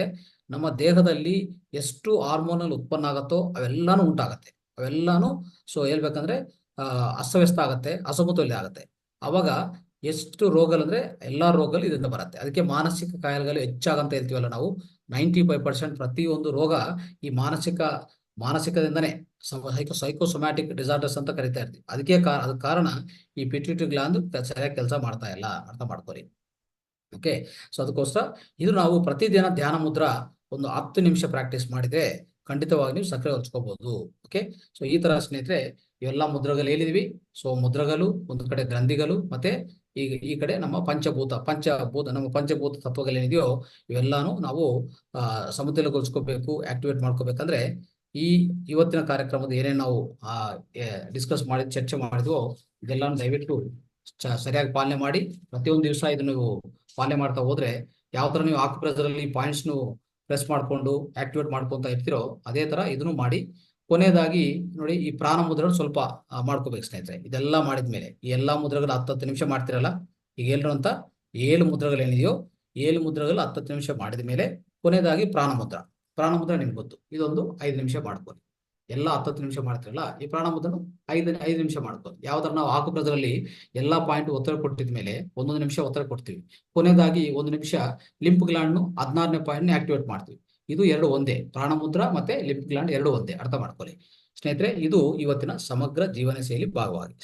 ನಮ್ಮ ದೇಹದಲ್ಲಿ ಎಷ್ಟು ಹಾರ್ಮೋನ್ ಉತ್ಪನ್ನ ಆಗತ್ತೋ ಅವೆಲ್ಲಾನು ಉಂಟಾಗತ್ತೆ. ಅವೆಲ್ಲಾನು ಸೊ ಹೇಳ್ಬೇಕಂದ್ರೆ ಅಸ್ತವ್ಯಸ್ತ ಆಗತ್ತೆ, ಅಸಮತೋಲ್ಯ ಆಗತ್ತೆ. ಅವಾಗ ಎಷ್ಟು ರೋಗಗಳಂದ್ರೆ ಎಲ್ಲಾ ರೋಗಗಳು ಇದರಿಂದ ಬರುತ್ತೆ. ಅದಕ್ಕೆ ಮಾನಸಿಕ ಕಾಯಿಲೆಗಳು ಹೆಚ್ಚಾಗಂತ ಹೇಳ್ತೀವಲ್ಲ ನಾವು. 95% ಪ್ರತಿಯೊಂದು ರೋಗ ಈ ಮಾನಸಿಕದಿಂದನೇ ಸೈಕೋಸೊಮ್ಯಾಟಿಕ್ ಡಿಸಾರ್ಡರ್ಸ್ ಅಂತ ಕರಿತಾ ಇರ್ತೀವಿ. ಅದಕ್ಕೆ ಕಾರಣ ಈ ಪಿಟ್ಯೂಟರಿ ಗ್ಲ್ಯಾಂಡ್ ಸರಿಯಾಗಿ ಕೆಲಸ ಮಾಡ್ತಾ ಇಲ್ಲ. ಅರ್ಥ ಮಾಡ್ಕೊಳ್ಳಿ. ಓಕೆ, ಸೊ ಅದಕ್ಕೋಸ್ಕರ ಇದು ನಾವು ಪ್ರತಿದಿನ ಧ್ಯಾನ ಮುದ್ರಾ ಒಂದು 10 ನಿಮಿಷ ಪ್ರಾಕ್ಟೀಸ್ ಮಾಡಿದ್ರೆ ಖಂಡಿತವಾಗಿ ನೀವು ಸಕ್ರಿಯಗೊಳಿಸ್ಕೋಬಹುದು. ಓಕೆ, ಸೊ ಈ ತರ ಸ್ನೇಹಿತರೆ ಇವೆಲ್ಲ ಮುದ್ರಗಳು ಹೇಳಿದ್ವಿ. ಸೊ ಮುದ್ರಗಳು ಒಂದು ಕಡೆ ಗ್ರಂಥಿಗಳು, ಮತ್ತೆ ಈ ಕಡೆ ನಮ್ಮ ನಮ್ಮ ಪಂಚಭೂತ ತತ್ವಗಳೇನಿದೆಯೋ ಇವೆಲ್ಲಾನು ನಾವು ಸಮತೋಲನಗೊಳಿಸ್ಕೋಬೇಕು, ಆಕ್ಟಿವೇಟ್ ಮಾಡ್ಕೋಬೇಕಂದ್ರೆ ಇವತ್ತಿನ ಕಾರ್ಯಕ್ರಮದ ಏನೇನು ನಾವು ಚರ್ಚೆ ಮಾಡಿದ್ವೋ ಇದೆಲ್ಲಾನು ದಯವಿಟ್ಟು ಸರಿಯಾಗಿ ಪಾಲನೆ ಮಾಡಿ ಪ್ರತಿಯೊಂದು ದಿವಸ ಇದನ್ನು ನೀವು ಪಾಲನೆ ಮಾಡ್ತಾ ಹೋದ್ರೆ ಯಾವ ತರ ನೀವು ಆಕ್ಯುಪ್ರೆಷರ್ ಅಲ್ಲಿ ಪಾಯಿಂಟ್ಸ್ ಪ್ರೆಸ್ ಮಾಡ್ಕೊಂಡು ಆಕ್ಟಿವೇಟ್ ಮಾಡ್ಕೊಂತ ಇರ್ತಿರೋ ಅದೇ ತರ ಇದನ್ನು ಮಾಡಿ ಕೊನೆಯದಾಗಿ ನೋಡಿ ಈ ಪ್ರಾಣ ಮುದ್ರಣ ಸ್ವಲ್ಪ ಮಾಡ್ಕೋಬೇಕು ಸ್ನೇಹಿತರೆ. ಇದೆಲ್ಲ ಮಾಡಿದ್ಮೇಲೆ ಈ ಎಲ್ಲಾ ಮುದ್ರೆಗಳು 10 ನಿಮಿಷ ಮಾಡ್ತಿರಲ್ಲ, ಈಗ ಹೇಳಿರುವಂತ 7 ಮುದ್ರೆಗಳು ಏನಿದೆಯೋ 7 ಮುದ್ರೆಗಳು 10 ನಿಮಿಷ ಮಾಡಿದ ಮೇಲೆ ಕೊನೆಯದಾಗಿ ಪ್ರಾಣ ಮುದ್ರ ನಿಮ್ಗೆ ಗೊತ್ತು, ಇದೊಂದು 5 ನಿಮಿಷ ಮಾಡ್ಕೊಳ್ಳಿ. ಎಲ್ಲ 10 ನಿಮಿಷ ಮಾಡ್ತಿರಲ್ಲ, ಈ ಪ್ರಾಣ ಮುದ್ರನು 5 ನಿಮಿಷ ಮಾಡ್ಕೊಳ್ಳಿ. ಯಾವ್ದಾರ ನಾವು ಆಕುಪ್ರದಲ್ಲಿ ಎಲ್ಲಾ ಪಾಯಿಂಟ್ ಒತ್ತಡ ಕೊಟ್ಟಿದ ಮೇಲೆ 1 ನಿಮಿಷ ಒತ್ತಡ ಕೊಡ್ತೀವಿ, ಕೊನೆಯದಾಗಿ 1 ನಿಮಿಷ ಲಿಂಪ್ ಗ್ಲ್ಯಾಂಡ್ 16ನೇ ಪಾಯಿಂಟ್ ಆಕ್ಟಿವೇಟ್ ಮಾಡ್ತೀವಿ. ಇದು ಎರಡು ಒಂದೇ, ಪ್ರಾಣ ಮುದ್ರ ಮತ್ತೆ ಲಿಂಪ್ ಗ್ಲ್ಯಾಂಡ್ ಎರಡು ಒಂದೇ, ಅರ್ಥ ಮಾಡ್ಕೊಳ್ಳಿ ಸ್ನೇಹಿತರೆ. ಇದು ಇವತ್ತಿನ ಸಮಗ್ರ ಜೀವನ ಶೈಲಿ ಭಾಗವಾಗಿ